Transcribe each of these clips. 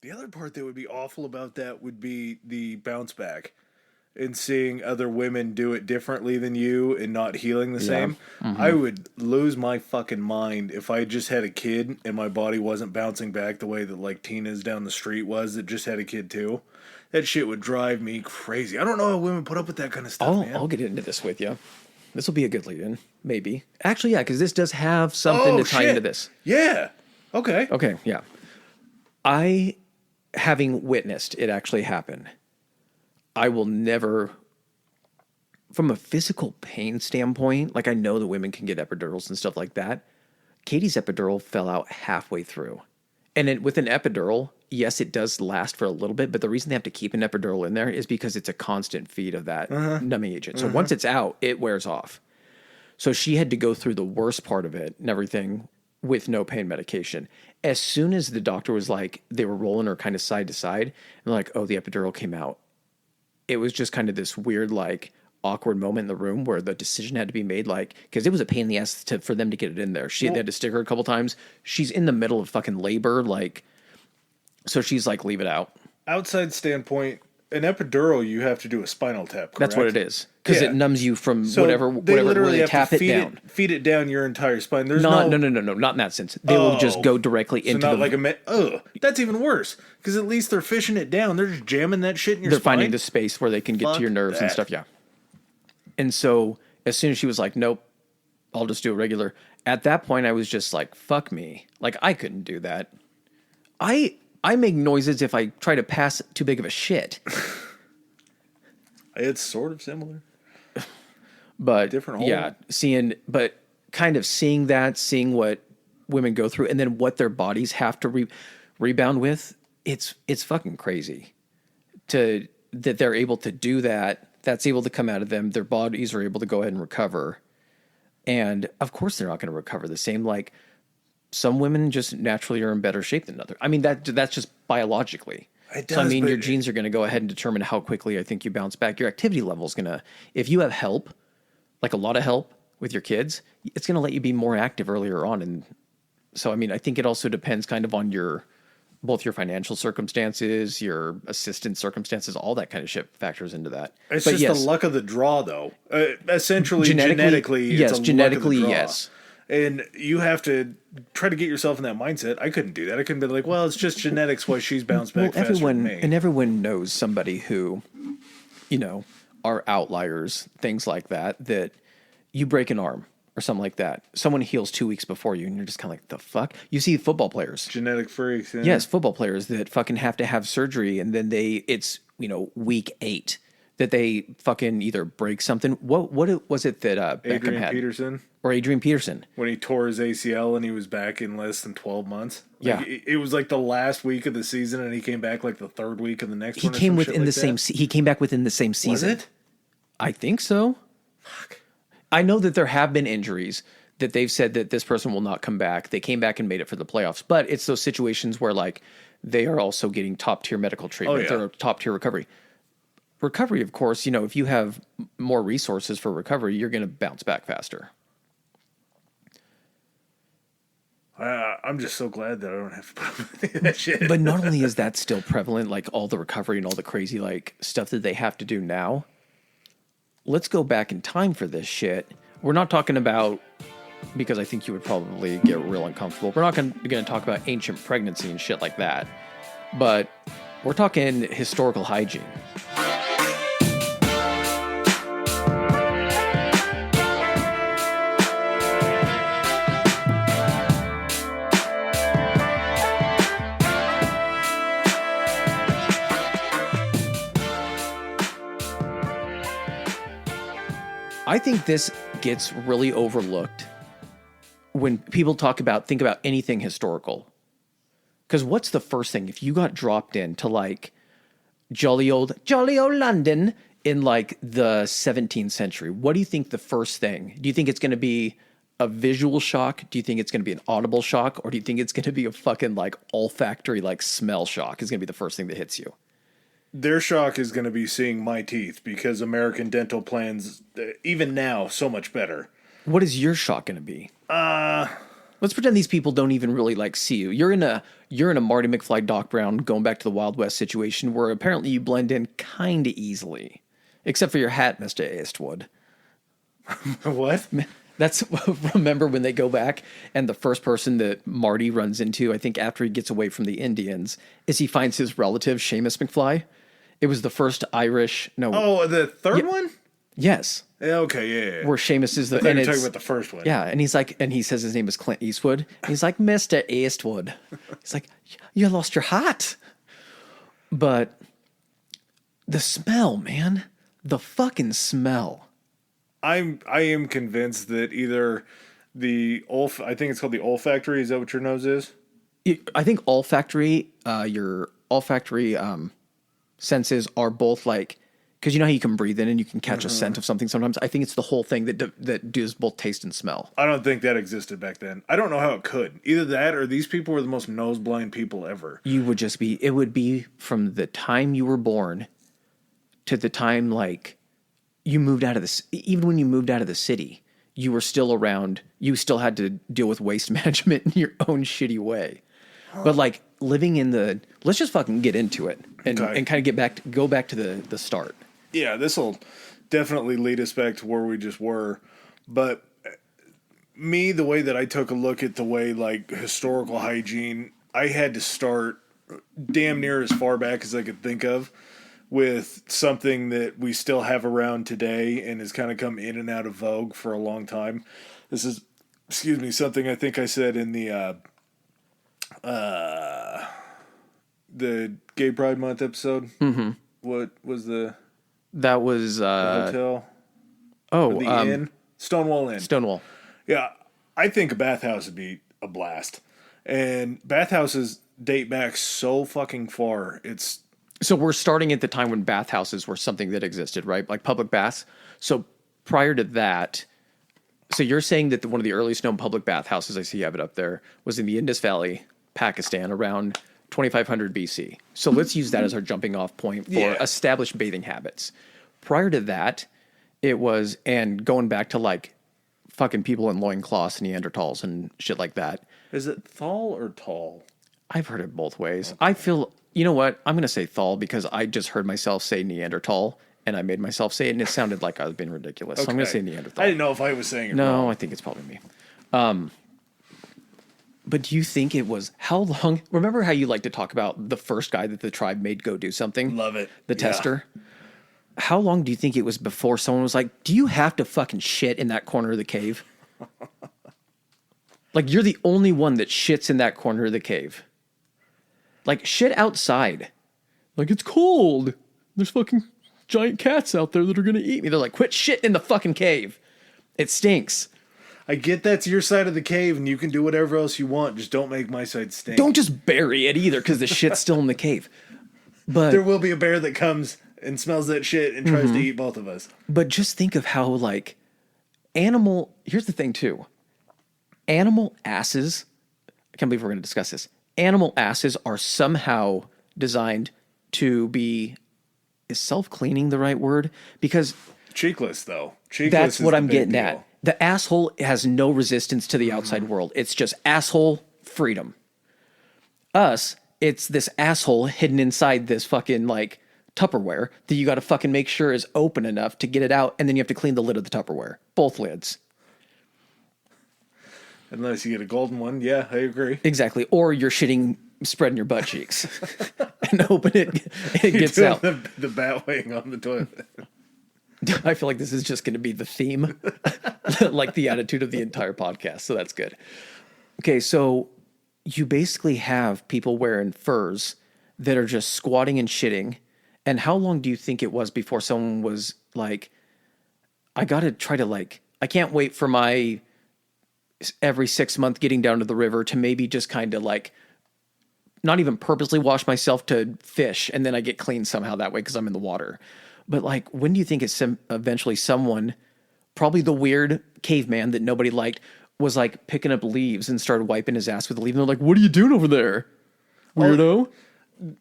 The other part that would be awful about that would be the bounce back and seeing other women do it differently than you and not healing the Yeah. same. I Mm-hmm. would lose my fucking mind if I just had a kid and my body wasn't bouncing back the way that like Tina's down the street was that just had a kid too. That shit would drive me crazy. I don't know how women put up with that kind of stuff, I'll man. get into this with you. This will be a good lead-in, maybe. Actually, yeah, because this does have something Oh to tie into shit. this. Yeah. Okay. Okay, yeah. I, having witnessed it actually happen, I will never, from a physical pain standpoint, like I know that women can get epidurals and stuff like that. Katie's epidural fell out halfway through. With an epidural, yes, it does last for a little bit, but the reason they have to keep an epidural in there is because it's a constant feed of that numbing agent. So once it's out, it wears off. So she had to go through the worst part of it and everything with no pain medication. As soon as the doctor was like, they were rolling her kind of side to side, and they're like, oh, the epidural came out. It was just kind of this weird, like, awkward moment in the room where the decision had to be made, like, because it was a pain in the ass for them to get it in there. They had to stick her a couple times. She's in the middle of fucking labor, like, so she's like, leave it out. Outside standpoint, an epidural you have to do a spinal tap, correct? That's what it is. Because it numbs you from So whatever they where literally they have tap to it down. feed it down your entire spine. There's No, no, not in that sense. They will just go directly so into not the. like that's even worse because at least they're fishing it down. They're just jamming that shit in your they're spine. finding the space where they can get Fuck to your nerves and that. stuff. Yeah. And so as soon as she was like, nope, I'll just do a regular. At that point, I was just like, fuck me. Like, I couldn't do that. I make noises if I try to pass too big of a shit. It's sort of similar. But Different hole. yeah, kind of seeing what women go through and then what their bodies have to rebound with, it's fucking crazy that they're able to do that. That's able to come out of them. Their bodies are able to go ahead and recover. And of course they're not going to recover the same. Like some women just naturally are in better shape than others. I mean, that's just biologically. It So I does, mean, but your genes are going to go ahead and determine how quickly I think you bounce back. Your activity level is going to, if you have help, like a lot of help with your kids, it's going to let you be more active earlier on. And so, I mean, I think it also depends kind of on both your financial circumstances, your assistance circumstances, all that kind of shit factors into that. It's But just yes, the luck of the draw, though. Essentially, genetically, yes, it's a genetically, luck of the draw. yes. And you have to try to get yourself in that mindset. I couldn't do that. I couldn't be like, well, it's just genetics why she's bounced back faster than me. Everyone knows somebody who, are outliers, things like that, that you break an arm or something like that. Someone heals 2 weeks before you and you're just kind of like, the fuck? You see football players. Genetic freaks. Yeah. Yes, football players that fucking have to have surgery and then it's week 8 that they fucking either break something. What was it that Beckham Adrian had? Peterson. Or Adrian Peterson. When he tore his ACL and he was back in less than 12 months. Yeah. It was like the last week of the season and he came back like the third week of the next He one. came within the same. He came back within the same season. Was it? I think so. Fuck. I know that there have been injuries that they've said that this person will not come back. They came back and made it for the playoffs, but it's those situations where like they are also getting top tier medical treatment. Oh, yeah. They're top tier recovery. Recovery, of course, if you have more resources for recovery, you're going to bounce back faster. I'm just so glad that I don't have to put up with that shit. But not only is that still prevalent, like all the recovery and all the crazy like stuff that they have to do now. Let's go back in time for this shit. We're not talking about, because I think you would probably get real uncomfortable. We're not going to talk about ancient pregnancy and shit like that. But we're talking historical hygiene. I think this gets really overlooked when people think about anything historical. Because what's the first thing? If you got dropped into like jolly old London in like the 17th century, what do you think the first thing? Do you think it's going to be a visual shock? Do you think it's going to be an audible shock? Or do you think it's going to be a fucking like olfactory like smell shock is going to be the first thing that hits you? Their shock is going to be seeing my teeth because American dental plans, even now, so much better. What is your shock going to be? Let's pretend these people don't even really like see you. You're in a Marty McFly, Doc Brown, going back to the Wild West situation where apparently you blend in kind of easily, except for your hat, Mr. Eastwood. What? That's remember when they go back and the first person that Marty runs into, I think after he gets away from the Indians, is he finds his relative Seamus McFly. It was the first Irish. No. Oh, the third one? Yes. Yeah, okay, yeah. Where Seamus is the. I thought And you were it's, talking about the first one. yeah, and he's like, and he says his name is Clint Eastwood. And he's like, Mr. Eastwood. He's like, you lost your hat. But the smell, man, the fucking smell. I am convinced that either I think it's called the olfactory. Is that what your nose is? I think your olfactory senses are both like, because you know how you can breathe in and you can catch a scent of something sometimes. I think it's the whole thing that does both taste and smell. I don't think that existed back then. I don't know how it could. Either that or these people were the most nose blind people ever. It would be from the time you were born to the time like you moved out of this. Even when you moved out of the city, you were still around. You still had to deal with waste management in your own shitty way. But like living in let's just fucking get into it and kind of go back to the start. Yeah, this will definitely lead us back to where we just were. But me, the way that I took a look at the way like historical hygiene, I had to start damn near as far back as I could think of with something that we still have around today and has kind of come in and out of vogue for a long time. This is, something I think I said in the Gay Pride Month episode. Mm-hmm. What was that was the hotel? Oh, the inn? Stonewall Inn. Stonewall. Yeah, I think a bathhouse would be a blast. And bathhouses date back so fucking far. So we're starting at the time when bathhouses were something that existed, right? Like public baths. So prior to that, so you're saying that one of the earliest known public bathhouses, I see you have it up there, was in the Indus Valley, Pakistan, around 2500 BC. So let's use that as our jumping off point for established bathing habits. Prior to that, it was, and going back to like fucking people in loincloths, Neanderthals and shit like that. Is it thal or tall? I've heard it both ways. Okay. I feel, you know what? I'm going to say thal because I just heard myself say Neanderthal and I made myself say it and it sounded like I was being ridiculous. Okay. So I'm going to say Neanderthal. I didn't know if I was saying it wrong. No, I think it's probably me. But do you think it was, how long, remember how you like to talk about the first guy that the tribe made go do something? Love it. The tester? How long do you think it was before someone was like, do you have to fucking shit in that corner of the cave? Like, you're the only one that shits in that corner of the cave. Like, shit outside. Like, it's cold. There's fucking giant cats out there that are going to eat me. They're like, quit shitting in the fucking cave. It stinks. I get that's your side of the cave and you can do whatever else you want. Just don't make my side stink. Don't just bury it either because the shit's still in the cave. But there will be a bear that comes and smells that shit and tries to eat both of us. But just think of how, like, here's the thing, too. Animal asses, I can't believe we're going to discuss this. Animal asses are somehow designed to be, is self-cleaning the right word? Because cheekless, though. Cheekless that's what I'm getting deal. at. The asshole has no resistance to the outside world. It's just asshole freedom. Us, it's this asshole hidden inside this fucking, like, Tupperware that you got to fucking make sure is open enough to get it out, and then you have to clean the lid of the Tupperware. Both lids. Unless you get a golden one. Yeah, I agree. Exactly. Or you're spreading your butt cheeks and open it and it gets out. The bat wing on the toilet. I feel like this is just going to be the theme, like the attitude of the entire podcast. So that's good. Okay, so you basically have people wearing furs that are just squatting and shitting. And how long do you think it was before someone was like, I got to try to, like, I can't wait for my every 6 month getting down to the river to maybe just kind of like not even purposely wash myself to fish and then I get clean somehow that way because I'm in the water. But like, when do you think it's eventually someone, probably the weird caveman that nobody liked, was like picking up leaves and started wiping his ass with the leaf? And they're like, what are you doing over there, weirdo?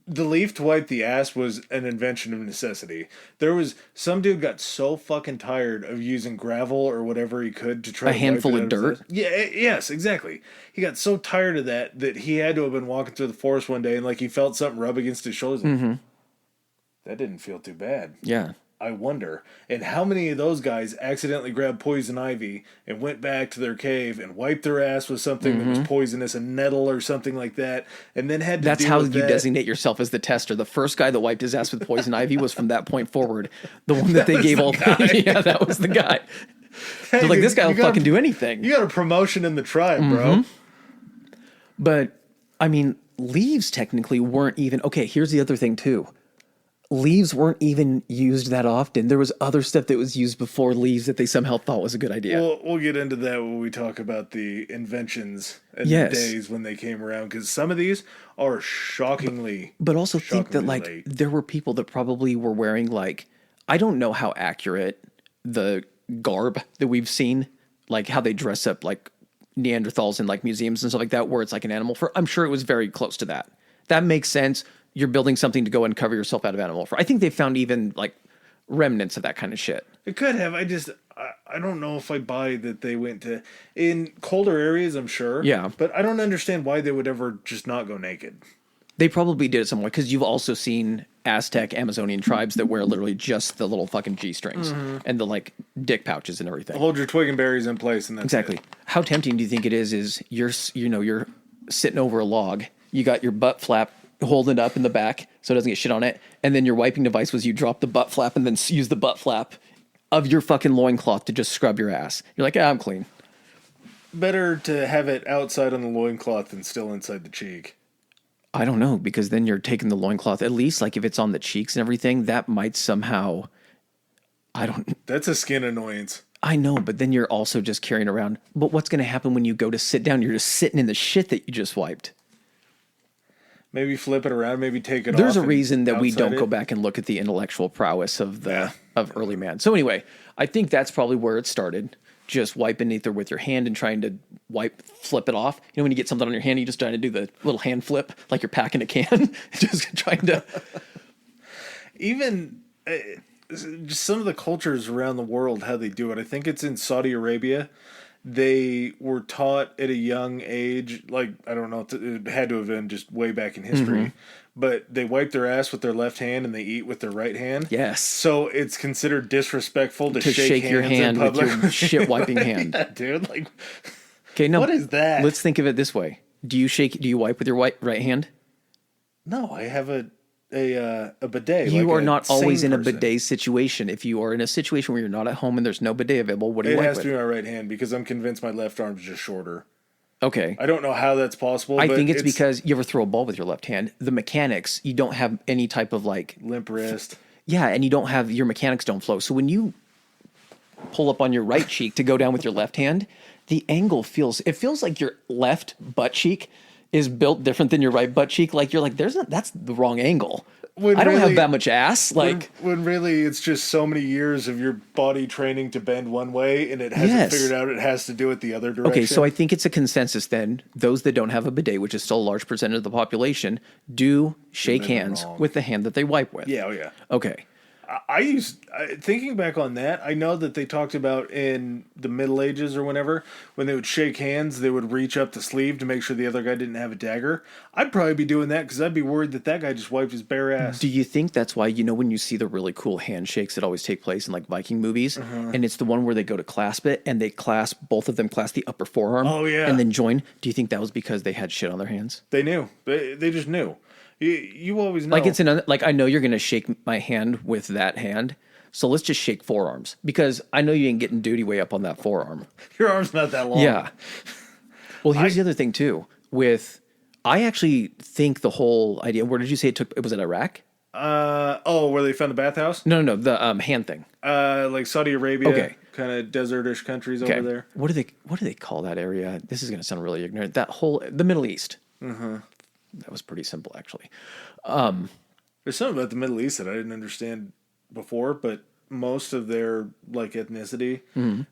The leaf to wipe the ass was an invention of necessity. There was some dude got so fucking tired of using gravel or whatever he could to try A to handful wipe it of out his dirt? ass. Yeah, yes, exactly. He got so tired of that he had to have been walking through the forest one day and like he felt something rub against his shoulders. Like, that didn't feel too bad. Yeah. I wonder. And how many of those guys accidentally grabbed poison ivy and went back to their cave and wiped their ass with something that was poisonous, a nettle or something like that, and then had to That's deal how with you that. designate yourself as the tester. The first guy that wiped his ass with poison ivy was from that point forward. The one that they gave all yeah, that was the guy. Hey, They're like, dude, this guy will you got a- fucking do anything. You got a promotion in the tribe, bro. But I mean, leaves technically weren't even okay. Here's the other thing too. Leaves weren't even used that often. There was other stuff that was used before leaves that they somehow thought was a good idea. We'll get into that when we talk about the inventions and Yes. the days when they came around, because some of these are shockingly. But also think that shockingly like late. there were people that probably were wearing like I don't know how accurate the garb that we've seen, like how they dress up like Neanderthals in like museums and stuff like that, where it's like an animal fur. I'm sure it was very close to that. That makes sense. You're building something to go and cover yourself out of animal fur. I think they found even like remnants of that kind of shit. It could have. I don't know if I buy that they went to in colder areas. I'm sure. Yeah. But I don't understand why they would ever just not go naked. They probably did it somewhere because you've also seen Aztec Amazonian tribes that wear literally just the little fucking G strings and the like dick pouches and everything. Hold your twig and berries in place, and that's Exactly. it. How tempting do you think it is? Is you're sitting over a log, you got your butt flap holding it up in the back so it doesn't get shit on it, and then your wiping device was you drop the butt flap and then use the butt flap of your fucking loincloth to just scrub your ass. You're like, I'm clean. Better to have it outside on the loincloth than still inside the cheek. I don't know, because then you're taking the loincloth, at least like if it's on the cheeks and everything, that might somehow, That's a skin annoyance. I know, but then you're also just carrying around. But what's going to happen when you go to sit down? You're just sitting in the shit that you just wiped. Maybe flip it around. Maybe take it off. There's a and reason that we outside don't go it. back and look at the intellectual prowess of Yeah. of early man. So anyway, I think that's probably where it started. Just wiping either with your hand and trying to flip it off. You know, when you get something on your hand, you just trying to do the little hand flip like you're packing a can. Just trying to. Even just some of the cultures around the world, how they do it. I think it's in Saudi Arabia. They were taught at a young age, like, I don't know, it had to have been just way back in history, but they wipe their ass with their left hand and they eat with their right hand. Yes. So it's considered disrespectful to Shake your hands hand in with public. your shit wiping hand. Yeah, dude, like, Okay, no. What is that? Let's think of it this way. Do you wipe with your right hand? no, I have a bidet. You like are a not always sane in a person. bidet situation. If you are in a situation where you're not at home and there's no bidet available, what do you It wipe has with? to be my right hand because I'm convinced my left arm's just shorter. Okay. I don't know how that's possible. I but think it's because you ever throw a ball with your left hand. The mechanics, you don't have any type of like, limp wrist. yeah, and you don't have, your mechanics don't flow. So when you pull up on your right cheek to go down with your left hand, the angle feels like your left butt cheek is built different than your right butt cheek. Like you're like, that's the wrong angle. When I don't really- have that much ass. Like, When really it's just so many years of your body training to bend one way and it hasn't Yes. figured out it has to do it the other direction. okay, so I think it's a consensus then. Those that don't have a bidet, which is still a large percentage of the population, do shake Then they're hands wrong. with the hand that they wipe with. Yeah, oh yeah. Okay. Thinking back on that, I know that they talked about in the Middle Ages or whenever, when they would shake hands, they would reach up the sleeve to make sure the other guy didn't have a dagger. I'd probably be doing that because I'd be worried that guy just wiped his bare ass. Do you think that's why, when you see the really cool handshakes that always take place in like Viking movies, and it's the one where they go to clasp it and both of them clasp the upper forearm Oh, yeah. and then join? Do you think that was because they had shit on their hands? They knew. They just knew. You always know. Like like I know you're going to shake my hand with that hand, so let's just shake forearms because I know you ain't getting duty way up on that forearm. Your arm's not that long. Yeah. Well, here's the other thing too. I actually think the whole idea. Where did you say it took? Was it Iraq? Where they found the bathhouse? No, the hand thing. Like Saudi Arabia. Okay. Kind of desertish countries Okay. over there. What do they call that area? This is going to sound really ignorant. The Middle East. Mm-hmm. That was pretty simple, actually. There's something about the Middle East that I didn't understand before, but most of their like ethnicity,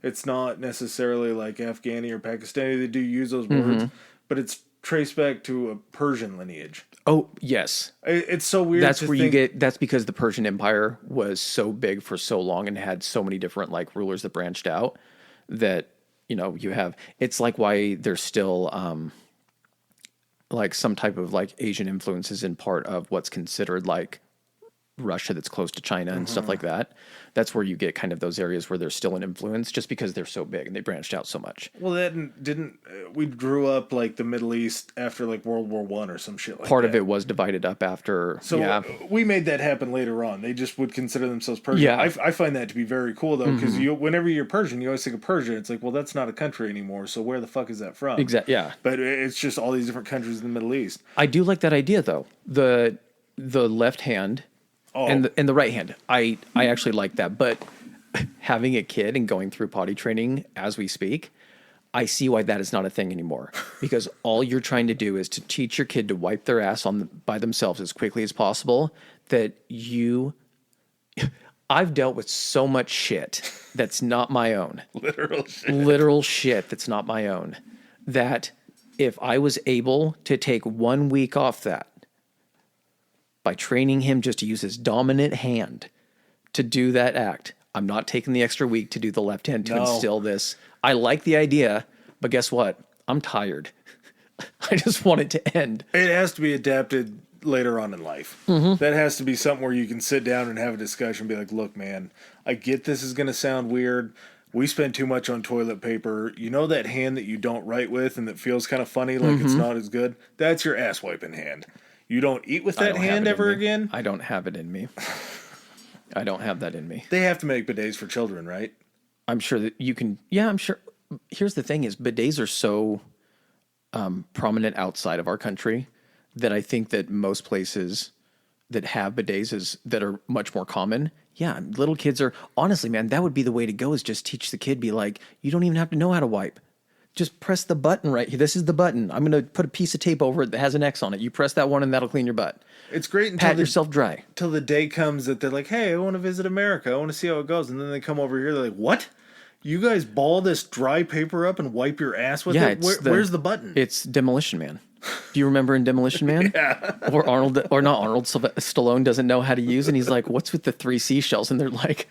it's not necessarily like Afghani or Pakistani. They do use those words, but it's trace back to a Persian lineage. Oh, yes. It's so weird. That's to where think, you get, that's because the Persian Empire was so big for so long and had so many different like rulers that branched out that, you know, you have, it's like why there's still, like some type of like Asian influences in part of what's considered like Russia that's close to China and stuff like that. That's where you get kind of those areas where there's still an influence just because they're so big and they branched out so much. Well, that didn't we grew up like the Middle East after like World War One or some shit like Part that. of it was divided up after. So yeah. we made that happen later on. They just would consider themselves Persian. Yeah. I find that to be very cool though, because whenever you're Persian, you always think of Persia. It's like, well, that's not a country anymore. So where the fuck is that from? Exactly. Yeah. But it's just all these different countries in the Middle East. I do like that idea though. The left hand and the right hand. I actually like that. But having a kid and going through potty training as we speak, I see why that is not a thing anymore. Because all you're trying to do is to teach your kid to wipe their ass by themselves as quickly as possible. I've dealt with so much shit that's not my own. Literal shit that's not my own. That if I was able to take 1 week off that by training him just to use his dominant hand to do that act, I'm not taking the extra week to do the left hand to instill this. I like the idea, but guess what? I'm tired. I just want it to end. It has to be adapted later on in life. That has to be something where you can sit down and have a discussion and be like, look, man, I get this is going to sound weird. We spend too much on toilet paper. You know that hand that you don't write with and that feels kind of funny, like it's not as good? That's your ass wiping hand. You don't eat with that hand ever again? I don't have it in me. I don't have that in me. They have to make bidets for children, right? I'm sure that you can. Yeah, I'm sure. Here's the thing is bidets are so prominent outside of our country that I think that most places that have bidets that are much more common. Yeah, little kids are, honestly, man, that would be the way to go is just teach the kid, be like, you don't even have to know how to wipe. Just press the button right here. This is the button. I'm going to put a piece of tape over it that has an X on it. You press that one and that'll clean your butt. It's great until Pat yourself dry. Till the day comes that they're like, hey, I want to visit America. I want to see how it goes. And then they come over here. They're like, what? You guys ball this dry paper up and wipe your ass with it? Where's the button? It's Demolition Man. Do you remember in Demolition Man? Yeah. Or Stallone doesn't know how to use it. And he's like, what's with the 3 seashells? And they're like,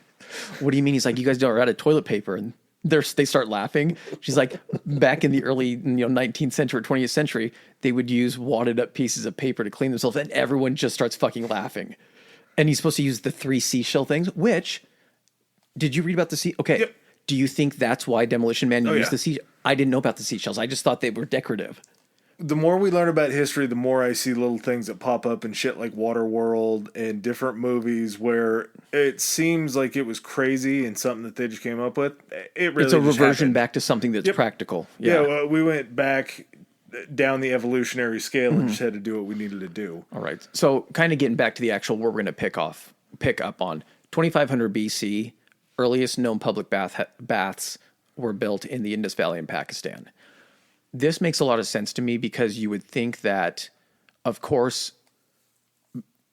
what do you mean? He's like, you guys don't are out of toilet paper. And they start laughing. She's like, back in the early 19th century or 20th century, they would use wadded up pieces of paper to clean themselves. And everyone just starts fucking laughing. And he's supposed to use the 3 seashell things, which, did you read about the sea? Okay. Yep. Do you think that's why Demolition Man used the seashell? I didn't know about the seashells. I just thought they were decorative. The more we learn about history, the more I see little things that pop up in shit like Waterworld and different movies where it seems like it was crazy and something that they just came up with. It really It's a reversion happened. back to something that's practical. Yeah, we went back down the evolutionary scale and just had to do what we needed to do. All right. So kind of getting back to the actual where we're going to pick up on 2500 BC, earliest known public baths were built in the Indus Valley in Pakistan. This makes a lot of sense to me because you would think that, of course,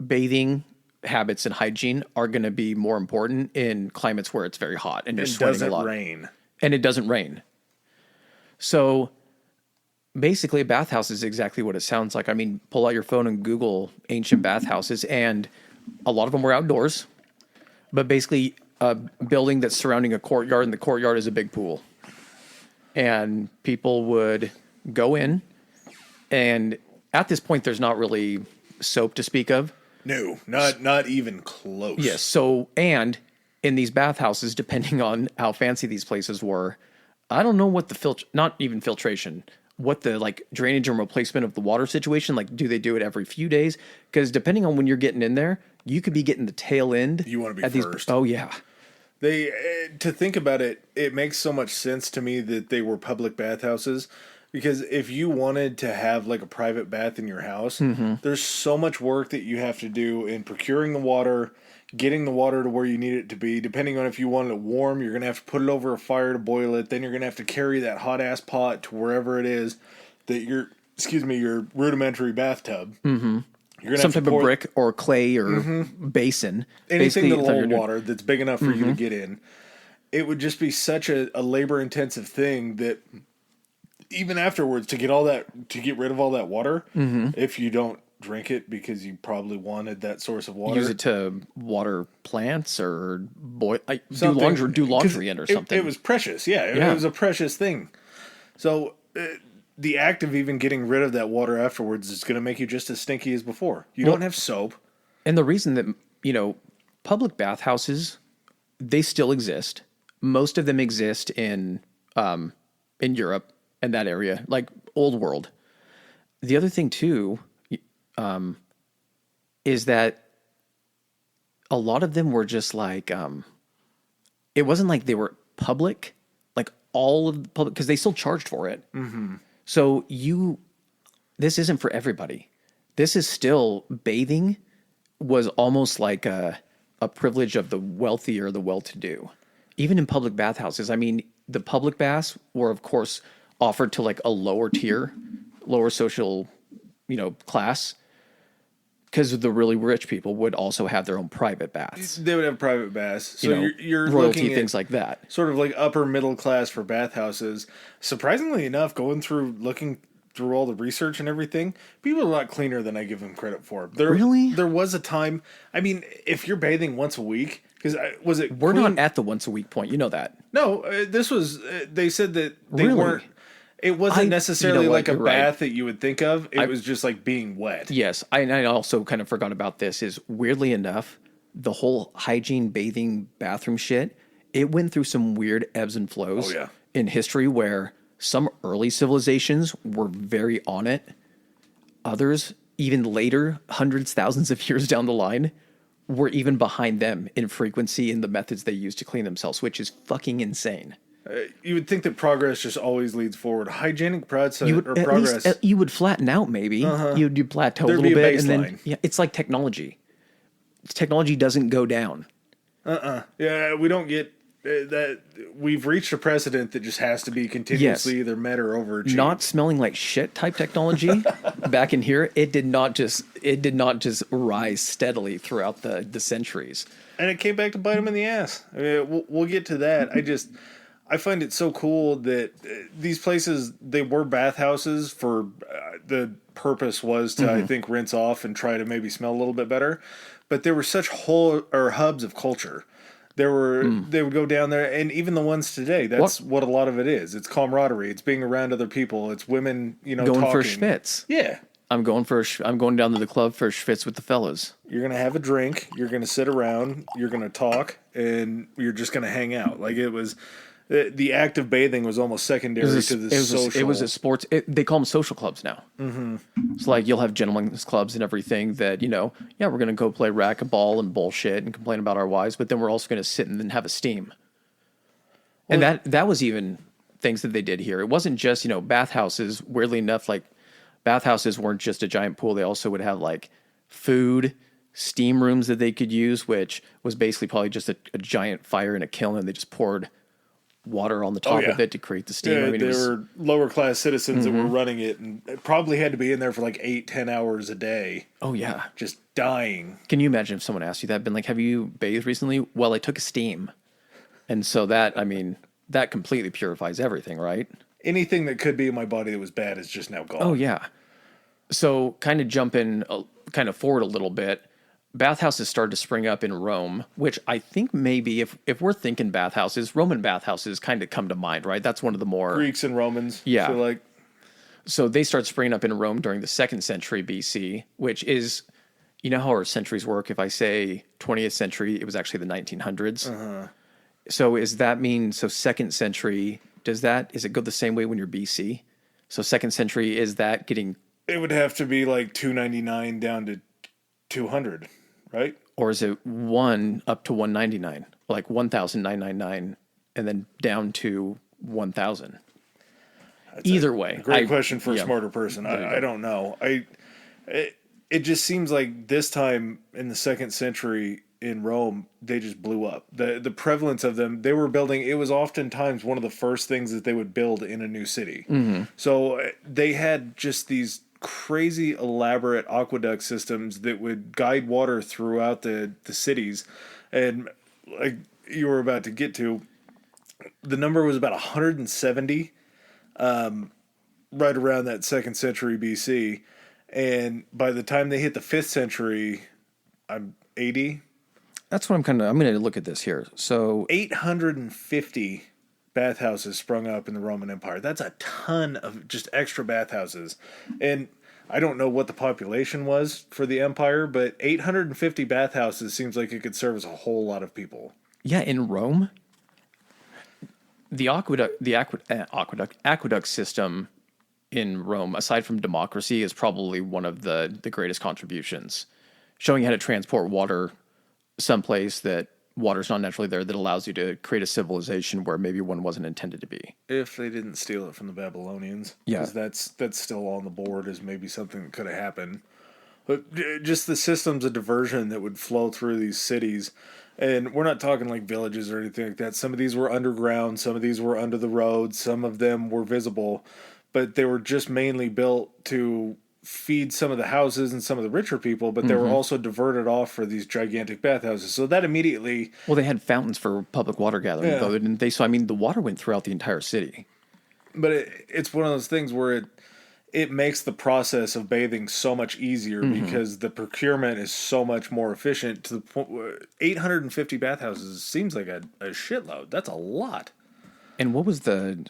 bathing habits and hygiene are going to be more important in climates where it's very hot and you're sweating a lot. And it doesn't rain. So basically, a bathhouse is exactly what it sounds like. I mean, pull out your phone and Google ancient bathhouses, and a lot of them were outdoors. But basically, a building that's surrounding a courtyard, and the courtyard is a big pool. And people would go in, and at this point, there's not really soap to speak of. No, not even close. Yes. So, and in these bathhouses, depending on how fancy these places were, I don't know what not even filtration, what the like drainage and replacement of the water situation, like do they do it every few days? Because depending on when you're getting in there, you could be getting the tail end. You want to be first. Oh, yeah. To think about it, it makes so much sense to me that they were public bathhouses, because if you wanted to have like a private bath in your house, there's so much work that you have to do in procuring the water, getting the water to where you need it to be. Depending on if you want it warm, you're going to have to put it over a fire to boil it. Then you're going to have to carry that hot ass pot to wherever it is that your rudimentary bathtub. Mm-hmm. Some type of brick or clay or basin. Anything that'll hold water that's big enough for you to get in. It would just be such a labor-intensive thing that even afterwards to get rid of all that water, Mm-hmm. if you don't drink it because you probably wanted that source of water. Use it to water plants or do Something, laundry in or something. It was precious. Yeah, it Yeah. was a precious thing. So the act of even getting rid of that water afterwards is going to make you just as stinky as before. You don't have soap. And the reason that, public bathhouses, they still exist. Most of them exist in Europe and that area, like old world. The other thing too, is that a lot of them were just like, it wasn't like they were public, like all of the public, because they still charged for it. Mm-hmm. So this isn't for everybody. This is still bathing was almost like a privilege of the wealthy or the well-to-do. Even in public bathhouses, I mean, the public baths were, of course, offered to like a lower tier, lower social, class, because the really rich people would also have their own private baths. They would have private baths. So you're royalty, looking at things like that. sort of like upper middle class for bathhouses. Surprisingly enough, looking through all the research and everything, people are a lot cleaner than I give them credit for. Really? There was a time. I mean, if you're bathing once a week, because was it? We're not at the once a week point. You know that. No, this was. They said that they Really? weren't. It wasn't necessarily like a You're bath right. that you would think of. It was just like being wet. Yes, I also kind of forgot about this. Is weirdly enough, the whole hygiene, bathing, bathroom shit, it went through some weird ebbs and flows Oh, yeah. in history where some early civilizations were very on it. Others, even later, hundreds, thousands of years down the line, were even behind them in frequency in the methods they use to clean themselves, which is fucking insane. You would think that progress just always leads forward. Hygienic progress. You would flatten out, maybe. You'd plateau There'd a little be a bit, and then baseline. it's like technology. Technology doesn't go down. Yeah, we don't get that. We've reached a precedent that just has to be continuously either met or overachieved. Not smelling like shit type technology back in here. It did not just rise steadily throughout the centuries. And it came back to bite them in the ass. I mean, we'll get to that. I find it so cool that these places, they were bathhouses for the purpose was to, I think, rinse off and try to maybe smell a little bit better. But they were such hubs of culture. They would go down there, and even the ones today, that's what a lot of it is. It's camaraderie. It's being around other people. It's women, Going talking. for a schwitz. Yeah. I'm going down to the club for a schwitz with the fellas. You're going to have a drink. You're going to sit around. You're going to talk, and you're just going to hang out. Like it was... The act of bathing was almost secondary to the social. It was a sports. They call them social clubs now. Mm-hmm. It's like you'll have gentlemen's clubs and everything that we're going to go play racquetball and bullshit and complain about our wives, but then we're also going to sit and then have a steam. And that was even things that they did here. It wasn't just bathhouses. Weirdly enough, like bathhouses weren't just a giant pool. They also would have like food, steam rooms that they could use, which was basically probably just a giant fire in a kiln, and they just poured water on the top of it to create the steam. Yeah, I mean, they were lower class citizens that were running it, and it probably had to be in there for like 8-10 hours a day. Oh yeah, Just dying. can you imagine if someone asked you that? Been like, have you bathed recently? Well, I took a steam, and so that completely purifies everything, right? Anything that could be in my body that was bad is just now gone. Oh yeah. So kind of jumping kind of forward a little bit. Bathhouses started to spring up in Rome, which I think maybe if we're thinking bathhouses, Roman bathhouses kind of come to mind, right? That's one of the more Greeks and Romans. Yeah. So they start springing up in Rome during the 2nd century BC, which is, how our centuries work. If I say 20th century, it was actually the 1900s. Uh-huh. So does that mean 2nd century? Does it go the same way when you're BC? So 2nd century, is that getting? It would have to be like 299 down to 200. Right? Or is it 1 up to 199, like 1,999, and then down to 1,000? Either way, great question for a smarter person. I don't know. It just seems like this time in the 2nd century in Rome, they just blew up. The prevalence of them, they were building. It was oftentimes one of the first things that they would build in a new city. Mm-hmm. So they had just these crazy elaborate aqueduct systems that would guide water throughout the cities, and like you were about to get to, the number was about 170 right around that 2nd century BC. And by the time they hit the 5th century, I'm 80. That's what I'm going to look at this here. So 850 bathhouses sprung up in the Roman Empire. That's a ton of just extra bathhouses. And I don't know what the population was for the empire, but 850 bathhouses seems like it could service a whole lot of people. yeah, in Rome, the aqueduct system in Rome, aside from democracy, is probably one of the greatest contributions, showing how to transport water someplace that water's not naturally there, that allows you to create a civilization where maybe one wasn't intended to be. If they didn't steal it from the Babylonians. Yeah. Because that's still on the board as maybe something that could have happened. But just the systems of diversion that would flow through these cities. And we're not talking like villages or anything like that. Some of these were underground. Some of these were under the road. Some of them were visible. But they were just mainly built to feed some of the houses and some of the richer people, but they were also diverted off for these gigantic bathhouses. So that immediately... Well, they had fountains for public water gathering, though, didn't they? So, I mean, the water went throughout the entire city. But it's one of those things where it makes the process of bathing so much easier because the procurement is so much more efficient to the point where 850 bathhouses seems like a shitload. That's a lot. And what was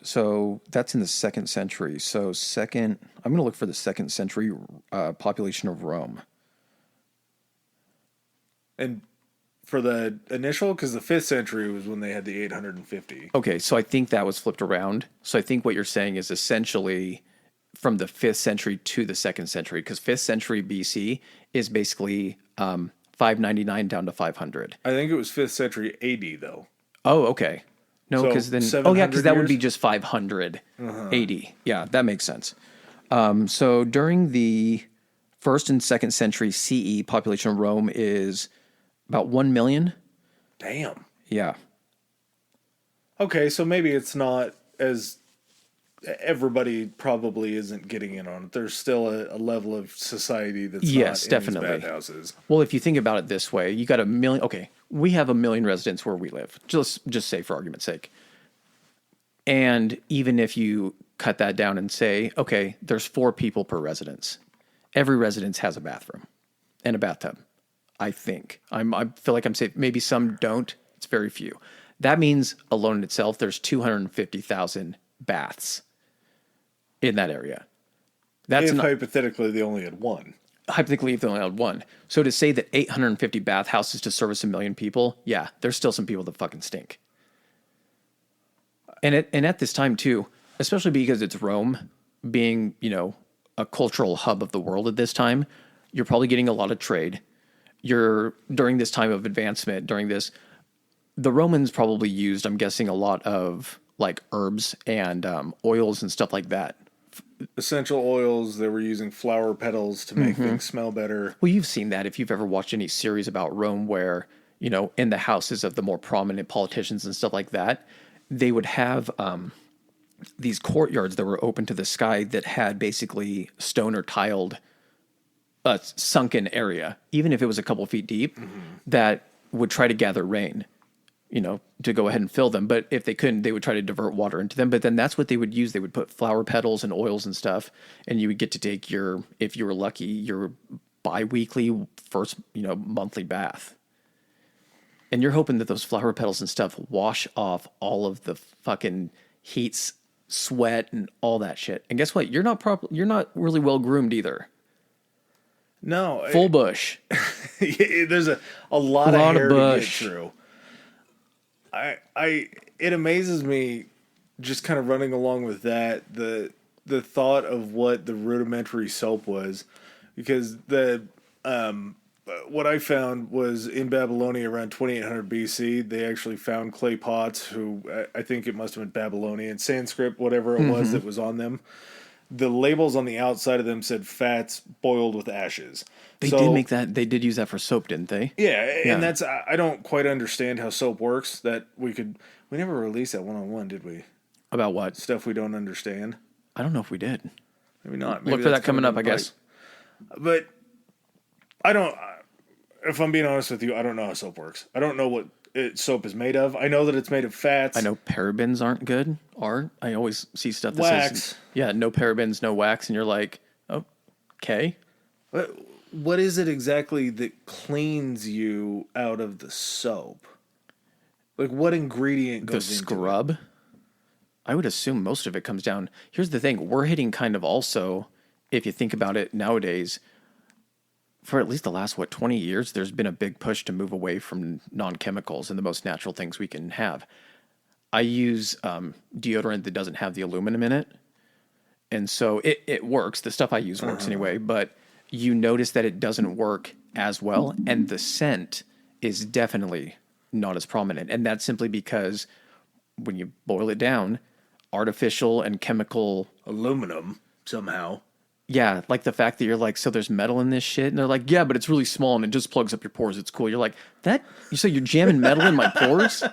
so that's in the 2nd century. So I'm going to look for the 2nd century population of Rome. And for the initial, because the 5th century was when they had the 850. Okay, so I think that was flipped around. So I think what you're saying is essentially from the 5th century to the 2nd century, because 5th century BC is basically 599 down to 500. I think it was 5th century AD, though. Oh, okay. No, So, because then... 700 Oh, yeah, because that would years? be just 500 AD. Yeah, that makes sense. So during the 1st and 2nd century CE, population of Rome is about 1 million. Damn. Yeah. Okay, so maybe it's not as... Everybody probably isn't getting in on it. There's still a level of society that's Yes, not definitely. in these bathhouses. Well, if you think about it this way, you got 1 million... Okay, we have 1 million residents where we live. Just say for argument's sake. And even if you cut that down and say, okay, there's 4 people per residence. Every residence has a bathroom and a bathtub, I think. I feel like I'm safe. Maybe some don't. It's very few. That means alone in itself, there's 250,000 baths in that area. That's If hypothetically they only had one. hypothetically if they only had one. So to say that 850 bathhouses to service 1 million people, yeah, there's still some people that fucking stink. And at this time too, especially because it's Rome, being, a cultural hub of the world at this time, you're probably getting a lot of trade. During this time of advancement, the Romans probably used, I'm guessing, a lot of like herbs and oils and stuff like that. Essential oils, they were using flower petals to make things smell better. Well, you've seen that if you've ever watched any series about Rome where, in the houses of the more prominent politicians and stuff like that, they would have these courtyards that were open to the sky that had basically stone or tiled sunken area, even if it was a couple feet deep, that would try to gather rain, to go ahead and fill them. But if they couldn't, they would try to divert water into them. But then that's what they would use. They would put flower petals and oils and stuff, and you would get to take if you were lucky, your bi-weekly first, monthly bath. And you're hoping that those flower petals and stuff wash off all of the fucking heat, sweat, and all that shit. And guess what? You're not really well groomed either. No. Full bush. There's a lot of hair to get through. It amazes me, just kind of running along with that, the thought of what the rudimentary soap was, because what I found was in Babylonia around 2800 BC, they actually found clay pots, I think it must have been Babylonian, Sanskrit, whatever it was that was on them. The labels on the outside of them said fats boiled with ashes. They did make that. They did use that for soap, didn't they? Yeah, and that's, I don't quite understand how soap works. We never released that one-on-one, did we? About what? Stuff we don't understand. I don't know if we did. Maybe not. Look for that coming up, I guess. But if I'm being honest with you, I don't know how soap works. I don't know what soap is made of. I know that it's made of fats. I know parabens aren't good. I always see stuff that Wax. says, yeah, no parabens, no wax. And you're like, oh, okay. What is it exactly that cleans you out of the soap? Like, what ingredient The goes into it? scrub. I would assume most of it comes down. Here's the thing. We're hitting kind of also, if you think about it nowadays, for at least the last, 20 years, there's been a big push to move away from non-chemicals and the most natural things we can have. I use deodorant that doesn't have the aluminum in it. And so it works. The stuff I use works anyway, but you notice that it doesn't work as well. And the scent is definitely not as prominent. And that's simply because when you boil it down, artificial and chemical... Aluminum, somehow. Yeah, like the fact that you're like, so there's metal in this shit, and they're like, yeah, but it's really small and it just plugs up your pores. It's cool. You're like, so you're jamming metal in my pores?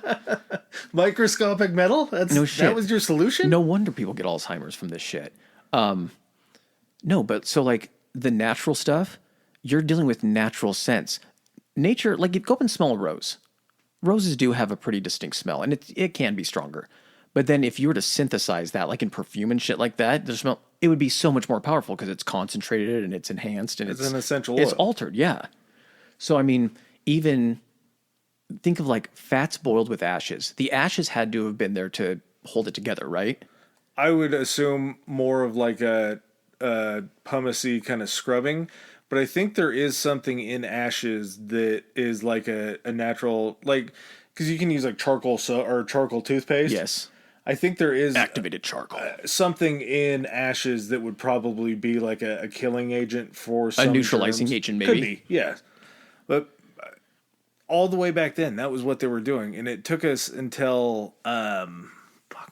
Microscopic metal? No shit. That was your solution? No wonder people get Alzheimer's from this shit. No, but so like the natural stuff, you're dealing with natural scents. Nature, like you go up and smell a rose. Roses do have a pretty distinct smell, and it can be stronger. But then if you were to synthesize that, like in perfume and shit like that, the smell, it would be so much more powerful because it's concentrated and it's enhanced and it's an essential oil. It's altered, yeah. So, I mean, even think of like fats boiled with ashes. The ashes had to have been there to hold it together, right? I would assume more of like a pumicey kind of scrubbing, but I think there is something in ashes that is like a natural, like, because you can use like charcoal or charcoal toothpaste. Yes. I think there is Activated charcoal. Something in ashes that would probably be like a killing agent for some A neutralizing germs. agent, maybe. Could be, yeah. But all the way back then, that was what they were doing. And it took us until, what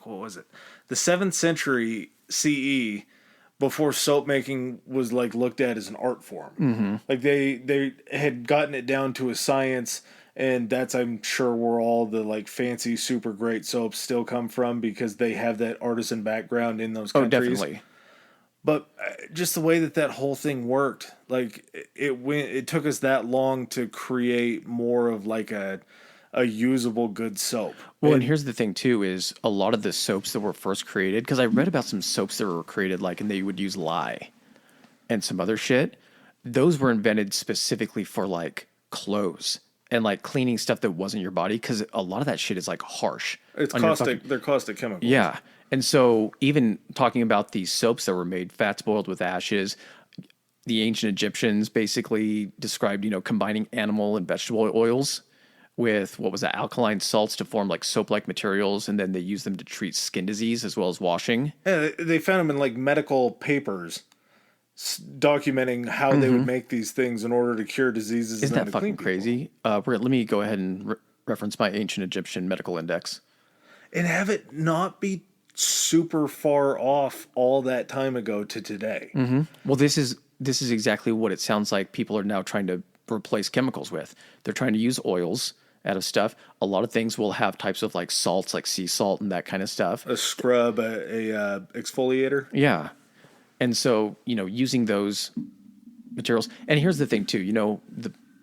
was it? The 7th century CE before soap making was like looked at as an art form. Mm-hmm. Like they had gotten it down to a science. And that's, I'm sure, where all the like fancy, super great soaps still come from because they have that artisan background in those countries. Oh, definitely. But just the way that whole thing worked, like it took us that long to create more of like a usable good soap. Well, and here's the thing too: is a lot of the soaps that were first created, because I read about some soaps that were created like, and they would use lye and some other shit. Those were invented specifically for like clothes. And like cleaning stuff that wasn't your body, because a lot of that shit is like harsh. It's caustic. They're caustic chemicals. Yeah. And so even talking about these soaps that were made, fats boiled with ashes, the ancient Egyptians basically described, combining animal and vegetable oils with alkaline salts to form like soap-like materials. And then they use them to treat skin disease as well as washing. Yeah, they found them in like medical papers documenting how they would make these things in order to cure diseases. Isn't that fucking crazy? Let me go ahead and reference my ancient Egyptian medical index. And have it not be super far off all that time ago to today. Mm-hmm. Well, this is exactly what it sounds like people are now trying to replace chemicals with. They're trying to use oils out of stuff. A lot of things will have types of like salts, like sea salt and that kind of stuff. A scrub, a exfoliator. Yeah. And so, using those materials. And here's the thing, too.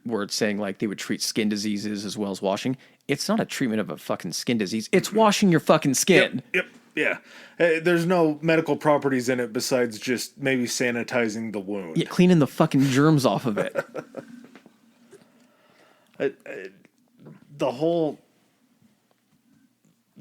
Where it's saying, like, they would treat skin diseases as well as washing. It's not a treatment of a fucking skin disease. It's washing your fucking skin. Yep. Yeah. There's no medical properties in it besides just maybe sanitizing the wound. Yeah, cleaning the fucking germs off of it.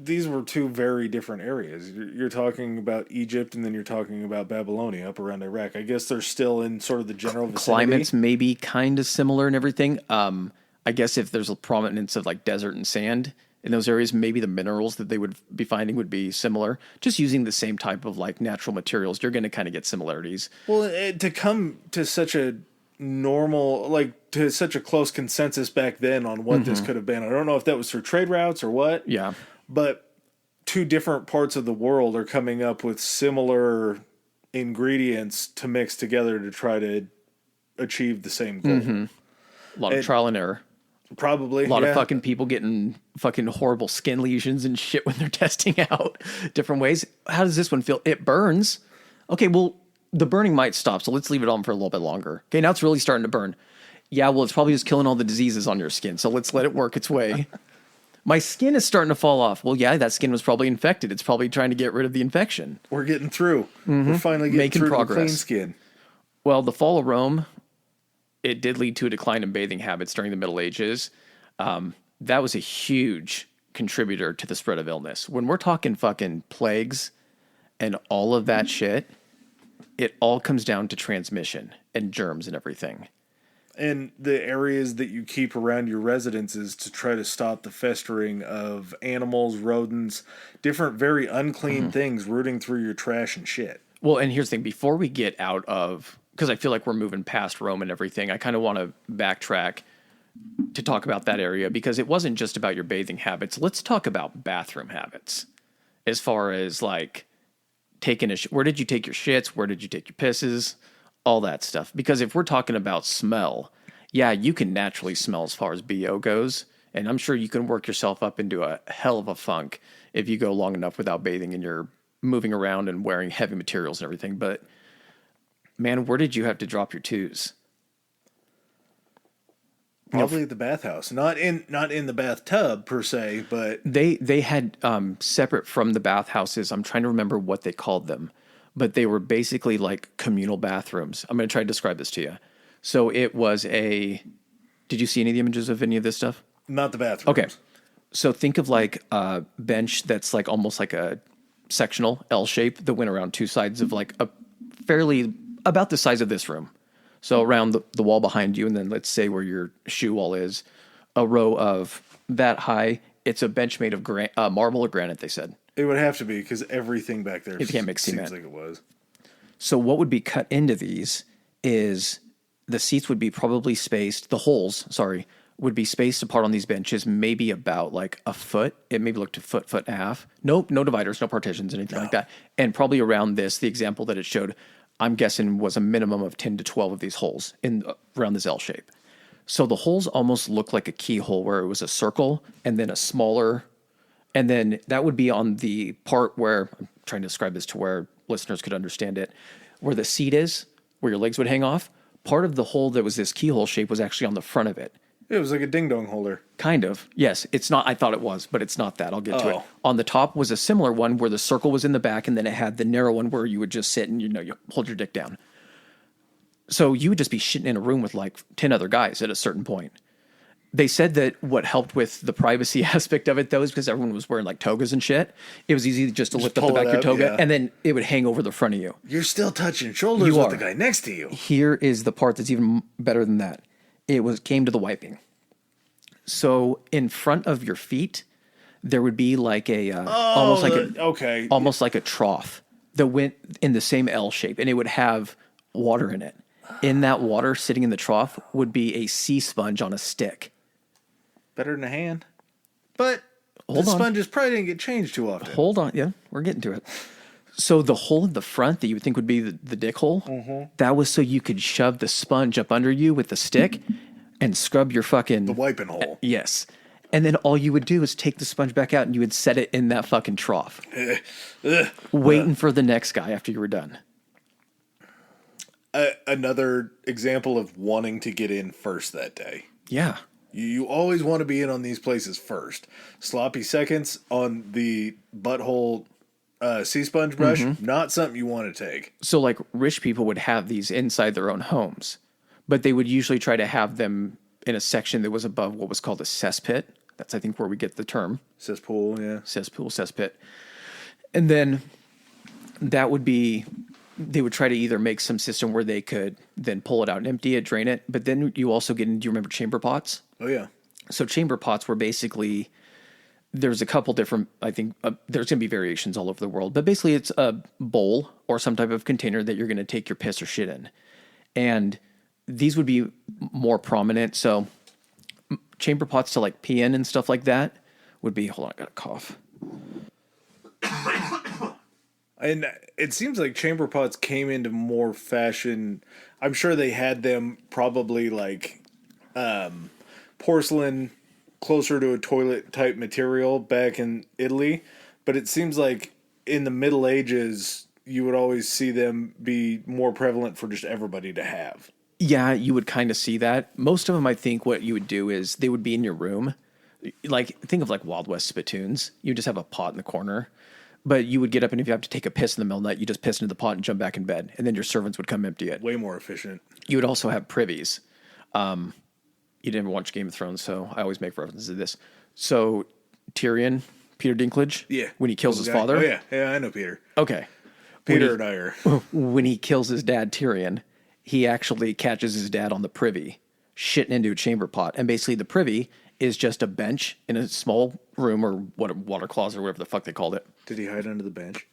These were two very different areas. You're talking about Egypt, and then you're talking about Babylonia up around Iraq. I guess they're still in sort of the general vicinity. Climates may be kind of similar and everything. I guess if there's a prominence of like desert and sand in those areas, maybe the minerals that they would be finding would be similar. Just using the same type of like natural materials, you're going to kind of get similarities. Well, to come to such a normal, like to such a close consensus back then on what this could have been. I don't know if that was through trade routes or what. Yeah. But two different parts of the world are coming up with similar ingredients to mix together to try to achieve the same goal. Mm-hmm. A lot of trial and error. Probably. A lot of fucking people getting fucking horrible skin lesions and shit when they're testing out different ways. How does this one feel? It burns. Okay, well, the burning might stop, so let's leave it on for a little bit longer. Okay, now it's really starting to burn. Yeah, well, it's probably just killing all the diseases on your skin, so let's let it work its way. My skin is starting to fall off. Well, yeah, that skin was probably infected. It's probably trying to get rid of the infection. We're getting through. We're finally getting Making through progress. to the clean skin. Well, the fall of Rome, it did lead to a decline in bathing habits during the Middle Ages. That was a huge contributor to the spread of illness. When we're talking fucking plagues and all of that shit, it all comes down to transmission and germs and everything. And the areas that you keep around your residences to try to stop the festering of animals, rodents, different very unclean things rooting through your trash and shit. Well, and here's the thing, before we get out of, because I feel like we're moving past Rome and everything, I kind of want to backtrack to talk about that area, because it wasn't just about your bathing habits. Let's talk about bathroom habits, as far as like taking where did you take your shits? Where did you take your pisses? All that stuff. Because if we're talking about smell, yeah, you can naturally smell as far as BO goes. And I'm sure you can work yourself up into a hell of a funk if you go long enough without bathing and you're moving around and wearing heavy materials and everything. But man, where did you have to drop your twos? Probably the bathhouse. Not in the bathtub per se, but They had separate from the bathhouses. I'm trying to remember what they called them, but they were basically like communal bathrooms. I'm going to try to describe this to you. So it was did you see any of the images of any of this stuff? not the bathroom. Okay. So think of like a bench that's like almost like a sectional L shape that went around two sides of like a fairly about the size of this room. So around the wall behind you, and then let's say where your shoe wall is, a row of that high. It's a bench made of marble or granite, they said. It would have to be because everything back there If you can't mix seems cement. like it was. So what would be cut into these is the seats would be probably spaced, the holes, sorry, would be spaced apart on these benches, maybe about like a foot. It maybe looked a foot and a half. Nope, no dividers, no partitions, anything like that. And probably around this, the example that it showed, I'm guessing was a minimum of 10 to 12 of these holes in around this L shape. So the holes almost look like a keyhole where it was a circle and then a smaller, and then that would be on the part where, I'm trying to describe this to where listeners could understand it, where the seat is, where your legs would hang off. Part of the hole that was this keyhole shape was actually on the front of it. It was like a ding dong holder. Kind of. Yes, it's not. I thought it was, but it's not that. I'll get to it. Oh. On the top was a similar one where the circle was in the back, and then it had the narrow one where you would just sit and you hold your dick down. So you would just be shitting in a room with like 10 other guys at a certain point. They said that what helped with the privacy aspect of it, though, is because everyone was wearing like togas and shit. It was easy just to lift up the pull back it of your up, toga, yeah. and then it would hang over the front of you. You're still touching shoulders You with are. the guy next to you. Here is the part that's even better than that. It came to the wiping. So in front of your feet, there would be like almost like a trough that went in the same L shape, and it would have water in it. In that water, sitting in the trough, would be a sea sponge on a stick. Better than a hand. But Hold the on. sponges probably didn't get changed too often. Hold on, yeah, we're getting to it. So the hole in the front that you would think would be the dick hole, that was so you could shove the sponge up under you with the stick and scrub your fucking The wiping hole. Yes. And then all you would do is take the sponge back out and you would set it in that fucking trough, waiting for the next guy after you were done. Another example of wanting to get in first that day. Yeah. You always want to be in on these places first. Sloppy seconds on the butthole sea sponge brush, not something you want to take. So like rich people would have these inside their own homes, but they would usually try to have them in a section that was above what was called a cesspit. That's, I think, where we get the term. Cesspool, yeah. Cesspool, cesspit. And then that would be, they would try to either make some system where they could then pull it out and empty it, drain it. But then you also get into, do you remember chamber pots? Oh, yeah. So chamber pots were basically, there's a couple different, I think, there's going to be variations all over the world. But basically it's a bowl or some type of container that you're going to take your piss or shit in. And these would be more prominent. So chamber pots to like pee in and stuff like that would be, hold on, I got a cough. And it seems like chamber pots came into more fashion. I'm sure they had them probably like porcelain, closer to a toilet type material back in Italy. But it seems like in the Middle Ages, you would always see them be more prevalent for just everybody to have. Yeah, you would kind of see that. Most of them, I think what you would do is they would be in your room. Like, think of like Wild West spittoons. You just have a pot in the corner, but you would get up and if you have to take a piss in the middle of the night, you just piss into the pot and jump back in bed, and then your servants would come empty it. Way more efficient. You would also have privies. You didn't watch Game of Thrones, so I always make references to this. So Tyrion, Peter Dinklage, Yeah. when he kills his Guy. father. Oh, yeah. Yeah, I know Peter. Okay. Peter and I are. When he kills his dad, Tyrion, he actually catches his dad on the privy, shitting into a chamber pot. And basically the privy is just a bench in a small room or what, a water closet or whatever the fuck they called it. Did he hide under the bench?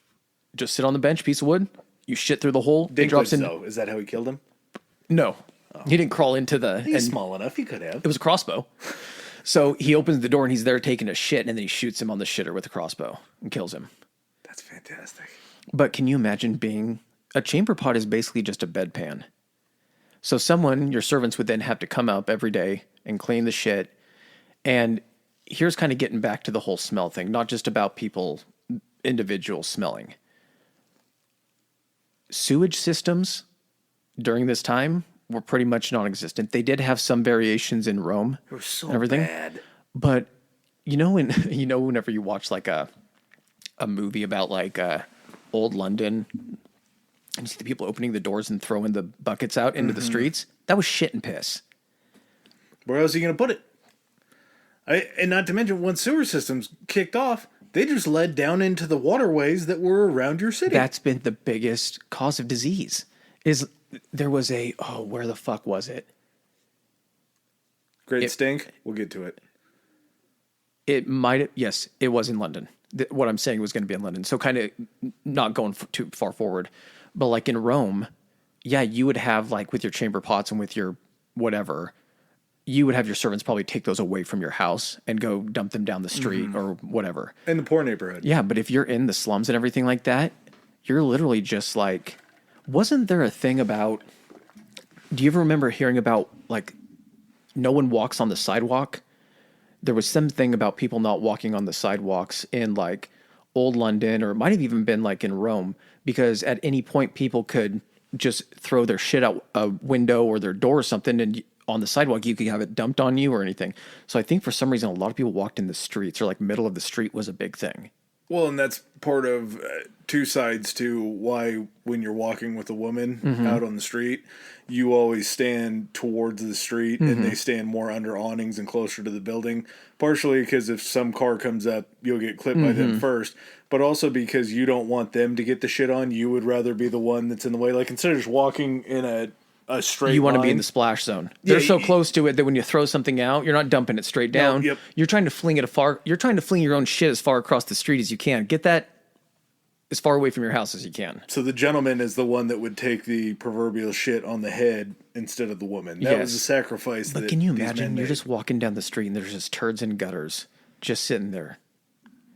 Just sit on the bench, piece of wood. You shit through the hole. It drops Dinklage, in. though. Is that how he killed him? No. He didn't crawl into the... He's small enough. He could have. It was a crossbow. So he opens the door and he's there taking a shit, and then he shoots him on the shitter with a crossbow and kills him. That's fantastic. But can you imagine being... A chamber pot is basically just a bedpan. So someone, your servants would then have to come up every day and clean the shit. And here's kind of getting back to the whole smell thing, not just about people, individuals smelling. Sewage systems during this time were pretty much non-existent. They did have some variations in Rome. They were so and everything, bad. but whenever you watch like a movie about like old London, and you see the people opening the doors and throwing the buckets out into the streets, that was shit and piss. Where else are you going to put it? And not to mention, once sewer systems kicked off, they just led down into the waterways that were around your city. That's been the biggest cause of disease. There was where the fuck was it? Great Stink. We'll get to it. It might, yes, it was in London. What I'm saying was going to be in London. So kind of not going too far forward, but like in Rome, yeah, you would have like with your chamber pots and with your whatever, you would have your servants probably take those away from your house and go dump them down the street or whatever. In the poor neighborhood. Yeah, but if you're in the slums and everything like that, you're literally just like, wasn't there a thing about, do you ever remember hearing about like no one walks on the sidewalk? There was something about people not walking on the sidewalks in like old London, or it might have even been like in Rome, because at any point people could just throw their shit out a window or their door or something, and on the sidewalk you could have it dumped on you or anything. So I think for some reason a lot of people walked in the streets, or like middle of the street was a big thing. Well, and that's part of two sides to why when you're walking with a woman out on the street, you always stand towards the street and they stand more under awnings and closer to the building. Partially because if some car comes up, you'll get clipped by them first. But also because you don't want them to get the shit on. You would rather be the one that's in the way. Like instead of just walking in a straight You want line, to be in the splash zone. They're so close to it that when you throw something out, you're not dumping it straight down. Yep. You're trying to fling you're trying to fling your own shit as far across the street as you can. Get that as far away from your house as you can. So the gentleman is the one that would take the proverbial shit on the head instead of the woman. That was a sacrifice. But can you imagine? You're just walking down the street and there's just turds and gutters just sitting there.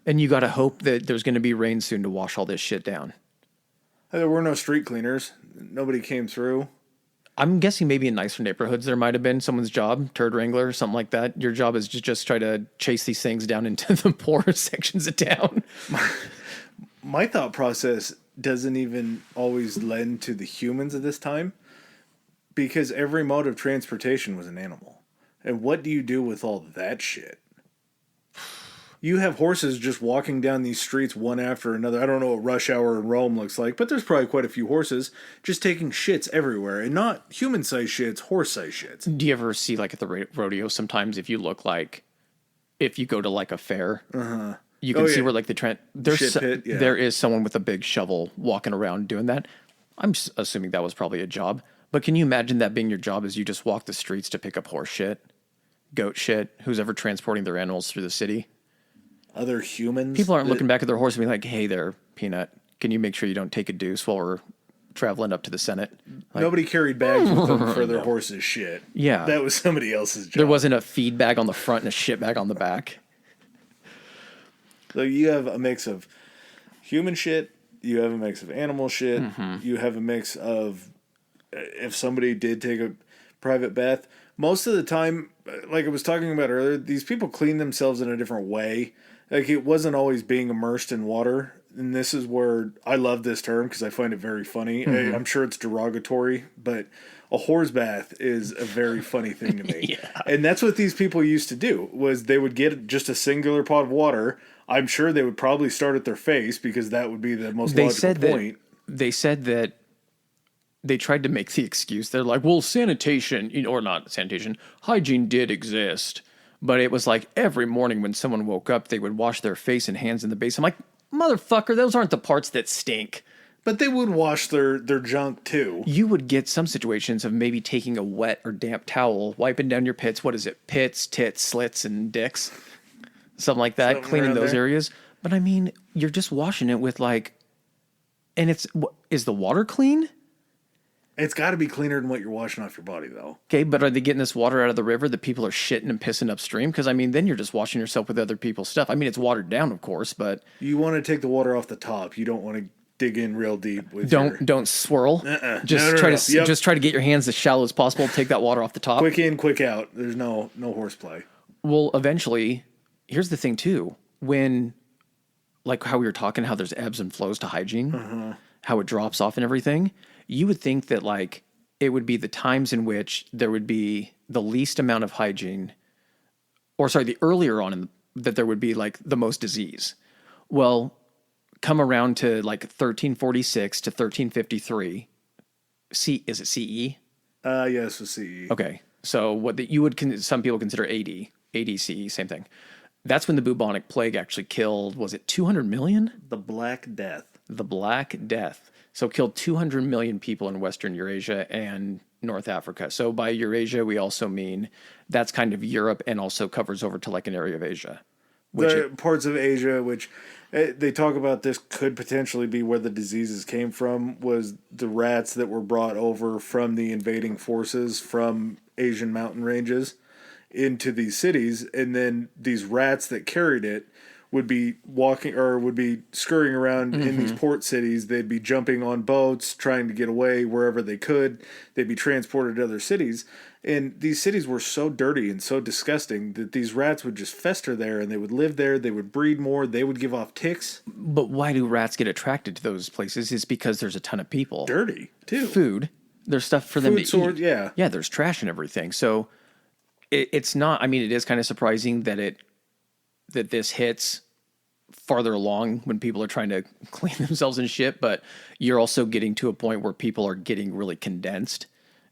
And you got to hope that there's going to be rain soon to wash all this shit down. There were no street cleaners. Nobody came through. I'm guessing maybe in nicer neighborhoods there might have been someone's job, turd wrangler, something like that. Your job is to just try to chase these things down into the poorer sections of town. My thought process doesn't even always lend to the humans at this time, because every mode of transportation was an animal. And what do you do with all that shit? You have horses just walking down these streets one after another. I don't know what rush hour in Rome looks like, but there's probably quite a few horses just taking shits everywhere. And not human-sized shits, horse-sized shits. Do you ever see, like, at the rodeo, sometimes if you look like, if you go to, like, a fair, you can see where, like, there is someone with a big shovel walking around doing that. I'm assuming that was probably a job. But can you imagine that being your job, is you just walk the streets to pick up horse shit, goat shit, who's ever transporting their animals through the city? Other humans. People aren't looking back at their horse and being like, hey there, Peanut, can you make sure you don't take a deuce while we're traveling up to the Senate? Like, nobody carried bags with them for their horses' shit. Yeah. That was somebody else's job. There wasn't a feed bag on the front and a shit bag on the back. So you have a mix of human shit, you have a mix of animal shit, you have a mix of, if somebody did take a private bath, most of the time, like I was talking about earlier, these people clean themselves in a different way. Like, it wasn't always being immersed in water. And this is where I love this term because I find it very funny. I'm sure it's derogatory, but a horse bath is a very funny thing to me. Yeah. And that's what these people used to do, was they would get just a singular pot of water. I'm sure they would probably start at their face because that would be the most logical point. They said that they tried to make the excuse. They're like, well, sanitation, or not sanitation, hygiene did exist. But it was like every morning when someone woke up, they would wash their face and hands in the basin. I'm like, motherfucker, those aren't the parts that stink. But they would wash their junk too. You would get some situations of maybe taking a wet or damp towel, wiping down your pits. What is it? Pits, tits, slits, and dicks. Something like that, cleaning those areas. But I mean, you're just washing it with like, and is the water clean? It's got to be cleaner than what you're washing off your body, though. Okay, but are they getting this water out of the river that people are shitting and pissing upstream? Because, I mean, then you're just washing yourself with other people's stuff. I mean, it's watered down, of course, but... You want to take the water off the top. You don't want to dig in real deep with Don't swirl. Just try to get your hands as shallow as possible. Take that water off the top. Quick in, quick out. There's no horseplay. Well, eventually, here's the thing, too. When, like how we were talking, how there's ebbs and flows to hygiene, how it drops off and everything... You would think that, like, it would be the times in which there would be the least amount of hygiene, the earlier on that there would be, like, the most disease. Well, come around to, like, 1346 to 1353. Is it CE? Yes, it's CE. Okay. So some people consider AD CE, same thing. That's when the bubonic plague actually killed, was it 200 million? The Black Death. The Black Death. So killed 200 million people in Western Eurasia and North Africa. So by Eurasia, we also mean that's kind of Europe and also covers over to like an area of Asia. Parts of Asia, which they talk about this could potentially be where the diseases came from, was the rats that were brought over from the invading forces from Asian mountain ranges into these cities. And then these rats that carried it would be scurrying around in these port cities. They'd be jumping on boats, trying to get away wherever they could. They'd be transported to other cities. And these cities were so dirty and so disgusting that these rats would just fester there, and they would live there. They would breed more. They would give off ticks. But why do rats get attracted to those places? It's because there's a ton of people. Dirty, too. Food. There's stuff for them to eat. Yeah. Yeah, there's trash and everything. So it's not, I mean, it is kind of surprising that this hits farther along when people are trying to clean themselves and shit, but you're also getting to a point where people are getting really condensed.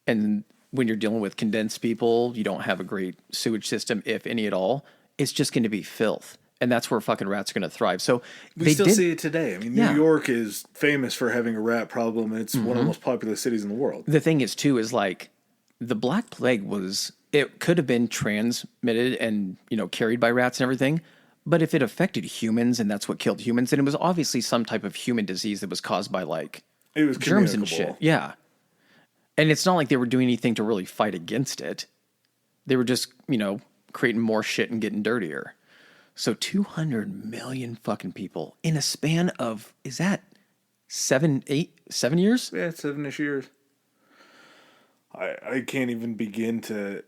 And when you're dealing with condensed people, you don't have a great sewage system, if any at all. It's just going to be filth. And that's where fucking rats are going to thrive. So we still see it today. I mean, New York is famous for having a rat problem, and it's one of the most popular cities in the world. The thing is, too, is like the Black Plague it could have been transmitted and, carried by rats and everything. But if it affected humans and that's what killed humans, then it was obviously some type of human disease that was caused by it was germs and shit. Yeah. And it's not like they were doing anything to really fight against it. They were just, creating more shit and getting dirtier. So 200 million fucking people in a span of, is that 7 years? Yeah, 7-ish years. I can't even begin to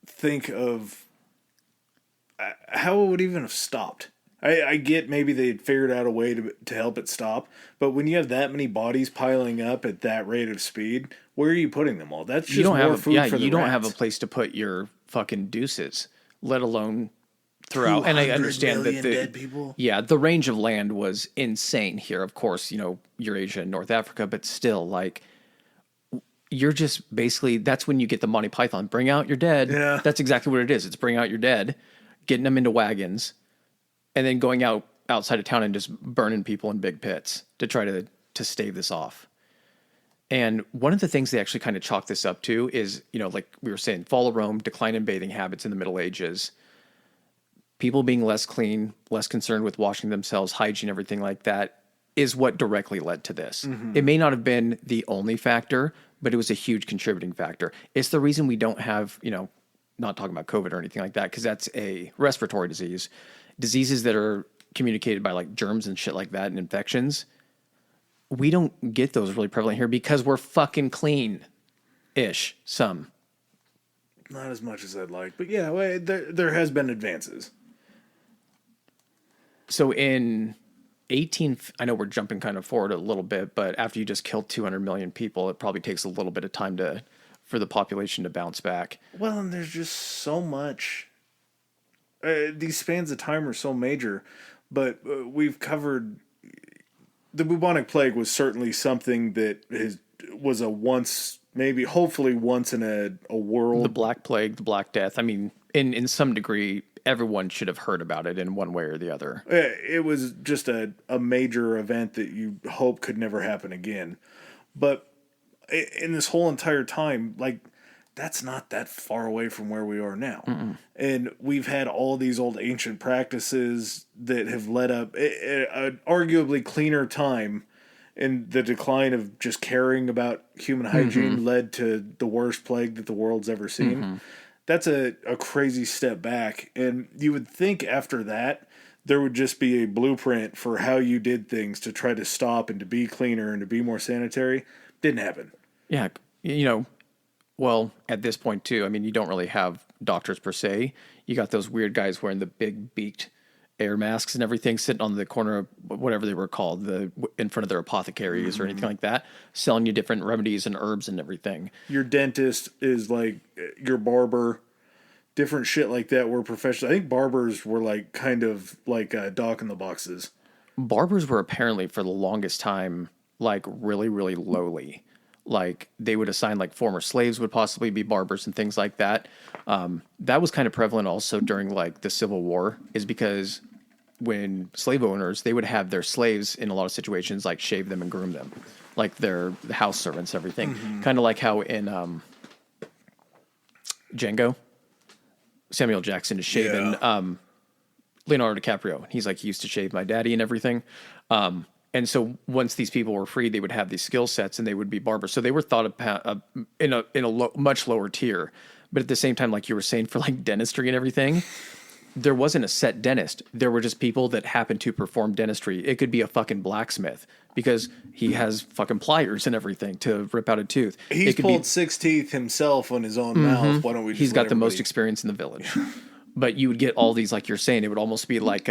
think of how it would even have stopped. I get maybe they'd figured out a way to help it stop, but when you have that many bodies piling up at that rate of speed, where are you putting them all? That's just more food for the rats. You don't have a place to put your fucking deuces, let alone throughout. And I understand that dead people. Yeah, the range of land was insane here. Of course, Eurasia and North Africa, but still, like, you're just basically, that's when you get the Monty Python, bring out your dead. Yeah. That's exactly what it is. It's bring out your dead, getting them into wagons, and then going outside of town and just burning people in big pits to try to stave this off. And one of the things they actually kind of chalk this up to is, like we were saying, fall of Rome, decline in bathing habits in the Middle Ages, people being less clean, less concerned with washing themselves, hygiene, everything like that, is what directly led to this. Mm-hmm. It may not have been the only factor, but it was a huge contributing factor. It's the reason we don't have, not talking about COVID or anything like that, because that's a respiratory disease. Diseases that are communicated by like germs and shit like that and infections, we don't get those really prevalent here because we're fucking clean-ish, some. Not as much as I'd like, but yeah, there has been advances. So in I know we're jumping kind of forward a little bit, but after you just killed 200 million people, it probably takes a little bit of time for the population to bounce back. Well, and there's just so much. These spans of time are so major, but we've covered. The bubonic plague was certainly something that was a once, maybe, hopefully once in a world. The Black Plague, the Black Death. I mean, in some degree, everyone should have heard about it in one way or the other. It was just a major event that you hope could never happen again. But in this whole entire time, like, that's not that far away from where we are now. Mm-mm. And we've had all these old ancient practices that have led up an arguably cleaner time, and the decline of just caring about human hygiene led to the worst plague that the world's ever seen. Mm-hmm. That's a crazy step back. And you would think after that, there would just be a blueprint for how you did things to try to stop and to be cleaner and to be more sanitary. Didn't happen. Yeah. You know, well, at this point too, I mean, you don't really have doctors per se. You got those weird guys wearing the big beaked air masks and everything, sitting on the corner of whatever they were called, in front of their apothecaries or anything like that, selling you different remedies and herbs and everything. Your dentist is like your barber, different shit like that were professional. I think barbers were like kind of like Doc in the Boxes. Barbers were apparently for the longest time like really, really lowly. Like they would assign like former slaves would possibly be barbers and things like that. That was kind of prevalent also during like the Civil War, is because when slave owners, they would have their slaves in a lot of situations like shave them and groom them, like their house servants, everything. Mm-hmm. Kind of like how in Django, Samuel Jackson is shaving Leonardo DiCaprio. He's like, he used to shave my daddy and everything. And so once these people were free, they would have these skill sets and they would be barbers. So they were thought of in a much lower tier. But at the same time, like you were saying, for like dentistry and everything, there wasn't a set dentist. There were just people that happened to perform dentistry. It could be a fucking blacksmith because he has fucking pliers and everything to rip out a tooth. He's pulled 6 teeth himself on his own mouth. Why don't we just He's got the most experience in the village. But you would get all these, like you're saying, it would almost be like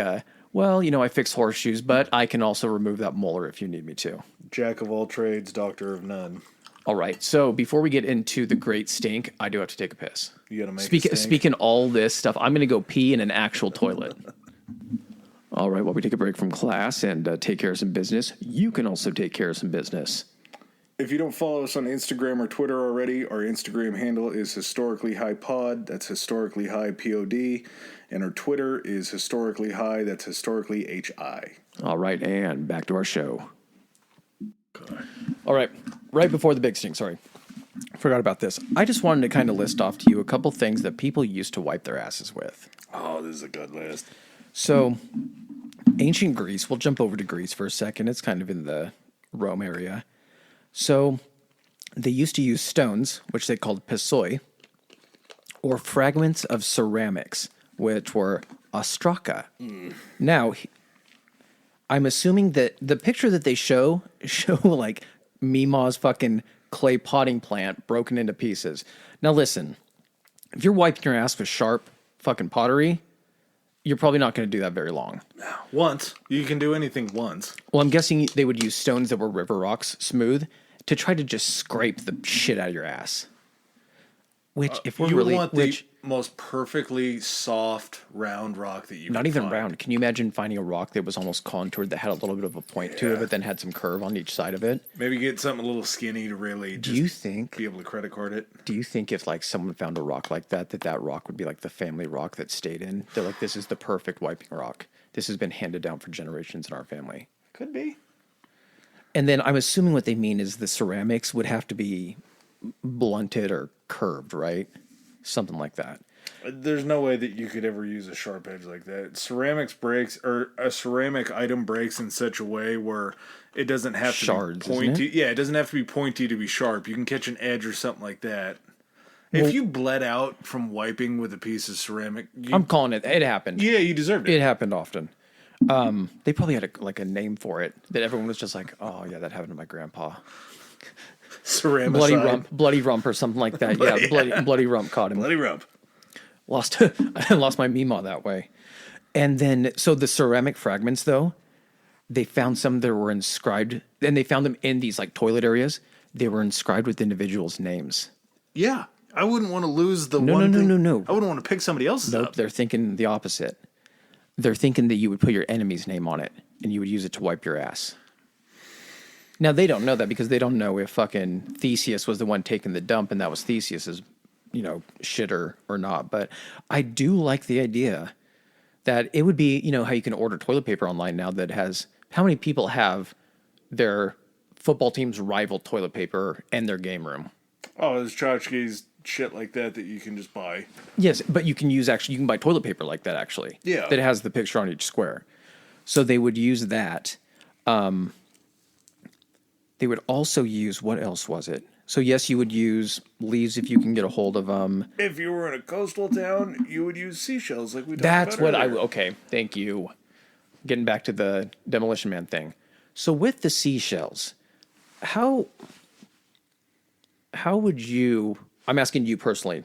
well, you know, I fix horseshoes, but I can also remove that molar if you need me to. Jack of all trades, doctor of none. All right. So before we get into the great stink, I do have to take a piss. You gotta make a stink? Speaking all this stuff, I'm going to go pee in an actual toilet. All right. While we take a break from class and take care of some business, you can also take care of some business. If you don't follow us on Instagram or Twitter already, our Instagram handle is Historically High Pod. That's Historically High POD. And our Twitter is Historically High. That's Historically HI. All right. And back to our show. God. All right. Right before the big stink. Sorry. Forgot about this. I just wanted to kind of list off to you a couple things that people used to wipe their asses with. Oh, this is a good list. So, ancient Greece. We'll jump over to Greece for a second. It's kind of in the Rome area. So, they used to use stones, which they called pissoi, or fragments of ceramics, which were ostraka. Now, I'm assuming that the picture that they show like Mima's fucking clay potting plant broken into pieces. Now, listen, if you're wiping your ass with sharp fucking pottery, you're probably not going to do that very long. Once. You can do anything once. Well, I'm guessing they would use stones that were river rocks, smooth, to try to just scrape the shit out of your ass. Which, if we're really... want the most perfectly soft, round rock that you Not can even find. round. Can you imagine finding a rock that was almost contoured, that had a little bit of a point to it, but then had some curve on each side of it? Maybe get something a little skinny to really just be able to credit card it. Do you think if like someone found a rock like that, that rock would be like the family rock that stayed in? They're like, this is the perfect wiping rock. This has been handed down for generations in our family. Could be. And then I'm assuming what they mean is the ceramics would have to be blunted or curved, right? Something like that. There's no way that you could ever use a sharp edge like that. Ceramics breaks, or a ceramic item breaks in such a way where it doesn't have to be pointy. Yeah, it doesn't have to be pointy to be sharp. You can catch an edge or something like that. Well, if you bled out from wiping with a piece of ceramic... I'm calling it. It happened. Yeah, you deserved it. It happened often. They probably had a name for it that everyone was just like, oh, yeah, that happened to my grandpa. Ceramicide. Bloody rump or something like that. Yeah, bloody rump caught him. Bloody rump. I lost my Mima that way. And then, so the ceramic fragments, though, they found some that were inscribed, and they found them in these like toilet areas. They were inscribed with individuals' names. Yeah. I wouldn't want to lose the No, one no, no, thing. no, no. I wouldn't want to pick somebody else's Nope, up. they're thinking the opposite. They're thinking that you would put your enemy's name on it and you would use it to wipe your ass. Now, they don't know that because they don't know if fucking Theseus was the one taking the dump and that was Theseus's, shitter or not. But I do like the idea that it would be, how you can order toilet paper online now that has, how many people have their football team's rival toilet paper in their game room? Oh, there's tchotchkes, shit like that you can just buy. Yes, but you can you can buy toilet paper like that actually. Yeah. That has the picture on each square. So they would use that. They would also use, what else was it? So yes, you would use leaves if you can get a hold of them. If you were in a coastal town, you would use seashells like we talked That's about what earlier. okay, thank you. Getting back to the Demolition Man thing. So with the seashells, how would you, I'm asking you personally,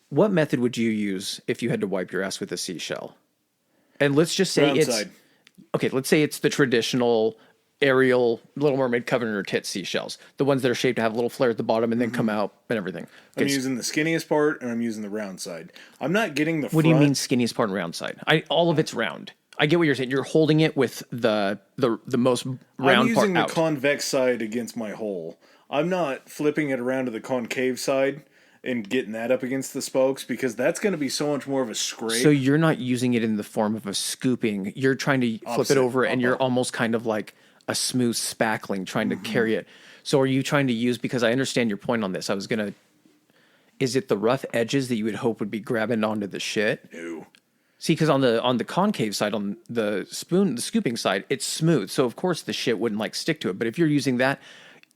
what method would you use if you had to wipe your ass with a seashell? And let's just say let's say it's the traditional Ariel Little Mermaid cover in her tits seashells, the ones that are shaped to have a little flare at the bottom and then come out and everything. I'm using the skinniest part and I'm using the round side. I'm not getting the front. What do you mean skinniest part and round side? All of it's round. I get what you're saying. You're holding it with the most round part out. I'm using the convex side against my hole. I'm not flipping it around to the concave side and getting that up against the spokes because that's going to be so much more of a scrape. So you're not using it in the form of a scooping. You're trying to flip it over and you're almost kind of like a smooth spackling trying to carry it. So are you trying to use, because I understand your point on this, is it the rough edges that you would hope would be grabbing onto the shit? No. See, because on the concave side, on the scooping side, it's smooth. So of course the shit wouldn't like stick to it. But if you're using that,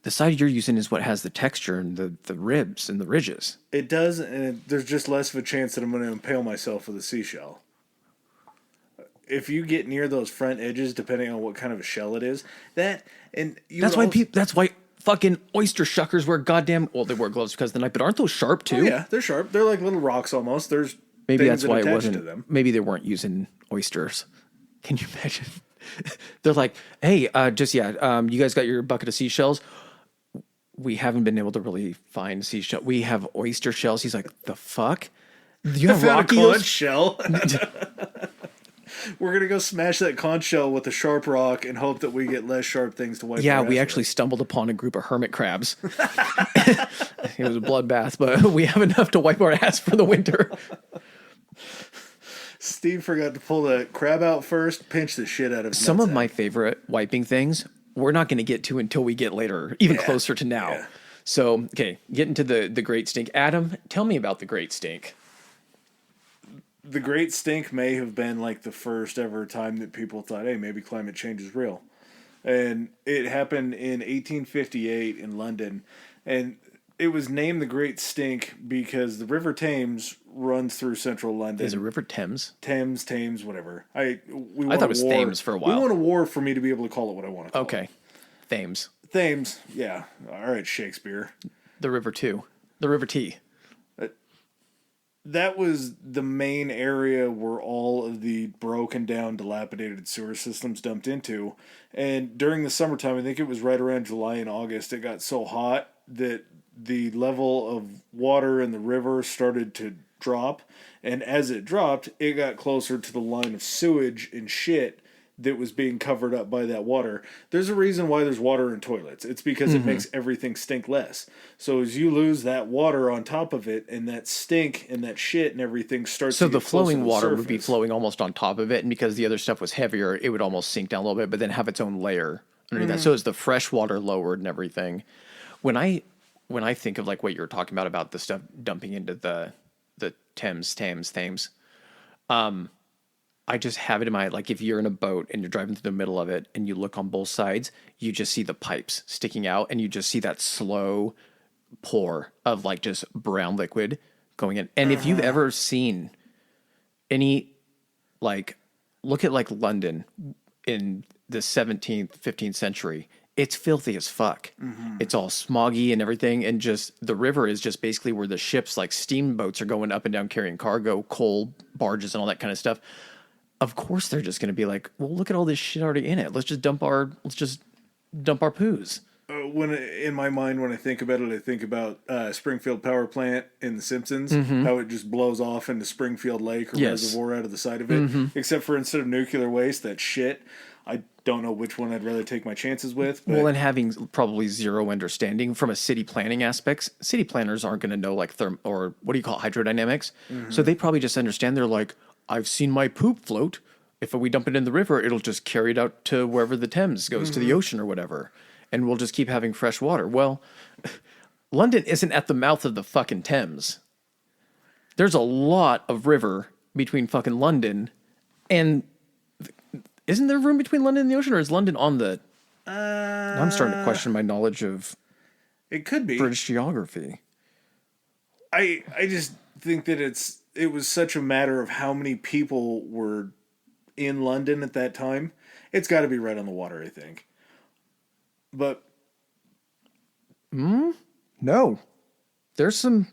the side you're using is what has the texture and the ribs and the ridges. It does, and there's just less of a chance that I'm going to impale myself with a seashell. If you get near those front edges, depending on what kind of a shell it is, that's why fucking oyster shuckers wear they wear gloves because of the knife, but aren't those sharp too? Oh, yeah, they're sharp. They're like little rocks almost. There's maybe things that's why that it attach wasn't. to them. Maybe they weren't using oysters. Can you imagine? They're like, hey, you guys got your bucket of seashells? We haven't been able to really find seashell. We have oyster shells. He's like, the fuck? You have found a conch Rockies? shell. We're gonna go smash that conch shell with a sharp rock and hope that we get less sharp things to wipe. Yeah, our we ass actually with. stumbled upon a group of hermit crabs. It was a bloodbath, but we have enough to wipe our ass for the winter. Steve forgot to pull the crab out first, pinch the shit out of his Some of nutsack. my favorite wiping things we're not going to get to until we get later, even closer to now. Yeah. So, okay, get into the Great Stink. Adam, tell me about the Great Stink. The Great Stink may have been like the first ever time that people thought, hey, maybe climate change is real. And it happened in 1858 in London. And it was named the Great Stink because the River Thames runs through central London. Is it River Thames? Thames, whatever. I thought it was Thames for a while. We want a war for me to be able to call it what I want to call it. Okay. Thames. Thames, yeah. All right, Shakespeare. The River Two. The River T. That was the main area where all of the broken down, dilapidated sewer systems dumped into. And during the summertime, I think it was right around July and August, it got so hot that the level of water in the river started to drop. And as it dropped, it got closer to the line of sewage and shit that was being covered up by that water. There's a reason why there's water in toilets. It's because it makes everything stink less. So as you lose that water on top of it, and that stink and that shit and everything starts So to the get closer flowing to the water would be surface. flowing almost on top of it, and because the other stuff was heavier, it would almost sink down a little bit, but then have its own layer underneath that. So as the fresh water lowered and everything, when I think of like what you were talking about the stuff dumping into the Thames, I just have it in my, like if you're in a boat and you're driving through the middle of it and you look on both sides, you just see the pipes sticking out and you just see that slow pour of like just brown liquid going in. And if you've ever seen any, like, look at like London in the 17th, 15th century, it's filthy as fuck. It's all smoggy and everything. And just the river is just basically where the ships, like steamboats, are going up and down carrying cargo, coal barges and all that kind of stuff. of course they're just going to be like, well, look at all this shit already in it. Let's just dump our poos. When in my mind, when I think about it, I think about Springfield Power Plant in The Simpsons, how it just blows off into Springfield Lake or reservoir out of the side of it. Except for instead of nuclear waste, that shit. I don't know which one I'd rather take my chances with. But... Well, and having probably zero understanding from a city planning aspects, city planners aren't going to know like or what do you call it, hydrodynamics. So they probably just understand. They're like, I've seen my poop float. If we dump it in the river, it'll just carry it out to wherever the Thames goes, to the ocean or whatever. And we'll just keep having fresh water. Well, London isn't at the mouth of the fucking Thames. There's a lot of river between fucking London and... Isn't there room between London and the ocean, or is London on the... I'm starting to question my knowledge of... It could be. British geography. I just think that it was such a matter of how many people were in London at that time. It's got to be right on the water, I think. But no, there's some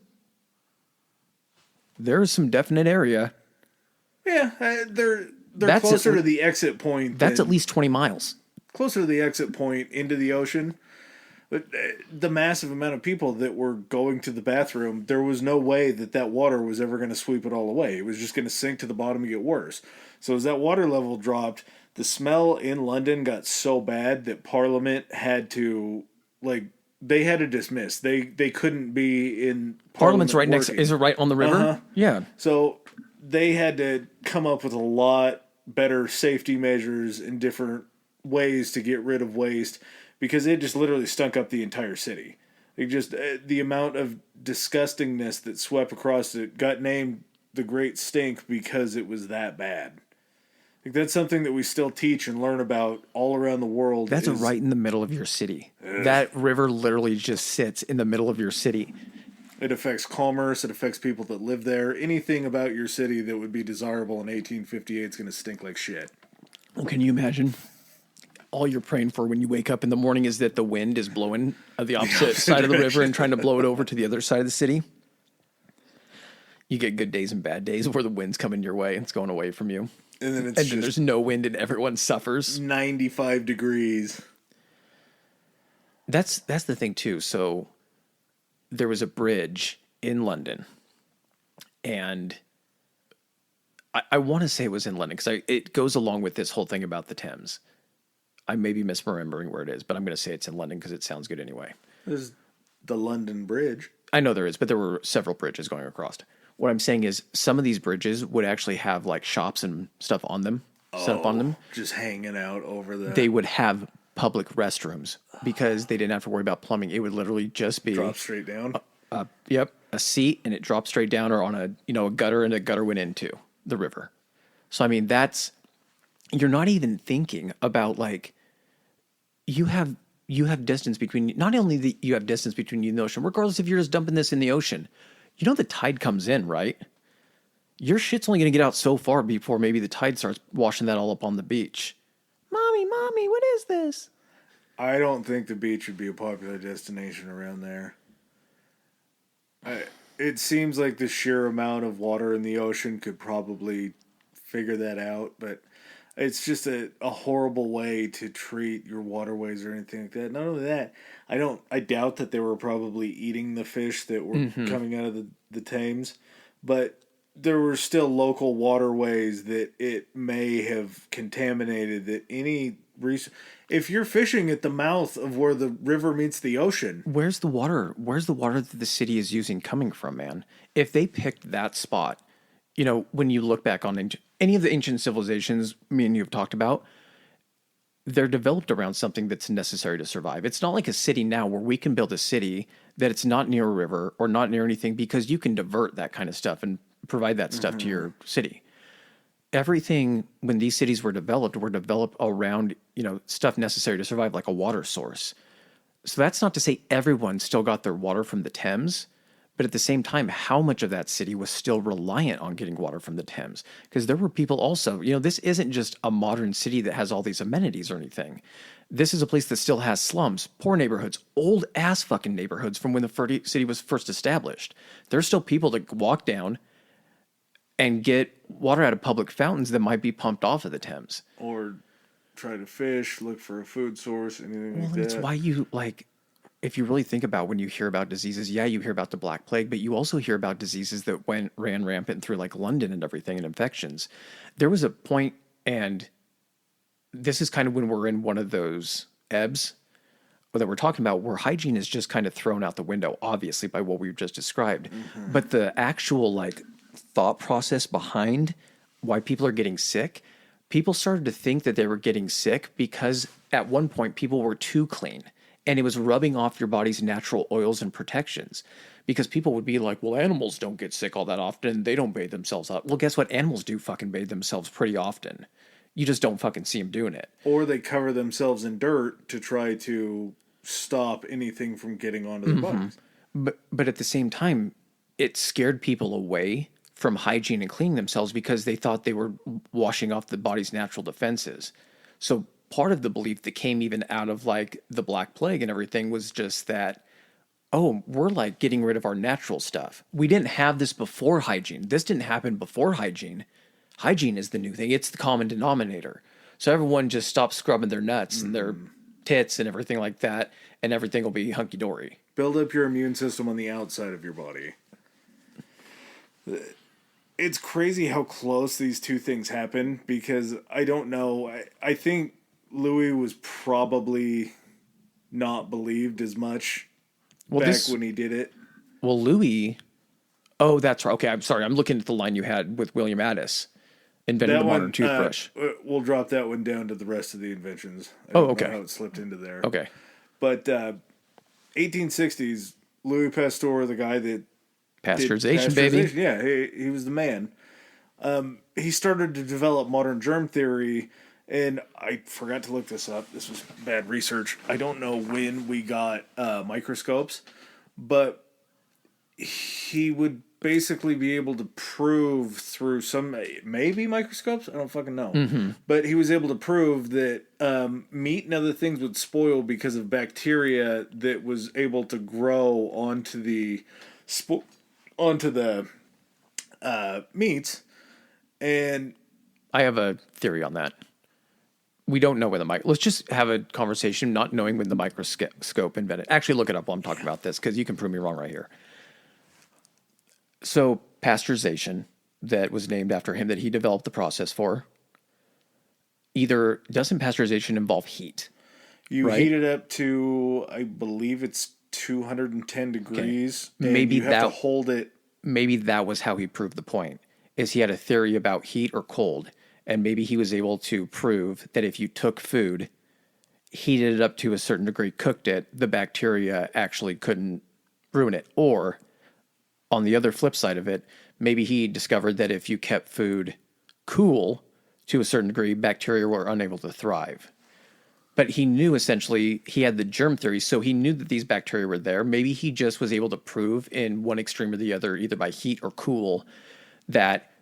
definite area. Yeah, they're closer to the exit point. That's at least 20 miles. Closer to the exit point into the ocean. But the massive amount of people that were going to the bathroom, there was no way that water was ever going to sweep it all away. It was just going to sink to the bottom and get worse. So as that water level dropped, the smell in London got so bad that Parliament had to, they had to dismiss. They couldn't be in Parliament's right next. Is it right on the river? Uh-huh. Yeah. So they had to come up with a lot better safety measures and different ways to get rid of waste because it just literally stunk up the entire city. It just the amount of disgustingness that swept across it got named the Great Stink because it was that bad. That's something that we still teach and learn about all around the world. That's right in the middle of your city. That river literally just sits in the middle of your city. It affects commerce. It affects people that live there. Anything about your city that would be desirable in 1858 is going to stink like shit. Well, can you imagine? All you're praying for when you wake up in the morning is that the wind is blowing the opposite side of the river and trying to blow it over to the other side of the city. You get good days and bad days where the wind's coming your way and it's going away from you. And then then there's no wind and everyone suffers. 95 degrees. That's the thing too. So there was a bridge in London, and I want to say it was in London because it goes along with this whole thing about the Thames. I may be misremembering where it is, but I'm going to say it's in London because it sounds good anyway. There's the London Bridge. I know there is, but there were several bridges going across. What I'm saying is some of these bridges would actually have like shops and stuff on them, set up on them. Just hanging out over there. They would have public restrooms because they didn't have to worry about plumbing. It would literally just be... Drop straight down? A seat, and it dropped straight down, or on a gutter, and a gutter went into the river. So, I mean, you're not even thinking about, like, you have distance between... Not only that you have distance between you and the ocean, regardless if you're just dumping this in the ocean, you know the tide comes in, right? Your shit's only going to get out so far before maybe the tide starts washing that all up on the beach. Mommy, what is this? I don't think the beach would be a popular destination around there. It seems like the sheer amount of water in the ocean could probably figure that out, but it's just a horrible way to treat your waterways or anything like that. Not only that, I doubt that they were probably eating the fish that were coming out of the Thames, but there were still local waterways that it may have contaminated. That if you're fishing at the mouth of where the river meets the ocean, where's the water that the city is using coming from, man? If they picked that spot, when you look back on any of the ancient civilizations me and you have talked about, they're developed around something that's necessary to survive. It's not like a city now where we can build a city that it's not near a river or not near anything, because you can divert that kind of stuff and provide that stuff to your city. Everything, when these cities were developed around, stuff necessary to survive, like a water source. So that's not to say everyone still got their water from the Thames, but at the same time, how much of that city was still reliant on getting water from the Thames? Because there were people also, this isn't just a modern city that has all these amenities or anything. This is a place that still has slums, poor neighborhoods, old ass fucking neighborhoods from when the city was first established. There's still people that walk down and get water out of public fountains that might be pumped off of the Thames. Or try to fish, look for a food source, anything Well, like and it's that. why you like, if you really think about when you hear about diseases, yeah, you hear about the Black Plague, but you also hear about diseases that ran rampant through like London and everything and infections. There was a point, and this is kind of when we're in one of those ebbs that we're talking about where hygiene is just kind of thrown out the window, obviously, by what we've just described. Mm-hmm. But the actual like thought process behind why people are getting sick, people started to think that they were getting sick because at one point people were too clean and it was rubbing off your body's natural oils and protections. Because people would be like, well, animals don't get sick all that often. They don't bathe themselves up. Well, guess what? Animals do fucking bathe themselves pretty often. You just don't fucking see them doing it. Or they cover themselves in dirt to try to stop anything from getting onto their bodies. But at the same time, it scared people away from hygiene and cleaning themselves because they thought they were washing off the body's natural defenses. So part of the belief that came even out of like the Black Plague and everything was just that, oh, we're like getting rid of our natural stuff. We didn't have this before hygiene. This didn't happen before hygiene. Hygiene is the new thing. It's the common denominator. So everyone just stops scrubbing their nuts and their tits and everything like that, and everything will be hunky dory. Build up your immune system on the outside of your body. It's crazy how close these two things happen because I don't know. I think Louis was probably not believed as much back when he did it. Well, Louis. Oh, that's right. Okay, I'm sorry. I'm looking at the line you had with William Addis, invented the modern toothbrush. We'll drop that one down to the rest of the inventions. I Oh, don't okay. know how it slipped into there. Okay. But 1860s, Louis Pasteur, the guy that Pasteurization, baby. Yeah, he was the man. He started to develop modern germ theory, and I forgot to look this up. This was bad research. I don't know when we got microscopes, but he would basically be able to prove through some, maybe microscopes, I don't fucking know, but he was able to prove that meat and other things would spoil because of bacteria that was able to grow onto the meats. And I have a theory on that. We don't know when the let's just have a conversation not knowing when the microscope invented. Actually, look it up while I'm talking about this because you can prove me wrong right here. So pasteurization, that was named after him, that he developed the process for. Either doesn't pasteurization involve heat? you Right. heat it up to, I believe it's 210 degrees. And Maybe you have to hold it. Maybe that was how he proved the point. Is he had a theory about heat or cold, and maybe he was able to prove that if you took food, heated it up to a certain degree, cooked it, the bacteria actually couldn't ruin it. Or on the other flip side of it, maybe he discovered that if you kept food cool to a certain degree, bacteria were unable to thrive. But he knew essentially he had the germ theory, so he knew that these bacteria were there. Maybe he just was able to prove in one extreme or the other, either by heat or cool, that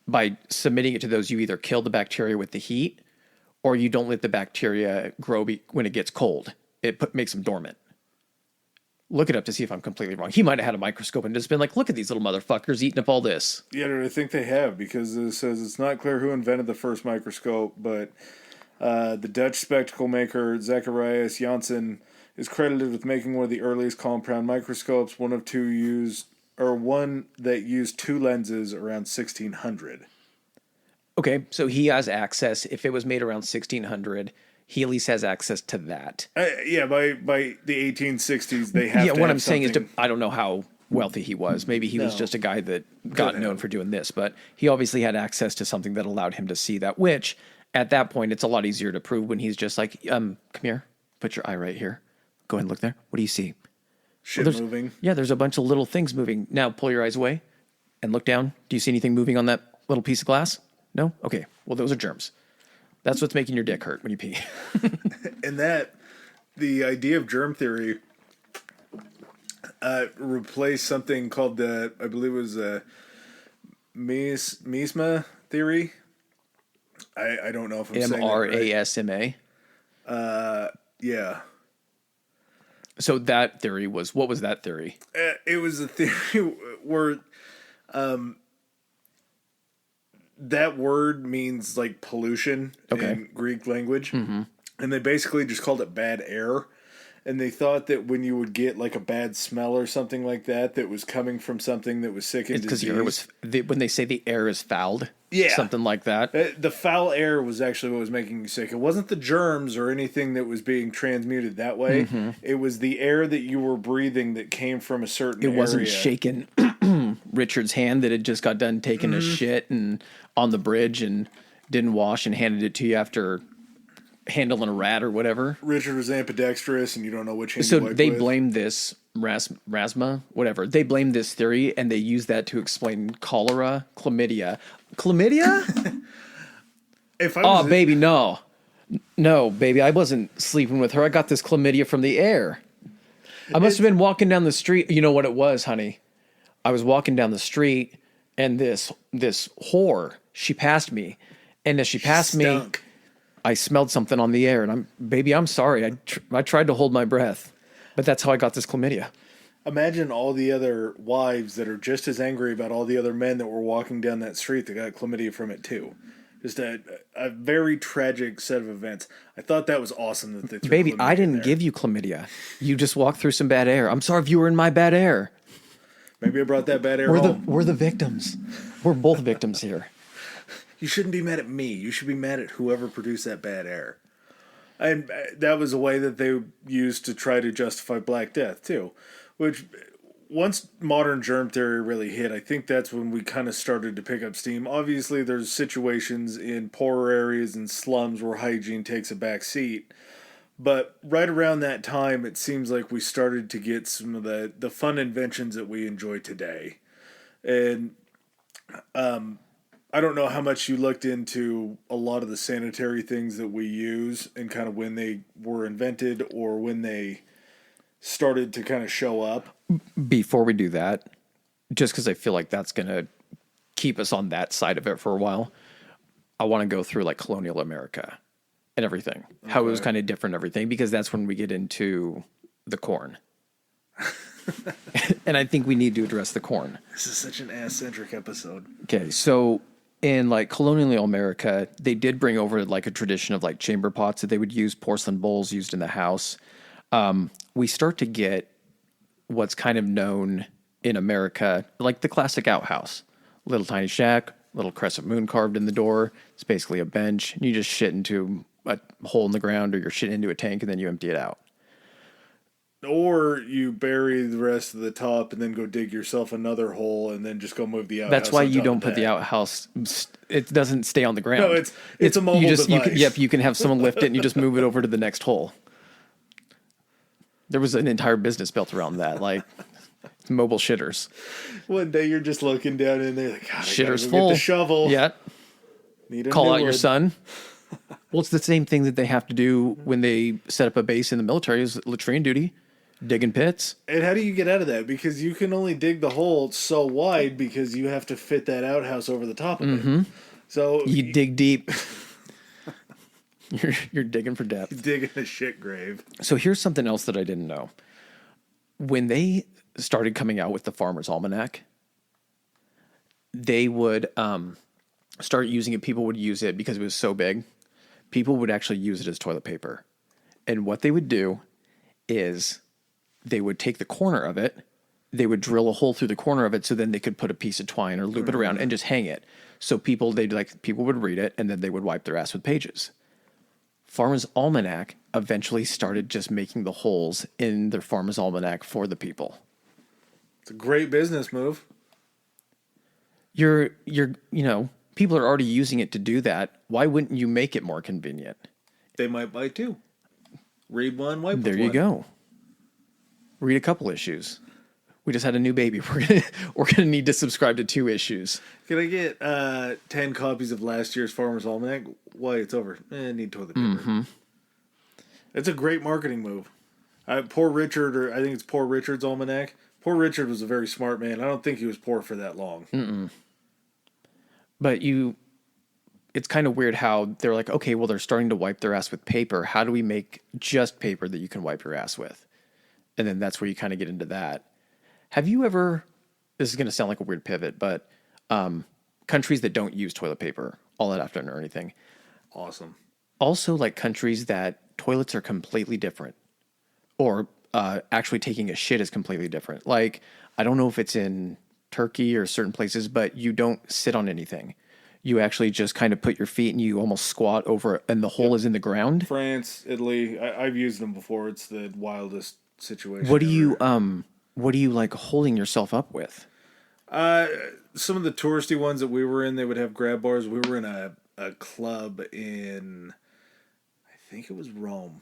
by submitting it to those, you either kill the bacteria with the heat or you don't let the bacteria grow when it gets cold. It makes them dormant. Look it up to see if I'm completely wrong. He might have had a microscope and just been like, look at these little motherfuckers eating up all this. Yeah, I think they have, because it says it's not clear who invented the first microscope, but the Dutch spectacle maker Zacharias Janssen is credited with making one of the earliest compound microscopes, one that used two lenses around 1600. Okay, so he has access. If it was made around 1600, he at least has access to that. Yeah, by the 1860s, they have. Yeah, to what have I'm saying is, something- I don't know how wealthy he was. Maybe he was No. just a guy that got known for doing this, but he obviously had access to something that allowed him to see that, which at that point, it's a lot easier to prove when he's just like, come here, put your eye right here. Go ahead and look there. What do you see? shit Well, moving. Yeah, there's a bunch of little things moving. Now pull your eyes away and look down. Do you see anything moving on that little piece of glass? No? Okay. Well, those are germs. That's what's making your dick hurt when you pee. And the idea of germ theory replaced something called I believe it was Miasma theory. I don't know if I'm saying that right. MRASMA. Yeah. So that theory was, what was that theory? It was a theory where that word means like pollution in Greek language. Mm-hmm. And they basically just called it bad air. And they thought that when you would get like a bad smell or something like that, that was coming from something that was sick and It's because diseased. the air was, when they say the air is fouled, Yeah. something like that. The foul air was actually what was making you sick. It wasn't the germs or anything that was being transmuted that way. Mm-hmm. It was the air that you were breathing that came from a certain area. It wasn't shaking Richard's hand that had just got done taking a shit and on the bridge and didn't wash and handed it to you after handling a rat or whatever. Richard was ambidextrous and you don't know which hand So you wiped they with. blamed this rasma, whatever. They blamed this theory and they used that to explain cholera, chlamydia. Chlamydia? If I was Baby, no. No, baby, I wasn't sleeping with her. I got this chlamydia from the air. I must have been walking down the street. You know what it was, honey? I was walking down the street and this whore, she passed me. And as she passed me, I smelled something on the air, and I'm sorry. I tried to hold my breath, but that's how I got this chlamydia. Imagine all the other wives that are just as angry about all the other men that were walking down that street that got chlamydia from it too. Just a very tragic set of events. I thought that was awesome that they threw Baby, chlamydia I didn't there. give you chlamydia. You just walked through some bad air. I'm sorry if you were in my bad air. Maybe I brought that bad air home. We're the victims. We're both victims here. You shouldn't be mad at me. You should be mad at whoever produced that bad air. And that was a way that they used to try to justify Black Death, too. Which, once modern germ theory really hit, I think that's when we kind of started to pick up steam. Obviously, there's situations in poorer areas and slums where hygiene takes a back seat. But right around that time, it seems like we started to get some of the fun inventions that we enjoy today. And I don't know how much you looked into a lot of the sanitary things that we use and kind of when they were invented or when they started to kind of show up. Before we do that, just because I feel like that's going to keep us on that side of it for a while, I want to go through like colonial America and everything, how it was kind of different, everything, because that's when we get into the corn. And I think we need to address the corn. This is such an ass-centric episode. Okay, so in like colonial America, they did bring over like a tradition of like chamber pots that they would use, porcelain bowls used in the house. We start to get what's kind of known in America, like the classic outhouse. Little tiny shack, little crescent moon carved in the door. It's basically a bench. And you just shit into a hole in the ground or you're shit into a tank and then you empty it out. Or you bury the rest of the top and then go dig yourself another hole and then just go move the outhouse. That's why on you top don't of put the that. outhouse. It doesn't stay on the ground. No, it's a mobile device. You can have someone lift it and you just move it over to the next hole. There was an entire business built around that, like mobile shitters. One day you're just looking down in there like, God, Shitter's I gotta go full. get the shovel. Yeah. Need a Call new out your one. son. Well, it's the same thing that they have to do when they set up a base in the military is latrine duty, digging pits. And how do you get out of that? Because you can only dig the hole so wide because you have to fit that outhouse over the top of it. So You dig deep. You're digging for depth. dig in a shit grave. So here's something else that I didn't know. When they started coming out with the Farmer's Almanac, they would start using it. People would use it because it was so big. People would actually use it as toilet paper. And what they would do is they would take the corner of it, they would drill a hole through the corner of it so then they could put a piece of twine or loop it around and just hang it. So people would read it and then they would wipe their ass with pages. Farmer's Almanac eventually started just making the holes in their Farmer's Almanac for the people. It's a great business move. People are already using it to do that. Why wouldn't you make it more convenient? They might buy two. Read one, wipe There with you one. go. Read a couple issues. We just had a new baby. We're gonna need to subscribe to 2 issues. Can I get 10 copies of last year's Farmer's Almanac? Why, it's over. I need toilet paper. It's a great marketing move. Poor Richard, or I think it's Poor Richard's Almanac. Poor Richard was a very smart man. I don't think he was poor for that long. But it's kind of weird how they're like, okay, well, they're starting to wipe their ass with paper. How do we make just paper that you can wipe your ass with? And then that's where you kind of get into that. Have you ever, this is going to sound like a weird pivot, but countries that don't use toilet paper all that often or anything. Awesome. Also, like countries that toilets are completely different, or actually taking a shit is completely different. Like, I don't know if it's in Turkey or certain places, but you don't sit on anything. You actually just kind of put your feet and you almost squat over it, and the hole is in the ground. France, Italy, I've used them before. It's the wildest situation. What do you like holding yourself up with? Some of the touristy ones that we were in, they would have grab bars. We were in a club in, I think it was Rome.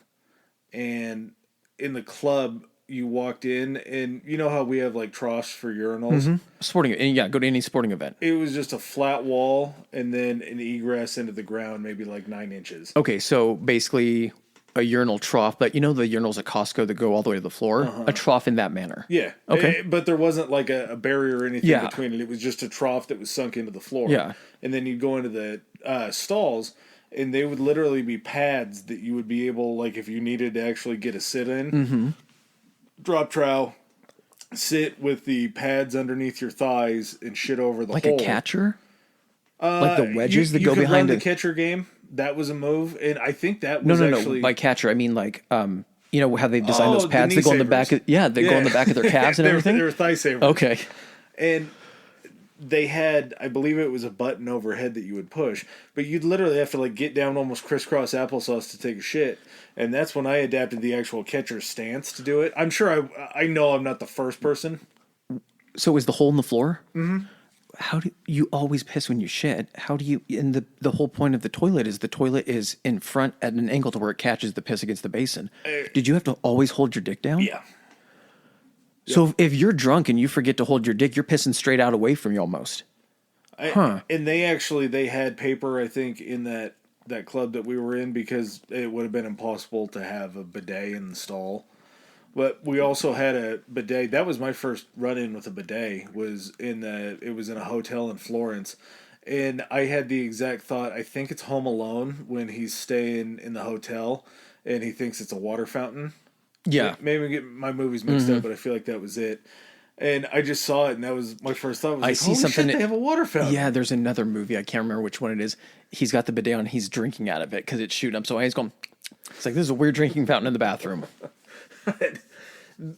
And in the club, you walked in, and you know how we have like troughs for urinals? Sporting, and yeah, go to any sporting event. It was just a flat wall and then an egress into the ground, maybe like 9 inches. Okay, so basically a urinal trough, but you know the urinals at Costco that go all the way to the floor? A trough in that manner. Yeah. Okay. But there wasn't like a barrier or anything Yeah. between it. It was just a trough that was sunk into the floor. Yeah. And then you'd go into the stalls, and they would literally be pads that you would be able, like if you needed to actually get a sit in, drop trowel, sit with the pads underneath your thighs and shit over the Like hole. a catcher? Like the wedges that you go could behind run the catcher game. That was a move, and I think that No, was no, actually... no. By catcher, I mean like, you know how they've designed those the pads knee that go on the back savers. of, they go on the back of their calves and everything? They were thigh savers. Okay. And they had, I believe it was a button overhead that you would push, but you'd literally have to like get down almost crisscross applesauce to take a shit. And that's when I adapted the actual catcher's stance to do it. I'm sure I know I'm not the first person. So is the hole in the floor? Mm-hmm. How do you always piss when you shit? How do you, and the whole point of the toilet is in front at an angle to where it catches the piss against the basin. Did you have to always hold your dick down? Yeah. So if you're drunk and you forget to hold your dick, you're pissing straight out away from you almost. And they had paper, I think, in that club that we were in, because it would have been impossible to have a bidet in the stall. But we also had a bidet. That was my first run-in with a bidet. It was in a hotel in Florence. And I had the exact thought, I think it's Home Alone, when he's staying in the hotel and he thinks it's a water fountain. Yeah. Maybe I get my movies mixed up, but I feel like that was it. And I just saw it, and that was my first thought. I see something. Shit, they have a water fountain. Yeah, there's another movie. I can't remember which one it is. He's got the bidet on. He's drinking out of it because it's shooting up. So he's going, it's like, there's a weird drinking fountain in the bathroom.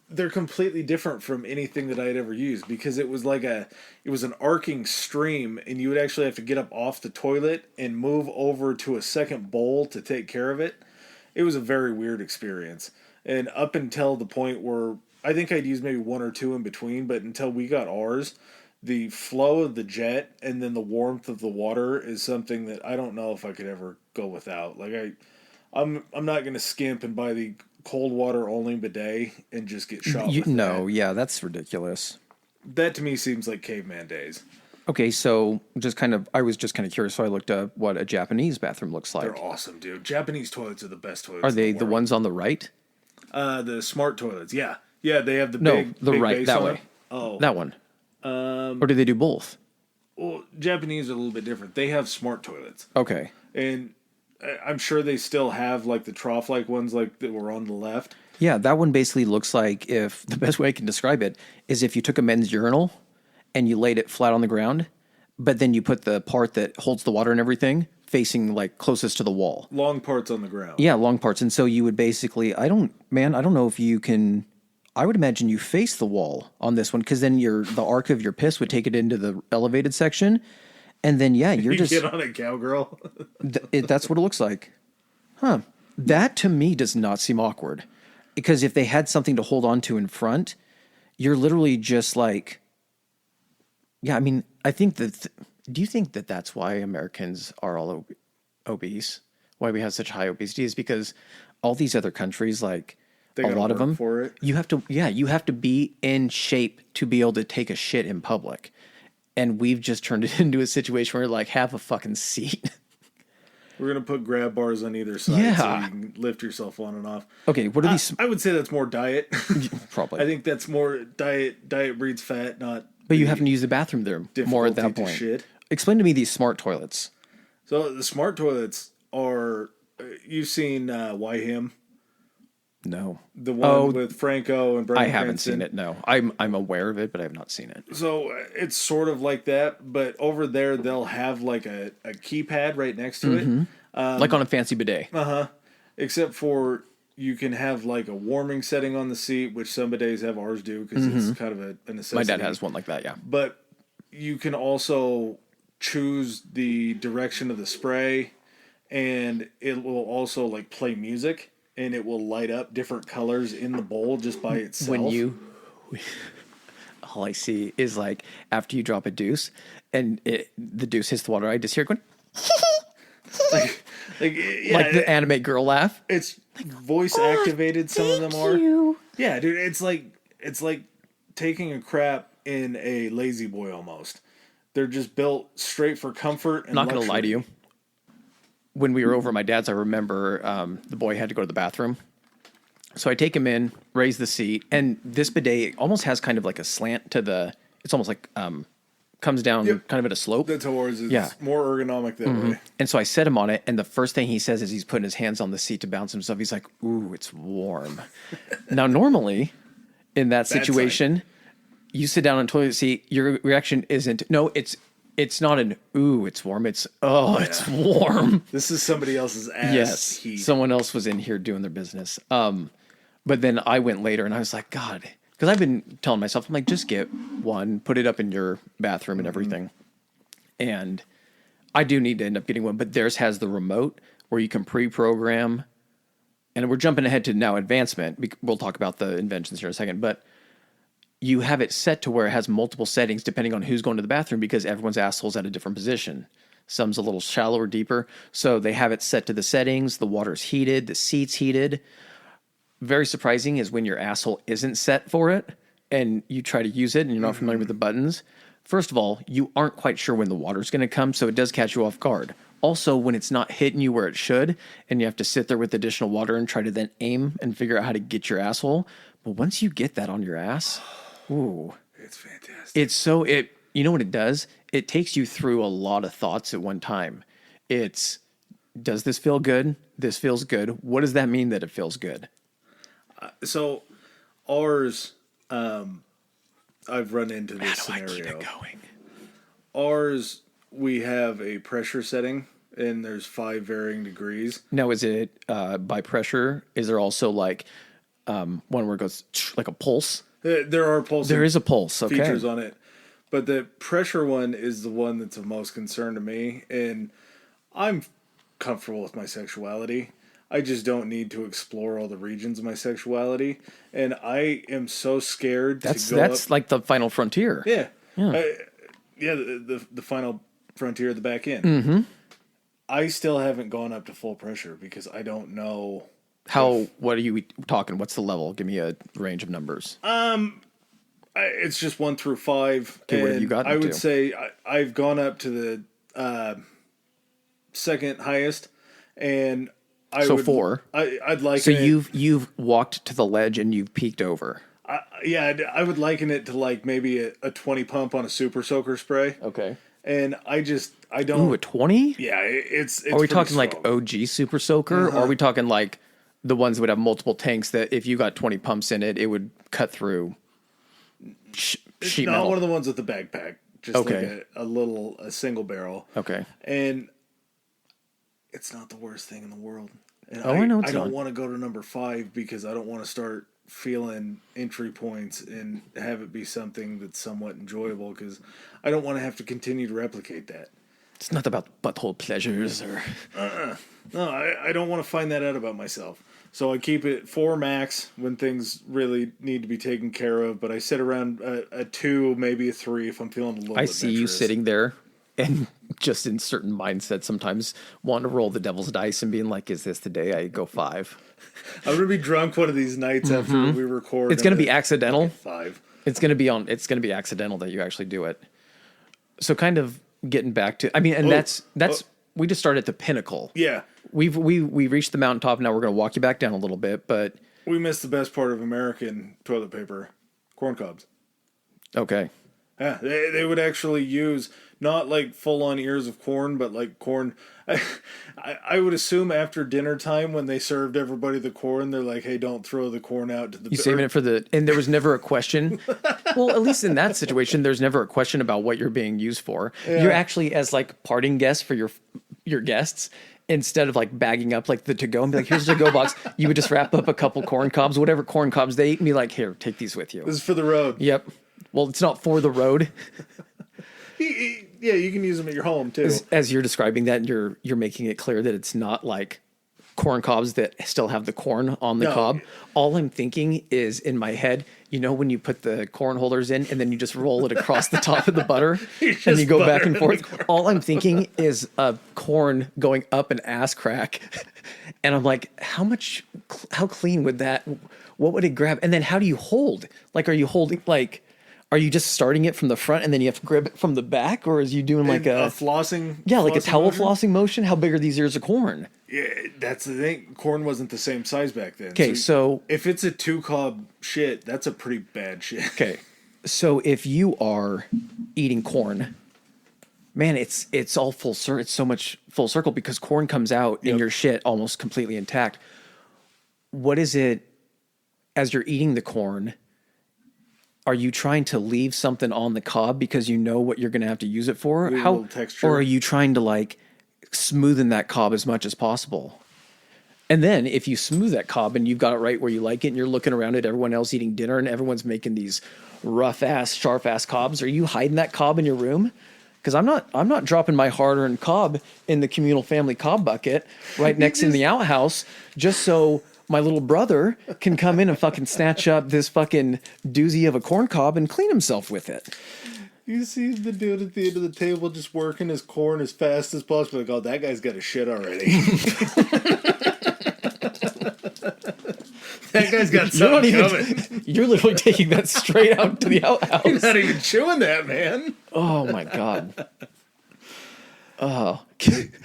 They're completely different from anything that I had ever used, because it was an arcing stream, and you would actually have to get up off the toilet and move over to a second bowl to take care of it. It was a very weird experience. And up until the point where I think I'd used maybe one or two in between, but until we got ours, the flow of the jet and then the warmth of the water is something that I don't know if I could ever go without. Like I'm not going to skimp and buy the cold water only bidet and just get shot with that. Yeah, that's ridiculous. That to me seems like caveman days. Okay, so I was just kind of curious, so I looked up what a Japanese bathroom looks like. They're awesome, dude. Japanese toilets are the best toilets. Are they the ones on the right? The smart toilets, yeah. Yeah, they have the big right, base that on way. it. Oh. That one. Or do they do both? Well, Japanese are a little bit different. They have smart toilets. Okay. And I'm sure they still have like the trough-like ones like that were on the left. Yeah, that one basically looks like, if the best way I can describe it is if you took a men's urinal and you laid it flat on the ground, but then you put the part that holds the water and everything facing like closest to the wall. Long parts on the ground. Yeah, long parts. And so you would basically, I don't know if you can, I would imagine you face the wall on this one, because then the arc of your piss would take it into the elevated section. And then, yeah, you're just... get on a cowgirl. That's what it looks like. Huh. That to me does not seem awkward. Because if they had something to hold on to in front, you're literally just like... Yeah, I mean, I think that... Do you think that that's why Americans are all obese? Why we have such high obesity is because all these other countries, like they a lot of them, for it. you have to be in shape to be able to take a shit in public. And we've just turned it into a situation where like, have a fucking seat. We're going to put grab bars on either side so you can lift yourself on and off. Okay, what are these? I would say that's more diet. Probably. I think that's more diet. Diet breeds fat, not... But you have to use the bathroom there more at that point. Shit. Explain to me these smart toilets. So the smart toilets are... You've seen YHIM? No. The one with Franco and Bryan I haven't Cranston. seen it. No, I'm aware of it, but I have not seen it. So it's sort of like that, but over there they'll have like a keypad right next to it. Like on a fancy bidet. Except for you can have like a warming setting on the seat, which some bidets have. Ours do because it's kind of a necessity. My dad has one like that. Yeah. But you can also choose the direction of the spray, and it will also like play music, and it will light up different colors in the bowl just by itself. All I see is like after you drop a deuce, and the deuce hits the water, I just hear it going. Like the anime girl laugh. It's voice activated. Some of them are. Yeah, dude. It's like taking a crap in a lazy boy almost. They're just built straight for comfort. And Not gonna luxury. lie to you. When we were over at my dad's, I remember the boy had to go to the bathroom. So I take him in, raise the seat, and this bidet almost has kind of like a slant to the. It's almost like comes down kind of at a slope. That's how ours is. Yeah. More ergonomic that way. And so I set him on it, and the first thing he says is he's putting his hands on the seat to bounce himself. He's like, "Ooh, it's warm." Now, normally in that situation, you sit down on a toilet seat, your reaction isn't no. It's not an ooh, it's warm. It's it's warm. This is somebody else's ass. Yes, heat. someone else was in here doing their business. But then I went later, and I was like, God. Because I've been telling myself, I'm like, just get one, put it up in your bathroom and everything. And I do need to end up getting one, but theirs has the remote where you can pre-program. And we're jumping ahead to now advancement. We'll talk about the inventions here in a second. But you have it set to where it has multiple settings depending on who's going to the bathroom because everyone's asshole's at a different position. Some's a little shallower, deeper. So they have it set to the settings. The water's heated. The seat's heated. Very surprising is when your asshole isn't set for it and you try to use it and you're not familiar with the buttons. First of all, you aren't quite sure when the water's going to come, so it does catch you off guard. Also, when it's not hitting you where it should and you have to sit there with additional water and try to then aim and figure out how to get your asshole. But once you get that on your ass, ooh. It's fantastic. You know what it does? It takes you through a lot of thoughts at one time. Does this feel good? This feels good. What does that mean that it feels good? So, ours, I've run into this scenario. I keep it going? Ours, we have a pressure setting, and there's 5 varying degrees. Now, is it by pressure? Is there also like one where it goes like a pulse? There are pulse. There is a pulse. Okay. Features on it, but the pressure one is the one that's of most concern to me, and I'm comfortable with my sexuality. I just don't need to explore all the regions of my sexuality, and I am so scared to go That's like the final frontier. Yeah. The final frontier at the back end. Mm-hmm. I still haven't gone up to full pressure because I don't know what are you talking? What's the level? Give me a range of numbers. It's just 1 through 5. Okay, what have you gotten I would to? say I've gone up to the second highest, and So 4. I'd like. So you've walked to the ledge and you've peeked over. I would liken it to like maybe a 20 pump on a super soaker spray. Okay. And I don't. Ooh, a 20? Yeah, it's. Are we talking strong. like OG Super Soaker, or are we talking like the ones that would have multiple tanks that if you got 20 pumps in it, it would cut through sheet not metal? one of the ones with the backpack. Just Okay. like a single barrel. Okay. And it's not the worst thing in the world. And I know it's I don't not. want to go to number 5 because I don't want to start feeling entry points and have it be something that's somewhat enjoyable because I don't want to have to continue to replicate that. It's not about butthole pleasures or. No, I don't want to find that out about myself. So I keep it 4 max when things really need to be taken care of, but I sit around a 2, maybe a 3 if I'm feeling a little I adventurous. see you sitting there and just in certain mindsets sometimes wanting to roll the devil's dice and being like, is this the day I go 5? I'm going to be drunk one of these nights after we record. It's going to be accidental. 5. It's going to be accidental that you actually do it. So kind of getting back to, I mean, and that's we just started at the pinnacle. Yeah. We reached the mountaintop. Now we're going to walk you back down a little bit, but We missed the best part of American toilet paper. Corn cobs. okay. Yeah, they would actually use, Not like full on ears of corn, but like corn. I would assume after dinner time when they served everybody the corn, they're like, "Hey, don't throw the corn out to the." You saving it for the, and there was never a question. Well, at least in that situation, there's never a question about what you're being used for. Yeah. You're actually as like parting guests for your guests. Instead of like bagging up like the to-go and be like, here's the to-go box, you would just wrap up a couple corn cobs, whatever corn cobs they eat, and be like, here, take these with you. This is for the road. Yep. Well, it's not for the road. Yeah, you can use them at your home too. As you're describing that, you're making it clear that it's not like corn cobs that still have the corn on the cob. All I'm thinking is in my head, you know, when you put the corn holders in and then you just roll it across the top of the butter and you go back and forth. All I'm thinking is a corn going up an ass crack. And I'm like, how clean would that, what would it grab? And then how do you hold? Like, are you holding, like, are you just starting it from the front and then you have to grab it from the back? Or is you doing like a flossing? Yeah, like a towel motion? flossing motion? How big are these ears of corn? Yeah, that's the thing. Corn wasn't the same size back then. Okay, so if it's a 2-cob shit, that's a pretty bad shit. Okay, so if you are eating corn, man, it's all full circle. It's so much full circle because corn comes out in your shit almost completely intact. What is it as you're eating the corn? Are you trying to leave something on the cob because you know what you're going to have to use it for? How texture, or are you trying to like smoothen that cob as much as possible? And then if you smooth that cob and you've got it right where you like it and you're looking around at everyone else eating dinner and everyone's making these rough ass, sharp ass cobs, are you hiding that cob in your room? Because I'm not dropping my hard-earned cob in the communal family cob bucket right next in the outhouse just so my little brother can come in and fucking snatch up this fucking doozy of a corn cob and clean himself with it. You see the dude at the end of the table just working his corn as fast as possible. Like, oh, that guy's got a shit already. That guy's got something coming. You're literally taking that straight out to the outhouse. You're not even chewing that, man. Oh my god. Oh.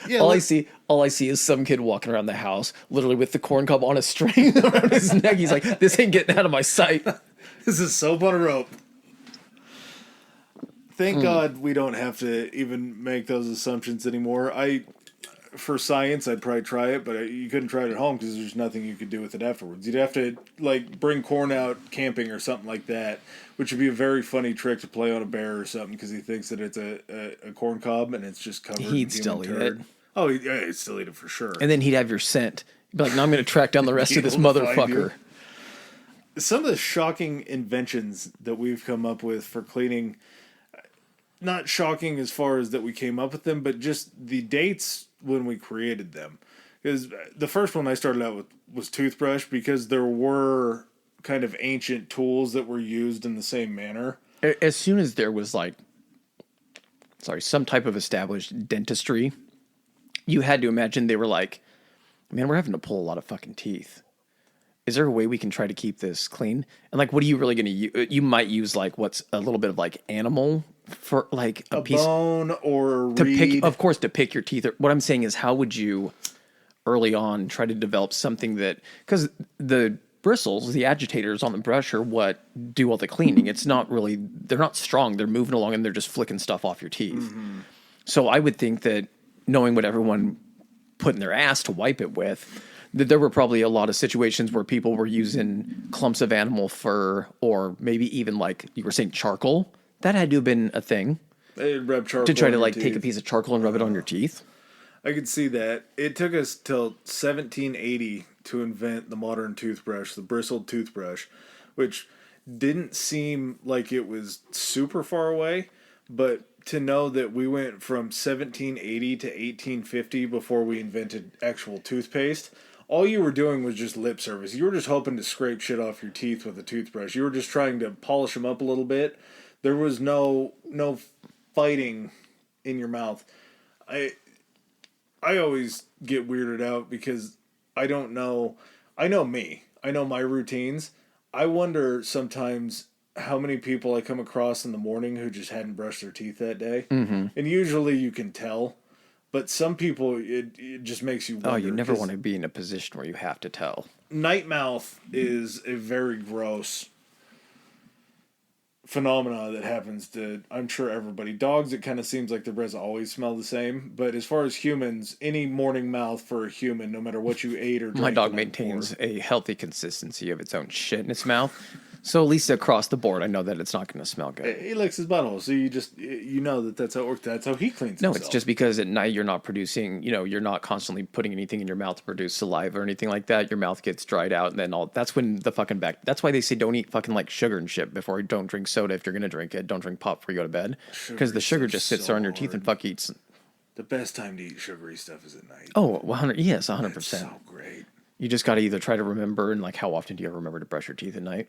Yeah, all I see is some kid walking around the house, literally with the corn cob on a string around his neck. He's like, "This ain't getting out of my sight." This is soap on a rope. Thank God we don't have to even make those assumptions anymore. For science, I'd probably try it, but you couldn't try it at home because there's nothing you could do with it afterwards. You'd have to like bring corn out camping or something like that, which would be a very funny trick to play on a bear or something because he thinks that it's a corn cob and it's just covered. He'd still eat it. Oh, yeah, he'd still eat it for sure. And then he'd have your scent. He'd be like, "Now I'm going to track down the rest of this motherfucker." Some of the shocking inventions that we've come up with for cleaning, not shocking as far as that we came up with them, but just the dates when we created them. Because the first one I started out with was toothbrush because there were kind of ancient tools that were used in the same manner. As soon as there was some type of established dentistry, you had to imagine they were like, "Man, we're having to pull a lot of fucking teeth. Is there a way we can try to keep this clean?" And like, what are you really going to use? You might use like what's a little bit of like animal for like a piece bone or to reed. pick, of course, to pick your teeth. What I'm saying is, how would you early on try to develop something that, because the bristles, the agitators on the brush are what do all the cleaning. It's not really, they're not strong. They're moving along and they're just flicking stuff off your teeth. Mm-hmm. So I would think that knowing what everyone put in their ass to wipe it with, that there were probably a lot of situations where people were using clumps of animal fur or maybe even like you were saying charcoal. That had to have been a thing. They'd rub charcoal to try to on like your take a teeth. piece of charcoal and rub it on your teeth. I could see that. It took us till 1780 to invent the modern toothbrush, the bristled toothbrush, which didn't seem like it was super far away, but to know that we went from 1780 to 1850 before we invented actual toothpaste, all you were doing was just lip service. You were just hoping to scrape shit off your teeth with a toothbrush. You were just trying to polish them up a little bit. There was no fighting in your mouth. I always get weirded out because I don't know. I know me. I know my routines. I wonder sometimes how many people I come across in the morning who just hadn't brushed their teeth that day. Mm-hmm. And usually you can tell. But some people, it just makes you wonder. Oh, you never want to be in a position where you have to tell. Night mouth is a very gross phenomena that happens to, I'm sure, everybody. Dogs, it kind of seems like their breaths always smell the same. But as far as humans, any morning mouth for a human, no matter what you ate or My drank dog the night maintains before. a healthy consistency of its own shit in its mouth. So at least across the board, I know that it's not going to smell good. He licks his butthole, so you know that that's how it works. That's how he cleans No, himself. it's just because at night you're not producing, you're not constantly putting anything in your mouth to produce saliva or anything like that. Your mouth gets dried out, and then that's when the fucking that's why they say don't eat fucking like sugar and shit before you don't drink soda if you're going to drink it. Don't drink pop before you go to bed. Because the sugar just sits there on your teeth and fuck eats. The best time to eat sugary stuff is at night. Oh, 100, yes, 100%. It's so great. You just got to either try to remember and like how often do you ever remember to brush your teeth at night?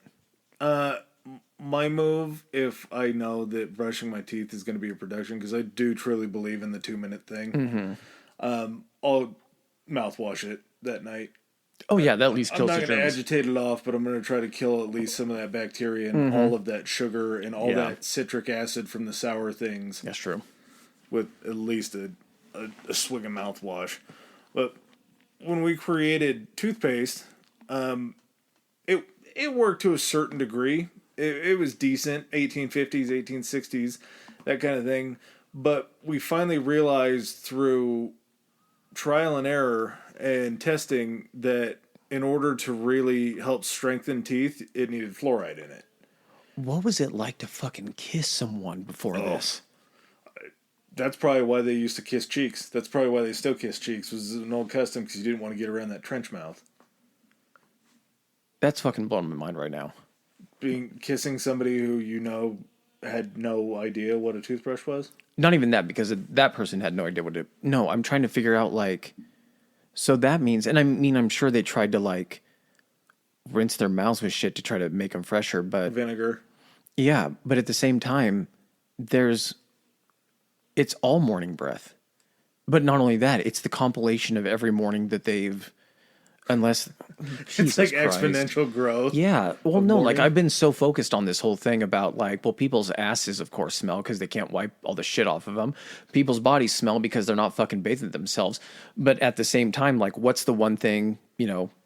My move, if I know that brushing my teeth is going to be a production, because I do truly believe in the 2-minute thing, I'll mouthwash it that night. Oh yeah, that at least I'm kills not the going to germs. agitate it off, but I'm going to try to kill at least some of that bacteria and all of that sugar and all that citric acid from the sour things That's true. with at least a swig of mouthwash. But when we created toothpaste, it worked to a certain degree. It was decent, 1850s, 1860s, that kind of thing. But we finally realized through trial and error and testing that in order to really help strengthen teeth, it needed fluoride in it. What was it like to fucking kiss someone before this? That's probably why they used to kiss cheeks. That's probably why they still kiss cheeks. It was an old custom because you didn't want to get around that trench mouth. That's fucking blowing my mind right now. Kissing somebody who you know had no idea what a toothbrush was. Not even that, because that person had no idea what it. No, I'm trying to figure out like. So that means, and I mean, I'm sure they tried to like rinse their mouths with shit to try to make them fresher, but Vinegar. yeah, but at the same time, it's all morning breath. But not only that, it's the compilation of every morning that they've, unless It's like Jesus Christ. exponential growth. Yeah. Well, no, like morning. I've been so focused on this whole thing about like, well, people's asses, of course, smell because they can't wipe all the shit off of them. People's bodies smell because they're not fucking bathing themselves. But at the same time, like, what's the one thing,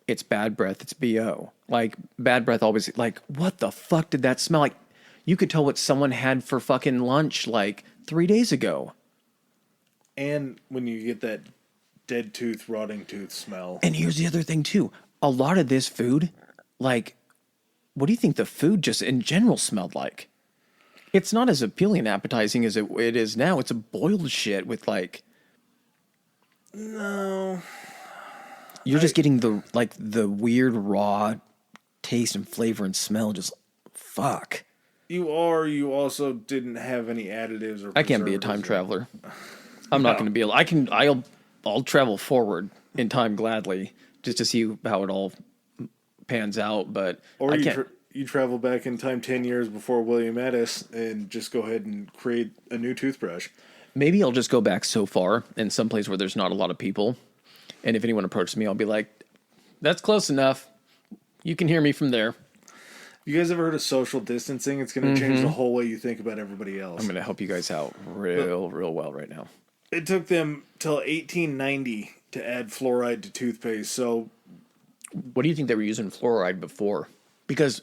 it's bad breath, it's BO. Like, bad breath always, like, what the fuck did that smell like? You could tell what someone had for fucking lunch like 3 days ago. And when you get that dead tooth, rotting tooth smell. And here's the other thing too. A lot of this food, like, what do you think the food just in general smelled like? It's not as appealing and appetizing as it is now. It's a boiled shit with like. No. You're just getting the weird raw taste and flavor and smell. Just fuck. You also didn't have any additives or I can't be a time traveler. I'm not going to be able. I'll travel forward in time gladly just to see how it all pans out. But Or I you can't. you travel back in time 10 years before William Addis and just go ahead and create a new toothbrush. Maybe I'll just go back so far in some place where there's not a lot of people. And if anyone approaches me, I'll be like, that's close enough. You can hear me from there. You guys ever heard of social distancing? It's going to change the whole way you think about everybody else. I'm going to help you guys out real well right now. It took them till 1890 to add fluoride to toothpaste. So What do you think they were using fluoride before? Because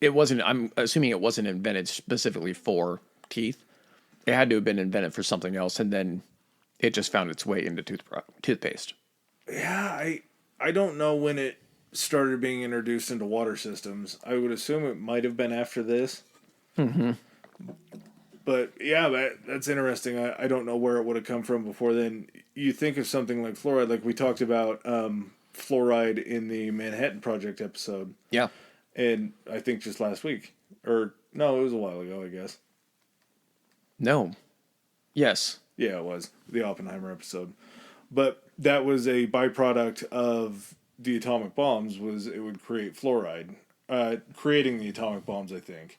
it wasn't, I'm assuming it wasn't invented specifically for teeth. It had to have been invented for something else, and then it just found its way into toothpaste. yeah, I don't know when it started being introduced into water systems. I would assume it might have been after this. Mm-hmm. But yeah, that's interesting. I don't know where it would have come from before then. You think of something like fluoride, like we talked about fluoride in the Manhattan Project episode. Yeah. And I think just last week. Or, no, it was a while ago, I guess. No. Yes. Yeah, it was. The Oppenheimer episode. But that was a byproduct of the atomic bombs, was it would create fluoride. Creating the atomic bombs, I think.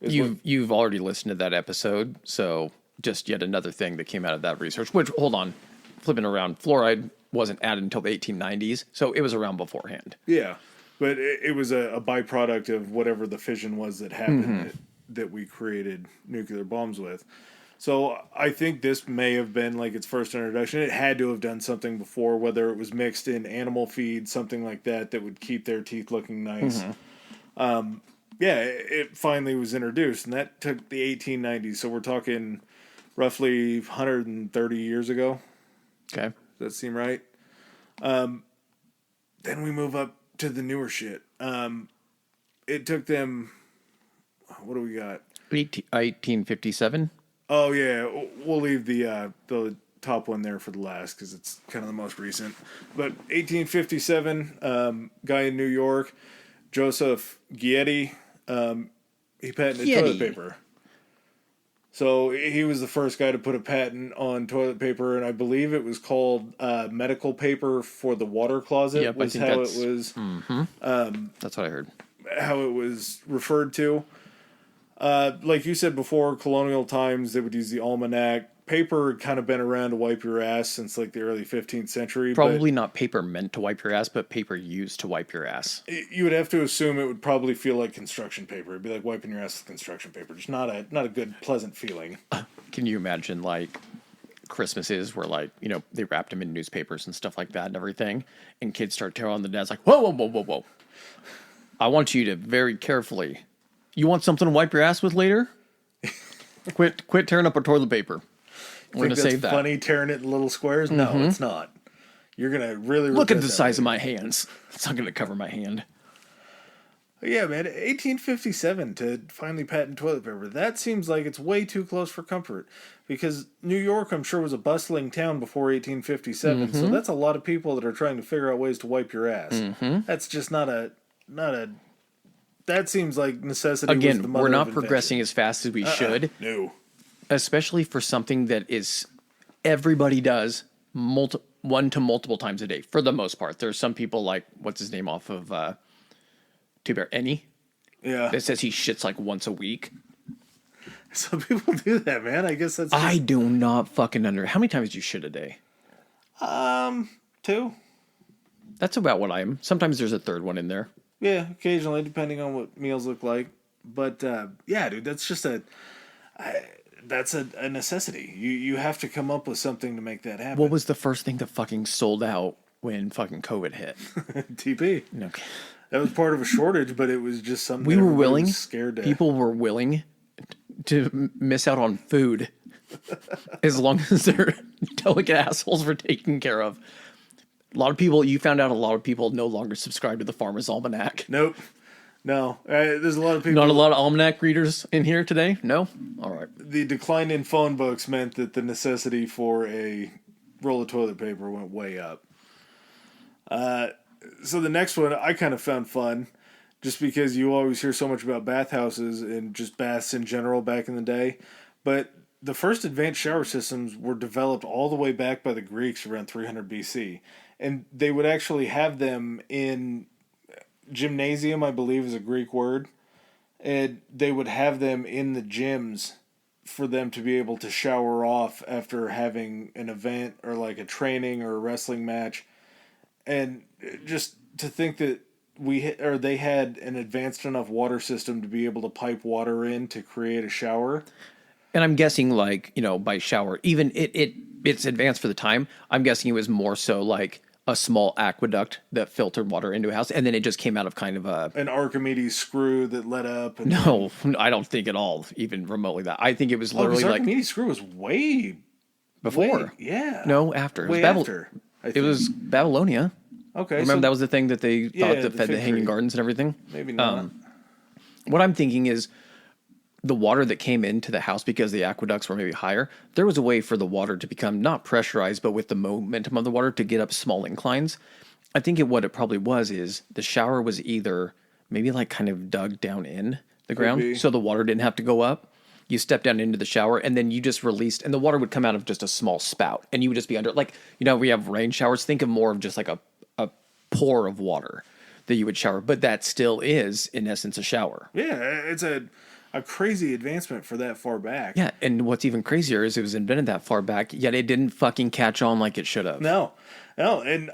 You've already listened to that episode, so just yet another thing that came out of that research. Which, hold on, flipping around, fluoride wasn't added until the 1890s, so it was around beforehand. Yeah, but it was a byproduct of whatever the fission was that happened that we created nuclear bombs with. So I think this may have been like its first introduction. It had to have done something before, whether it was mixed in animal feed, something like that, that would keep their teeth looking nice. yeah, it finally was introduced, and that took the 1890s. So we're talking roughly 130 years ago. Okay. Does that seem right? Then we move up to the newer shit. It took them. What do we got? 1857. Oh yeah, we'll leave the top one there for the last because it's kind of the most recent. But 1857, guy in New York, Joseph Guietti, he patented toilet paper. So he was the first guy to put a patent on toilet paper, and I believe it was called medical paper for the water closet. Yep, was I think how that's, it was. that's what I heard. How it was referred to. Like you said before, colonial times they would use the almanac. Paper had kind of been around to wipe your ass since like the early 15th century. Probably not paper meant to wipe your ass, but paper used to wipe your ass. You would have to assume it would probably feel like construction paper. It'd be like wiping your ass with construction paper. Just not a good, pleasant feeling. Can you imagine like Christmases where like, you know, they wrapped them in newspapers and stuff like that and everything, and kids start telling the dads like, whoa, whoa, whoa, whoa, whoa. I want you to very carefully. You want something to wipe your ass with later? Quit tearing up our toilet paper. We're going to save that. Funny tearing it in little squares? No, it's not. You're going to really look at the size of my hands. It's not going to cover my hand. Yeah, man, 1857 to finally patent toilet paper. That seems like it's way too close for comfort. Because New York, I'm sure, was a bustling town before 1857. So that's a lot of people that are trying to figure out ways to wipe your ass. That's just not a. That seems like necessity. Again, was the mother we're not of progressing invention. as fast as we should. No. Especially for something that is everybody does one to multiple times a day for the most part. There's some people like what's his name off of Two Bear Ennie. Yeah. That says he shits like once a week. Some people do that, man. I guess that's. I do not fucking How many times do you shit a day? 2. That's about what I am. Sometimes there's a third one in there. Yeah, occasionally, depending on what meals look like. But yeah, dude, that's just that's a necessity. You have to come up with something to make that happen. What was the first thing that fucking sold out when fucking COVID hit? TP. Okay. That was part of a shortage, but it was just something we were willing. Scared to. People were willing to miss out on food as long as their delicate assholes were taken care of. A lot of people, you found out a lot of people no longer subscribe to the Farmer's Almanac. Nope. No. There's a lot of people. Not a lot of almanac readers in here today? No? All right. The decline in phone books meant that the necessity for a roll of toilet paper went way up. So the next one I kind of found fun, just because you always hear so much about bathhouses and just baths in general back in the day. But the first advanced shower systems were developed all the way back by the Greeks around 300 BC. And they would actually have them in gymnasium, I believe is a Greek word. And they would have them in the gyms for them to be able to shower off after having an event or like a training or a wrestling match. And just to think that they had an advanced enough water system to be able to pipe water in to create a shower. And I'm guessing, like, you know, by shower, even it's advanced for the time. I'm guessing it was more so like a small aqueduct that filtered water into a house, and then it just came out of kind of an Archimedes screw that led up. And no, I don't think at all, even remotely that. I think it was literally like Archimedes screw was way before. Yeah. No, after. Way after. It was Babylonia. Okay. Remember that was the thing that they thought that fed the Hanging Gardens and everything? Maybe not. What I'm thinking is the water that came into the house, because the aqueducts were maybe higher, there was a way for the water to become not pressurized, but with the momentum of the water to get up small inclines. I think what it probably was is the shower was either maybe like kind of dug down in the ground so the water didn't have to go up. You step down into the shower and then you just released, and the water would come out of just a small spout, and you would just be under, like, you know, we have rain showers. Think of more of just like a pour of water that you would shower, but that still is in essence a shower. Yeah, it's a crazy advancement for that far back. Yeah, and what's even crazier is it was invented that far back, yet it didn't fucking catch on like it should have. No, and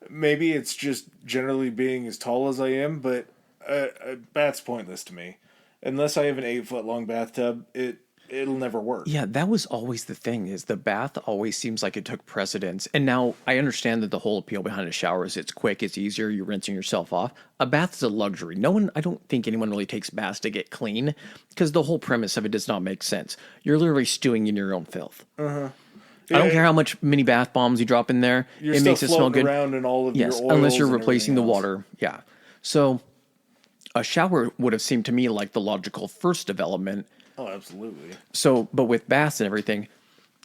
maybe it's just generally being as tall as I am, but a bath's pointless to me. Unless I have an 8-foot long bathtub, it'll never work. Yeah, that was always the thing, is the bath always seems like it took precedence. And now I understand that the whole appeal behind a shower is it's quick, it's easier, you're rinsing yourself off. A bath is a luxury. No one, I don't think anyone really takes baths to get clean, because the whole premise of it does not make sense. You're literally stewing in your own filth. Yeah, I don't care how much mini bath bombs you drop in there. It makes it smell good. Around in all of Yes, your oils unless you're and replacing the everything else. water. Yeah. So a shower would have seemed to me like the logical first development. Oh, absolutely. So, but with baths and everything,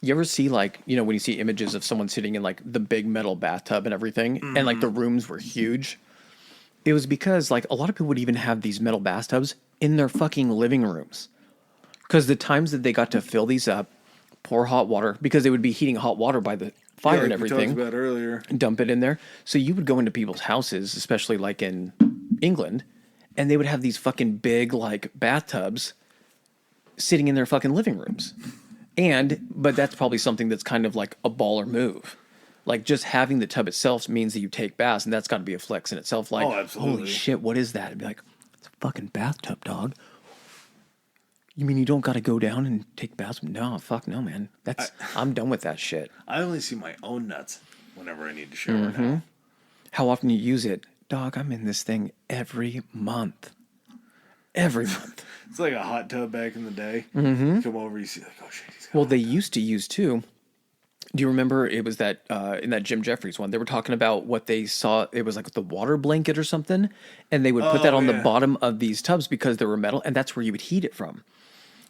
you ever see, like, you know, when you see images of someone sitting in like the big metal bathtub and everything, and like the rooms were huge? It was because like a lot of people would even have these metal bathtubs in their fucking living rooms. Because the times that they got to fill these up, pour hot water, because they would be heating hot water by the fire like and we everything. talked about earlier. Dump it in there. So you would go into people's houses, especially like in England, and they would have these fucking big like bathtubs sitting in their fucking living rooms. But that's probably something that's kind of like a baller move. Like just having the tub itself means that you take baths, and that's got to be a flex in itself. Like, Oh, absolutely. holy shit, what is that? And be like, it's a fucking bathtub, dog. You mean you don't got to go down and take baths? No, fuck no, man. I'm done with that shit. I only see my own nuts whenever I need to shower Mm-hmm. now. How often you use it? Dog, I'm in this thing every month. Every month. It's like a hot tub back in the day. Mm-hmm. Come over, you see like, oh shit, he's got Well, a they hot tub. used to use too. Do you remember it was that in that Jim Jeffries one? They were talking about what they saw. It was like the water blanket or something, and they would put that on the yeah. bottom of these tubs because they were metal, and that's where you would heat it from.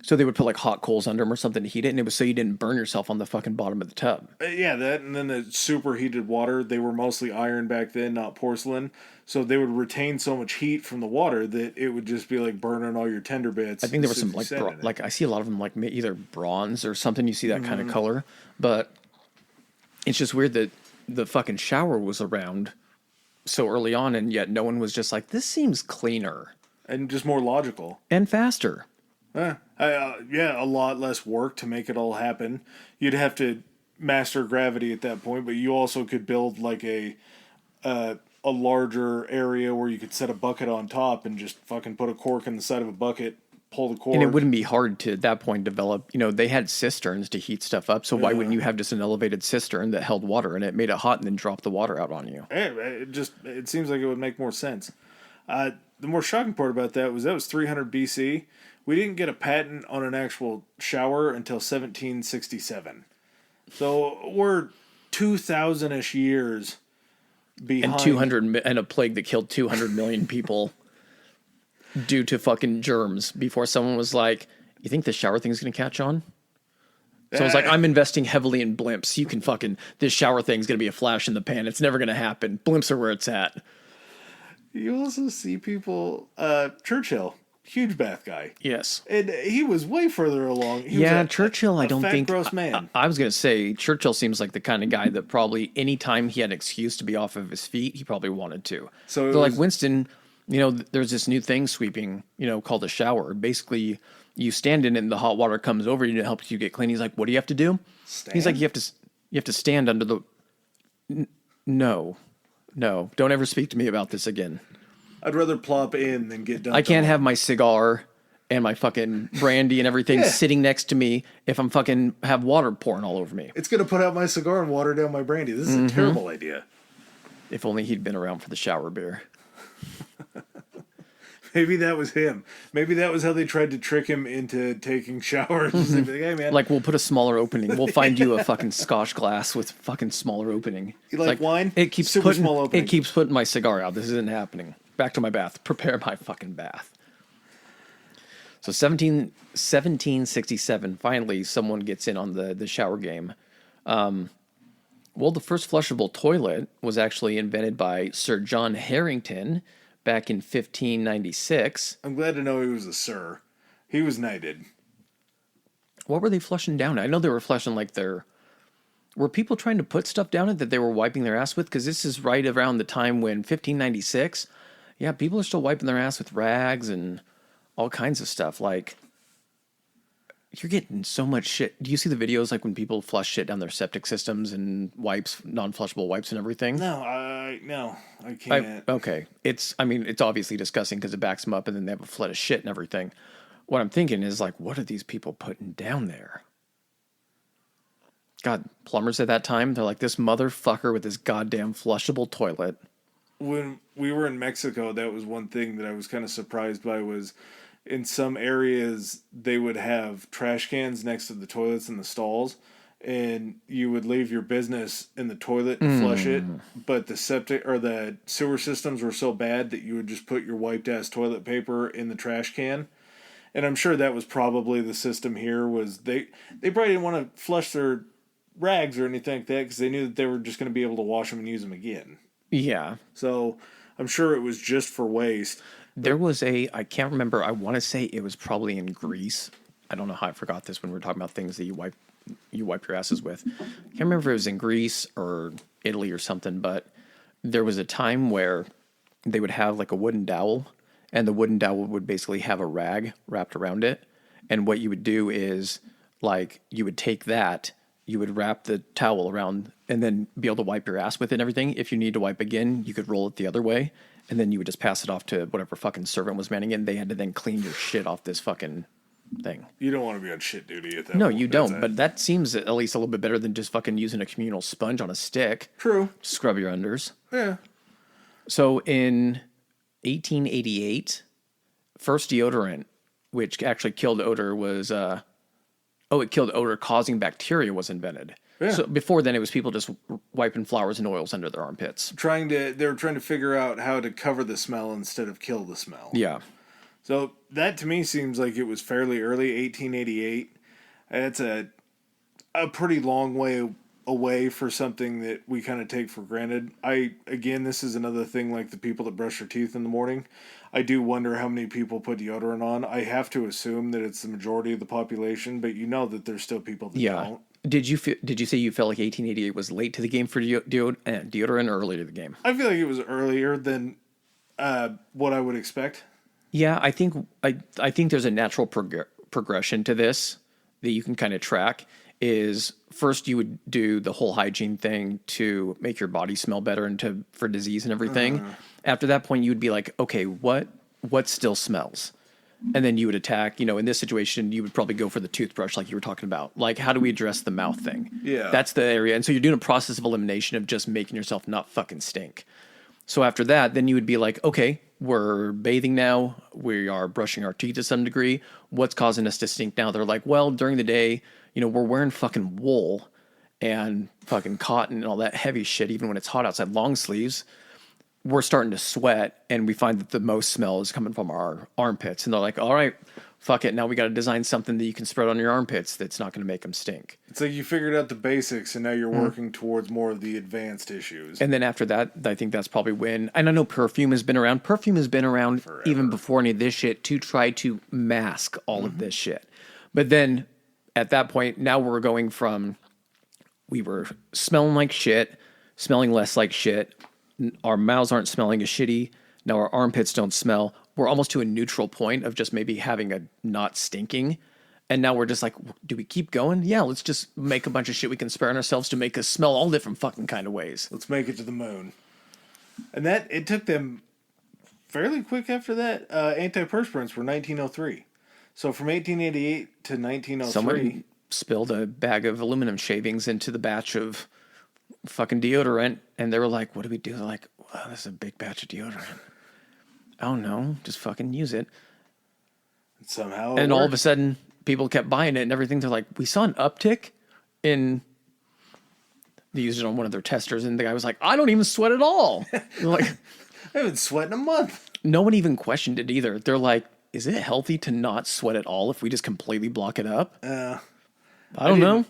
So they would put like hot coals under them or something to heat it, and it was so you didn't burn yourself on the fucking bottom of the tub. Yeah, that, and then the superheated water. They were mostly iron back then, not porcelain. So they would retain so much heat from the water that it would just be like burning all your tender bits. I think there was as soon some as you like sat in it. like I see a lot of them like either bronze or something. You see that kind of color, but it's just weird that the fucking shower was around so early on, and yet no one was just like, this seems cleaner and just more logical. and faster. Yeah, a lot less work to make it all happen. You'd have to master gravity at that point, but you also could build like a larger area where you could set a bucket on top and just fucking put a cork in the side of a bucket, pull the cord. And it wouldn't be hard to, at that point, develop, you know, they had cisterns to heat stuff up. So why wouldn't you have just an elevated cistern that held water and it made it hot and then drop the water out on you? It seems like it would make more sense. The more shocking part about that was 300 BC. We didn't get a patent on an actual shower until 1767. So we're 2,000-ish years behind. And 200 and a plague that killed 200 million people due to fucking germs before someone was like, you think this shower thing's going to catch on? So it's like, I'm investing heavily in blimps. You can fucking, this shower thing's going to be a flash in the pan. It's never going to happen. Blimps are where it's at. You also see people, Churchill, huge bath guy. Yes. And he was way further along. He Yeah, was Churchill, I don't fat, think. gross man. I was going to say, Churchill seems like the kind of guy that probably anytime he had an excuse to be off of his feet, he probably wanted to. So it They're like, was- Winston, you know, there's this new thing sweeping, you know, called a shower. Basically, you stand in it and the hot water comes over you to help you get clean. He's like, what do you have to do? He's like, you have to stand under the. No, don't ever speak to me about this again. I'd rather plop in than get done. I can't have my cigar and my fucking brandy and everything sitting next to me if I'm fucking have water pouring all over me. It's going to put out my cigar and water down my brandy. This is a terrible idea. If only he'd been around for the shower beer. Maybe that was him. Maybe that was how they tried to trick him into taking showers. They'd be like, hey, man. Like, we'll put a smaller opening. We'll find you a fucking Scotch glass with fucking smaller opening. You like wine? It keeps Super putting, small opening. It keeps putting my cigar out. This isn't happening. Back to my bath. Prepare my fucking bath. So 1767, finally, someone gets in on the shower game. Well, the first flushable toilet was actually invented by Sir John Harrington back in 1596. I'm glad to know he was a sir. He was knighted. What were they flushing down? I know they were flushing like their... Were people trying to put stuff down it that they were wiping their ass with? Because this is right around the time when 1596... Yeah, people are still wiping their ass with rags and all kinds of stuff. Like, you're getting so much shit. Do you see the videos like when people flush shit down their septic systems and wipes, non-flushable wipes and everything? No, I can't. Okay. It's obviously disgusting because it backs them up and then they have a flood of shit and everything. what I'm thinking is like, what are these people putting down there? God, plumbers at that time, they're like, this motherfucker with this goddamn flushable toilet. When we were in Mexico, that was one thing that I was kind of surprised by was in some areas they would have trash cans next to the toilets in the stalls, and you would leave your business in the toilet and flush it, but the septic or the sewer systems were so bad that you would just put your wiped ass toilet paper in the trash can. And I'm sure that was probably the system here was they probably didn't want to flush their rags or anything like that because they knew that they were just going to be able to wash them and use them again. Yeah. So I'm sure it was just for waste. There was I can't remember, I want to say it was probably in Greece. I don't know how I forgot this when we were talking about things that you wipe your asses with. I can't remember if it was in Greece or Italy or something, but there was a time where they would have like a wooden dowel, and the wooden dowel would basically have a rag wrapped around it. And what you would do is like you would take that, you would wrap the towel around and then be able to wipe your ass with it and everything. If you need to wipe again, you could roll it the other way, and then you would just pass it off to whatever fucking servant was manning it, and they had to then clean your shit off this fucking thing. You don't want to be on shit duty at that No, point. you don't. But that seems at least a little bit better than just fucking using a communal sponge on a stick. True. Scrub your unders. Yeah. So in 1888, first deodorant, which actually killed odor, was it killed odor causing bacteria, was invented. Yeah. So before then, it was people just wiping flowers and oils under their armpits. They were trying to figure out how to cover the smell instead of kill the smell. Yeah. So that to me seems like it was fairly early, 1888. It's a pretty long way away for something that we kind of take for granted. Again, this is another thing like the people that brush their teeth in the morning. I do wonder how many people put deodorant on. I have to assume that it's the majority of the population, but you know that there's still people that don't. Did you say you felt like 1888 was late to the game for deodorant or early to the game? I feel like it was earlier than what I would expect. Yeah, I think there's a natural progression to this that you can kind of track. Is first you would do the whole hygiene thing to make your body smell better and for disease and everything. After that point, you would be like, okay, what still smells? And then you would attack, in this situation, you would probably go for the toothbrush like you were talking about. Like, how do we address the mouth thing? Yeah. That's the area. And so you're doing a process of elimination of just making yourself not fucking stink. So after that, then you would be like, okay, we're bathing now. We are brushing our teeth to some degree. What's causing us to stink now? They're like, well, during the day, we're wearing fucking wool and fucking cotton and all that heavy shit, even when it's hot outside, long sleeves. We're starting to sweat, and we find that the most smell is coming from our armpits. And they're like, all right, fuck it. Now we got to design something that you can spread on your armpits that's not going to make them stink. It's like you figured out the basics, and now you're working towards more of the advanced issues. And then after that, I think that's probably when, and I know perfume has been around. Perfume has been around forever. Even before any of this shit to try to mask all of this shit. But then at that point, now we're going from, we were smelling like shit, smelling less like shit. Our mouths aren't smelling as shitty. Now our armpits don't smell. We're almost to a neutral point of just maybe having a not stinking. And now we're just like, do we keep going? Yeah, let's just make a bunch of shit we can spray on ourselves to make us smell all different fucking kind of ways. Let's make it to the moon. And it took them fairly quick after that. Antiperspirants were 1903. So from 1888 to 1903. Someone spilled a bag of aluminum shavings into the batch of fucking deodorant, and they were like, what do we do? They're like, wow, this is a big batch of deodorant. Oh no, just fucking use it. Somehow And all of a sudden, people kept buying it and everything. They're like, we saw an uptick in... They used it on one of their testers, and the guy was like, I don't even sweat at all. They're like, I haven't sweat in a month. no one even questioned it either. They're like, is it healthy to not sweat at all if we just completely block it up? I don't know.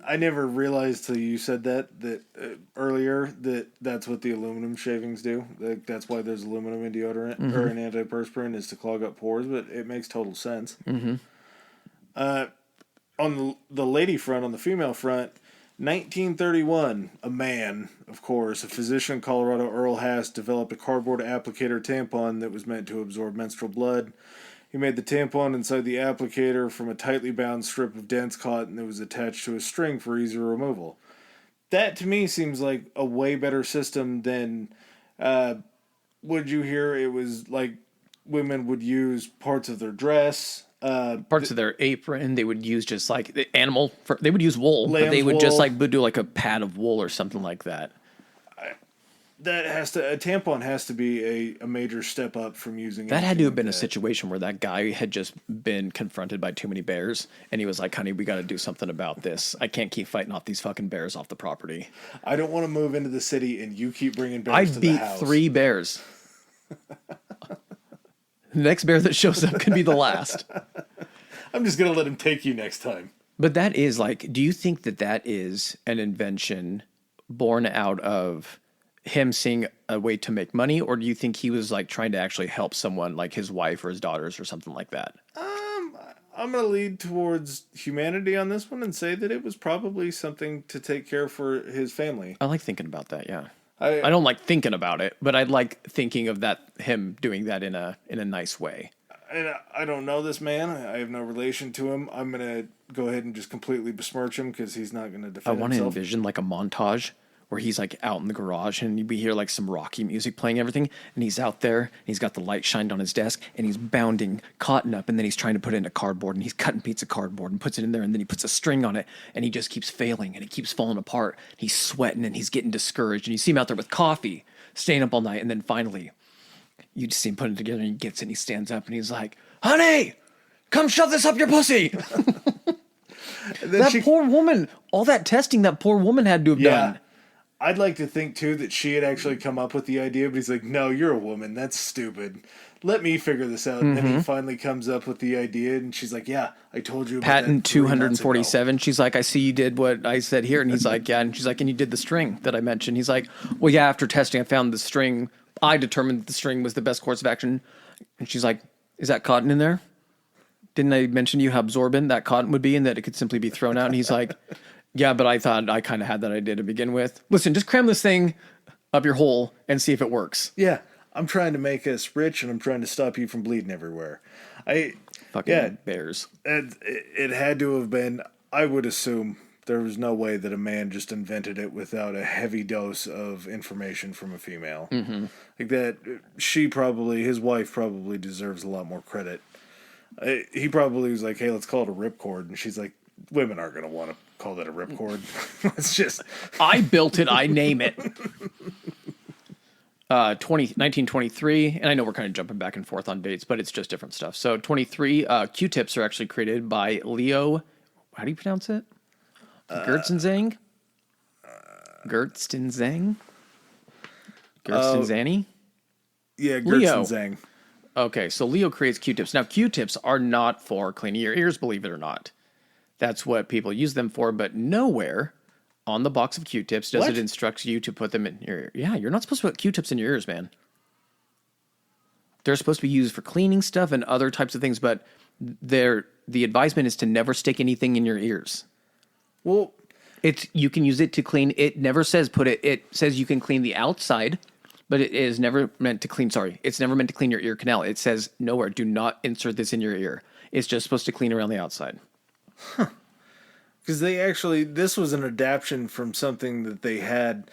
I never realized till you said that earlier that's what the aluminum shavings do. That's why there's aluminum in deodorant or an antiperspirant is to clog up pores, but it makes total sense. On the lady front, on the female front, 1931, a man, of course, a physician in Colorado, Earl Haas, developed a cardboard applicator tampon that was meant to absorb menstrual blood. He made the tampon inside the applicator from a tightly bound strip of dense cotton that was attached to a string for easier removal. That, to me, seems like a way better system than, would you hear, it was like women would use parts of their dress, Parts of their apron. They would use just like the animal. They would use wool, but they lamb's would just wool. like do like a pad of wool or something like that. A tampon has to be a major step up from using That had anything to have like been a that. situation where that guy had just been confronted by too many bears, and he was like, "Honey, we got to do something about this. I can't keep fighting off these fucking bears off the property." I don't want to move into the city and you keep bringing bears I to the beat house. 3 bears. The next bear that shows up could be the last. I'm just gonna let him take you next time. But that is like, do you think that that is an invention born out of him seeing a way to make money, or do you think he was like trying to actually help someone like his wife or his daughters or something like that? I'm gonna lead towards humanity on this one and say that it was probably something to take care for his family. I like thinking about that, yeah. I I don't like thinking about it, but I like thinking of that, him doing that in a nice way. and I don't know this man. I have no relation to him. I'm gonna go ahead and just completely besmirch him because he's not gonna I defend want to himself. envision like a montage where he's like out in the garage and we hear like some Rocky music playing everything, and he's out there and he's got the light shined on his desk and he's bounding cotton up, and then he's trying to put it into cardboard and he's cutting pieces of cardboard and puts it in there, and then he puts a string on it and he just keeps failing and it keeps falling apart. He's sweating and he's getting discouraged, and you see him out there with coffee, staying up all night, and then finally you just see him putting it together and he gets it and he stands up and he's like, "Honey, come shove this up your pussy." That poor woman, all that testing that poor woman had to have done. I'd like to think too that she had actually come up with the idea, but he's like, "No, you're a woman. That's stupid. Let me figure this out." And then he finally comes up with the idea, and she's like, "Yeah, I told you about Patent that 3 months ago." 247. She's like, "I see you did what I said here." And he's like, "Yeah." And she's like, "And you did the string that I mentioned." He's like, "Well, yeah, after testing, I found the string. I determined that the string was the best course of action." And she's like, "Is that cotton in there? Didn't I mention to you how absorbent that cotton would be and that it could simply be thrown out?" And he's like, "Yeah, but I thought I kind of had that idea to begin with. Listen, just cram this thing up your hole and see if it works." Yeah, I'm trying to make us rich, and I'm trying to stop you from bleeding everywhere. Fucking Yeah. bears. It had to have been. I would assume there was no way that a man just invented it without a heavy dose of information from a female. Mm-hmm. Like that, his wife probably deserves a lot more credit. He probably was like, "Hey, let's call it a ripcord," and she's like, "Women aren't going to want to call that a ripcord. Let's just." I built it, I name it. 1923, and I know we're kind of jumping back and forth on dates, but it's just different stuff. So 23, Q-tips are actually created by Leo, how do you pronounce it? Gertzenzang? Gertzenzang? Gertzenzani? Yeah, Leo. Gertzenzang. Okay, so Leo creates Q-tips. Now, Q-tips are not for cleaning your ears, believe it or not. That's what people use them for, but nowhere on the box of Q-tips does What? it instruct you to put them in your ear. Yeah, you're not supposed to put Q-tips in your ears, man. They're supposed to be used for cleaning stuff and other types of things, but the advisement is to never stick anything in your ears. Well, You can use it to clean. It never says put it. It says you can clean the outside, but it is never meant to clean. Sorry, it's never meant to clean your ear canal. It says nowhere. Do not insert this in your ear. It's just supposed to clean around the outside. because this was an adaptation from something that they had.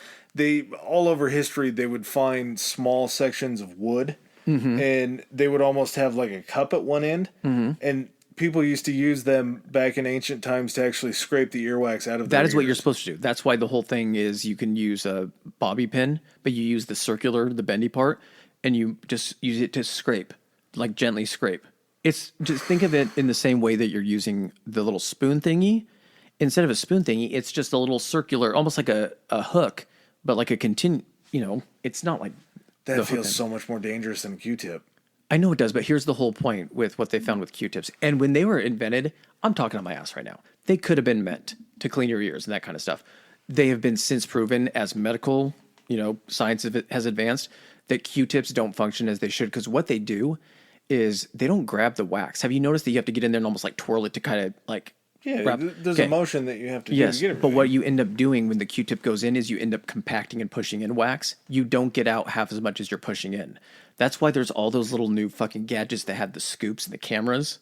All over history, they would find small sections of wood, and they would almost have like a cup at one end, and people used to use them back in ancient times to actually scrape the earwax out of their That is what ears. you're supposed to do. That's why the whole thing is you can use a bobby pin, but you use the circular, the bendy part, and you just use it to scrape, like gently scrape. It's just think of it in the same way that you're using the little spoon thingy. Instead of a spoon thingy, it's just a little circular, almost like a hook, but like a it's not like That the hook feels end. so much more dangerous than a Q-tip. I know it does, but here's the whole point with what they found with Q-tips. And when they were invented, I'm talking on my ass right now. They could have been meant to clean your ears and that kind of stuff. They have been since proven as medical, science has advanced that Q-tips don't function as they should, because what they do is they don't grab the wax. Have you noticed that you have to get in there and almost like twirl it to kind of like Yeah, there's a motion that you have to do Yes, to get but everything. what you end up doing when the Q-tip goes in is you end up compacting and pushing in wax. You don't get out half as much as you're pushing in. That's why there's all those little new fucking gadgets that have the scoops and the cameras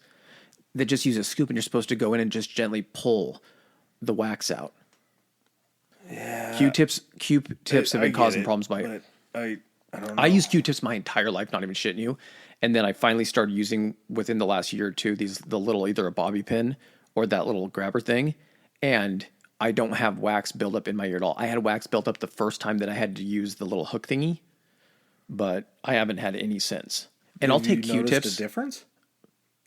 that just use a scoop, and you're supposed to go in and just gently pull the wax out. Yeah. Q-tips have been causing problems by but I don't I know. used Q-tips my entire life, not even shitting you. And then I finally started using within the last year or two the little either a bobby pin or that little grabber thing, and I don't have wax build up in my ear at all. I had wax built up the first time that I had to use the little hook thingy, but I haven't had any since. And I'll Have you take noticed a Q-tips difference?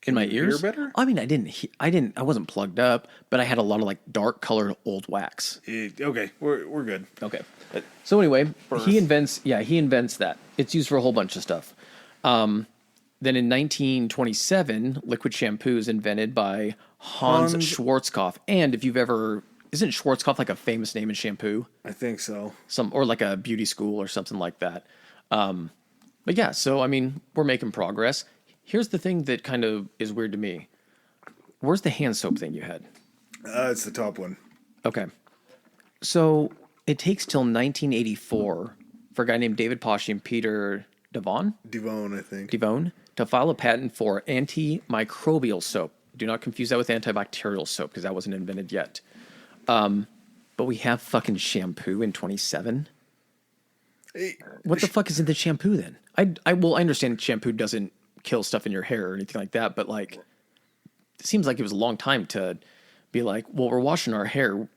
in Can my you hear ears. better? I mean, I wasn't plugged up, but I had a lot of like dark colored old wax. Okay, we're good. Okay. So anyway, Birth. he invents that. It's used for a whole bunch of stuff. Then in 1927, liquid shampoo is invented by Hans Hans- Schwarzkopf. And if you've ever, isn't Schwarzkopf like a famous name in shampoo? I think so. Or like a beauty school or something like that. But yeah, so I mean, we're making progress. Here's the thing that kind of is weird to me. Where's the hand soap thing you had? It's the top one. Okay. So it takes till 1984 for a guy named David Poshy and Peter Devon Devon, I think. to file a patent for antimicrobial soap. Do not confuse that with antibacterial soap because that wasn't invented yet. But we have fucking shampoo in 27. What the fuck is in the shampoo then? I understand shampoo doesn't kill stuff in your hair or anything like that, but like, it seems like it was a long time to be like, well, we're washing our hair.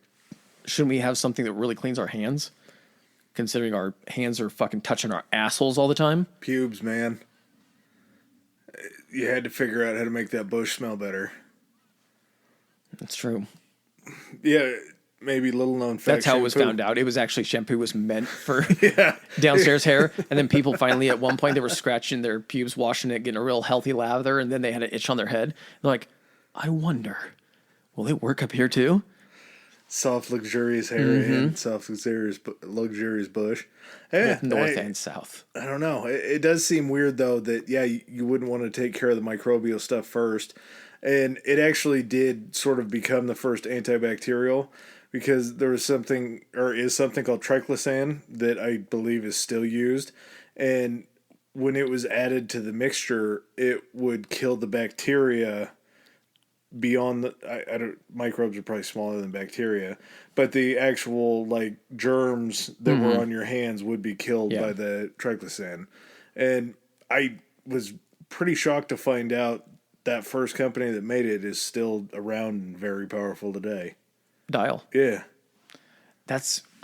Shouldn't we have something that really cleans our hands? Considering our hands are fucking touching our assholes all the time. Pubes, man. You had to figure out how to make that bush smell better. That's true. Yeah, maybe little known fact. That's how it was shampoo. found out. It was actually shampoo was meant for Yeah. downstairs hair. And then people finally, at one point, they were scratching their pubes, washing it, getting a real healthy lather. And then they had an itch on their head. They're like, I wonder, will it work up here too? Soft, luxurious hair and soft, luxurious bush. Yeah, North and south. I don't know. It does seem weird, though, that, yeah, you wouldn't want to take care of the microbial stuff first. And it actually did sort of become the first antibacterial because there was something, or is something called triclosan that I believe is still used. And when it was added to the mixture, it would kill the bacteria beyond the I don't microbes are probably smaller than bacteria, but the actual like germs that were on your hands would be killed by the triclosan. And I was pretty shocked to find out that first company that made it is still around and very powerful today. Dial. Yeah.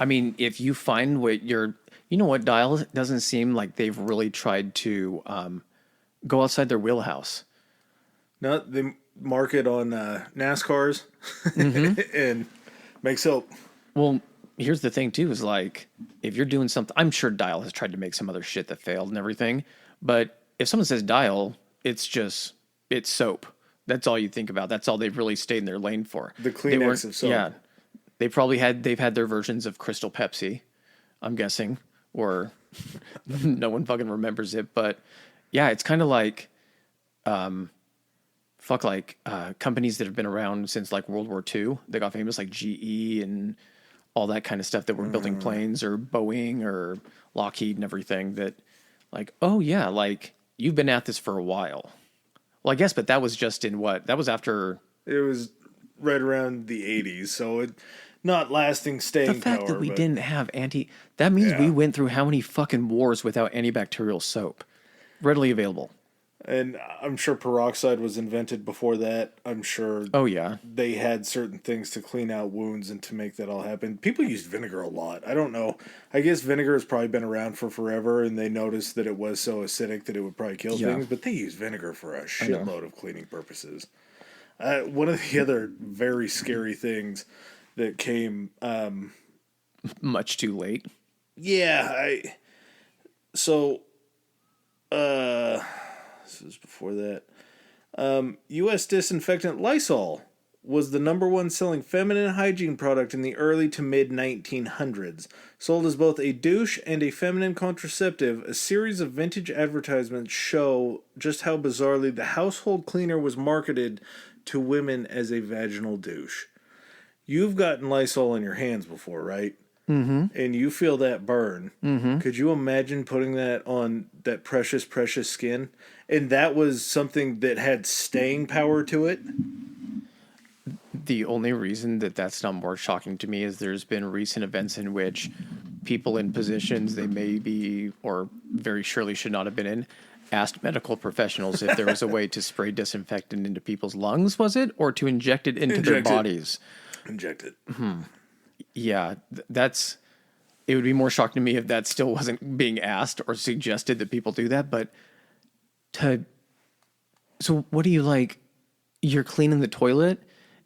I mean, if you find what you know what, Dial doesn't seem like they've really tried to go outside their wheelhouse. No, they market on NASCARs and make soap. Well, here's the thing too, is like, if you're doing something, I'm sure Dial has tried to make some other shit that failed and everything, but if someone says Dial, it's soap. That's all you think about. That's all they've really stayed in their lane for. The Kleenex of soap. Yeah. They've had their versions of Crystal Pepsi, I'm guessing, or no one fucking remembers it, but yeah, it's kind of like, companies that have been around since like World War II. They got famous, like GE and all that kind of stuff that were building planes, or Boeing or Lockheed and everything. That like, oh yeah, like you've been at this for a while. Well, I guess, but that was just in what? That was after. It was right around the 80s, so it not lasting staying The fact power, that we but didn't have that means Yeah. we went through how many fucking wars without antibacterial soap readily available. And I'm sure peroxide was invented before that. I'm sure Oh yeah. they had certain things to clean out wounds and to make that all happen. People used vinegar a lot. I don't know. I guess vinegar has probably been around for forever, and they noticed that it was so acidic that it would probably kill Yeah. things, but they use vinegar for a shitload of cleaning purposes. One of the other very scary things that came... Much too late. This was before that. U.S. disinfectant Lysol was the number one selling feminine hygiene product in the early to mid 1900s. Sold as both a douche and a feminine contraceptive, a series of vintage advertisements show just how bizarrely the household cleaner was marketed to women as a vaginal douche. You've gotten Lysol in your hands before, right? Mm-hmm. And you feel that burn. Mm-hmm. Could you imagine putting that on that precious, precious skin? And that was something that had staying power to it. The only reason that that's not more shocking to me is there's been recent events in which people in positions they may be or very surely should not have been in asked medical professionals if there was a way to spray disinfectant into people's lungs, was it? Or to inject it into their bodies? Inject it. Yeah, that's... It would be more shocking to me if that still wasn't being asked or suggested that people do that. But so what do you like? You're cleaning the toilet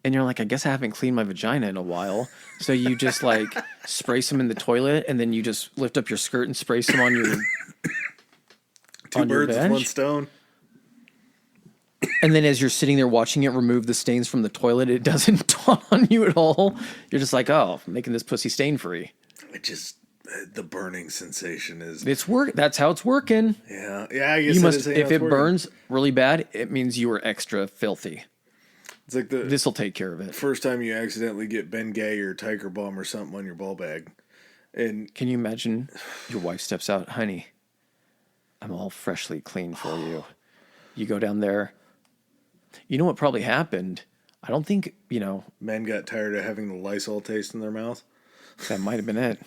and you're like, I guess I haven't cleaned my vagina in a while. So you just like spray some in the toilet and then you just lift up your skirt and spray some on your Two birds with one stone. And then as you're sitting there watching it remove the stains from the toilet, it doesn't dawn on you at all. You're just like, oh, I'm making this pussy stain free. It just, the burning sensation is... It's work. That's how it's working. Yeah. Yeah, I guess you it must. is how If it's it working. burns really bad, it means you were extra filthy. It's like This will take care of it. first time you accidentally get Bengay or Tiger Balm or something on your ball bag. And Can you imagine your wife steps out, honey, I'm all freshly clean for you. You go down there. You know what probably happened? I don't think, men got tired of having the Lysol taste in their mouth. that might have been it.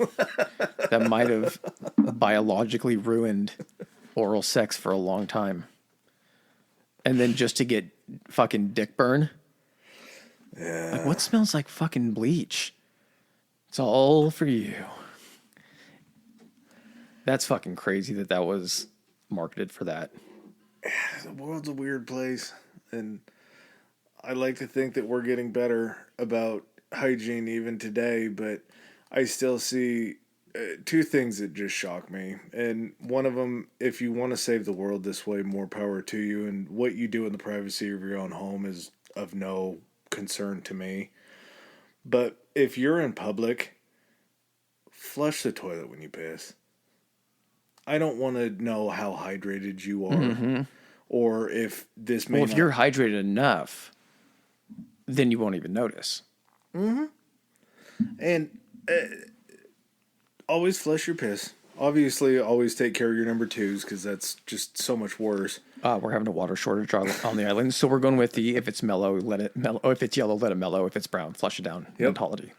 That might have biologically ruined oral sex for a long time. And then just to get fucking dick burn. Yeah. Like, what smells like fucking bleach? It's all for you. That's fucking crazy that was marketed for that. The world's a weird place. And I like to think that we're getting better about hygiene even today, but I still see two things that just shock me. And one of them, if you want to save the world this way, more power to you. And what you do in the privacy of your own home is of no concern to me. But if you're in public, flush the toilet when you piss. I don't want to know how hydrated you are, or if this may. Well, if you're hydrated enough, then you won't even notice. Mm-hmm. And always flush your piss. Obviously, always take care of your number twos because that's just so much worse. We're having a water shortage on the island, so we're going with the if it's mellow, let it mellow. If it's yellow, let it mellow. If it's brown, flush it down. Mentality.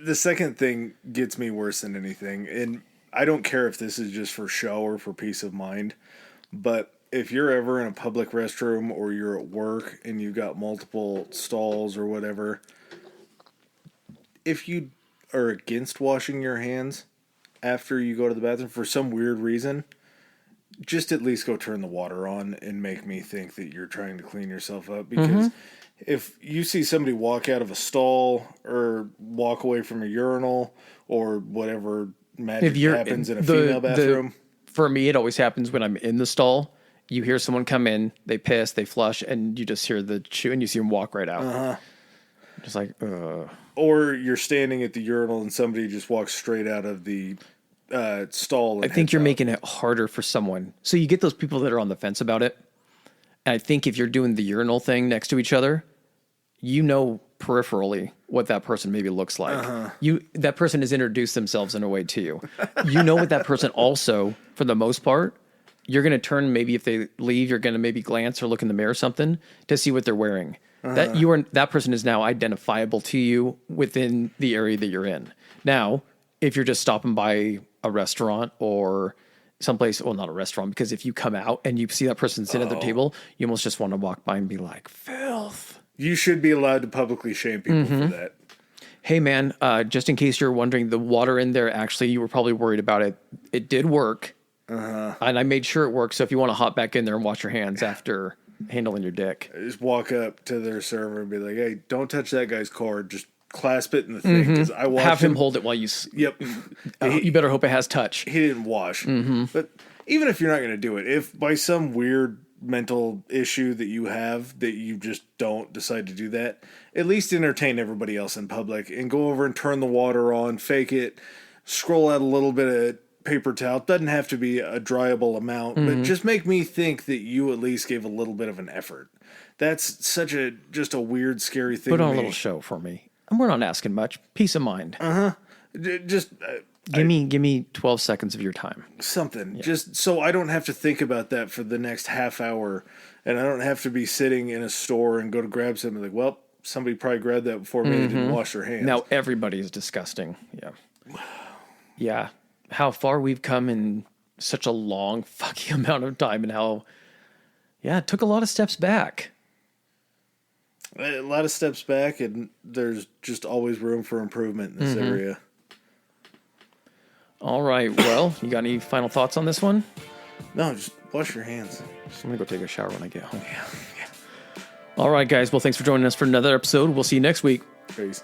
The second thing gets me worse than anything, and I don't care if this is just for show or for peace of mind, but if you're ever in a public restroom or you're at work and you've got multiple stalls or whatever, if you are against washing your hands after you go to the bathroom for some weird reason, just at least go turn the water on and make me think that you're trying to clean yourself up, because if you see somebody walk out of a stall or walk away from a urinal or whatever magic happens in a female bathroom. For me, it always happens when I'm in the stall. You hear someone come in, they piss, they flush, and you just hear the chew, and you see them walk right out. Just like, Or you're standing at the urinal and somebody just walks straight out of the stall. I think you're making it harder for someone. So you get those people that are on the fence about it. And I think if you're doing the urinal thing next to each other, you know peripherally what that person maybe looks like. That person has introduced themselves in a way to you. You know what that person also, for the most part, you're going to turn, maybe if they leave, you're going to maybe glance or look in the mirror or something to see what they're wearing. That person is now identifiable to you within the area that you're in. Now, if you're just stopping by a restaurant or someplace, well, not a restaurant, because if you come out and you see that person sitting at their table, you almost just want to walk by and be like, filth. You should be allowed to publicly shame people for that. Hey, man, just in case you're wondering, the water in there, actually, you were probably worried about it. It did work. And I made sure it worked. So if you want to hop back in there and wash your hands after handling your dick. Just walk up to their server and be like, hey, don't touch that guy's card. Just clasp it in the thing. Because I watched Have him hold it while you... Yep. You better hope it has touch. He didn't wash. But even if you're not going to do it, if by some weird mental issue that you have that you just don't decide to do that, at least entertain everybody else in public and go over and turn the water on, fake it, scroll out a little bit of paper towel. It doesn't have to be a dryable amount, but just make me think that you at least gave a little bit of an effort. That's such just a weird, scary thing. Put on a little show for me. And we're not asking much. Peace of mind. Just give me 12 seconds of your time. Something. Just so I don't have to think about that for the next half hour, and I don't have to be sitting in a store and go to grab something like, well, somebody probably grabbed that before me and didn't wash their hands. Now everybody is disgusting. Yeah. Yeah. How far we've come in such a long fucking amount of time, and how, it took a lot of steps back. A lot of steps back, and there's just always room for improvement in this area. All right. Well, you got any final thoughts on this one? No, just wash your hands. I'm going to go take a shower when I get home. Yeah. All right, guys. Well, thanks for joining us for another episode. We'll see you next week. Peace.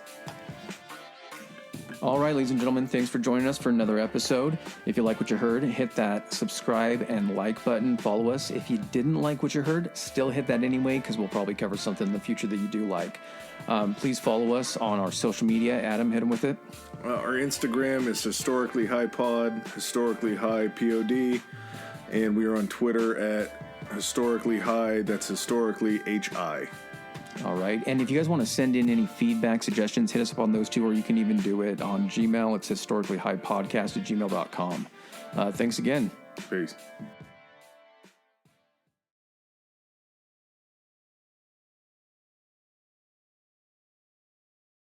All right, ladies and gentlemen, thanks for joining us for another episode. If you like what you heard, hit that subscribe and like button. Follow us. If you didn't like what you heard, still hit that anyway, because we'll probably cover something in the future that you do like. Please follow us on our social media. Adam, hit them with it. Our Instagram is Historically High Pod, Historically High POD, and we are on Twitter at Historically High. That's Historically HI. All right. And if you guys want to send in any feedback, suggestions, hit us up on those two, or you can even do it on Gmail. It's historicallyhighpodcast@gmail.com. Thanks again. Peace.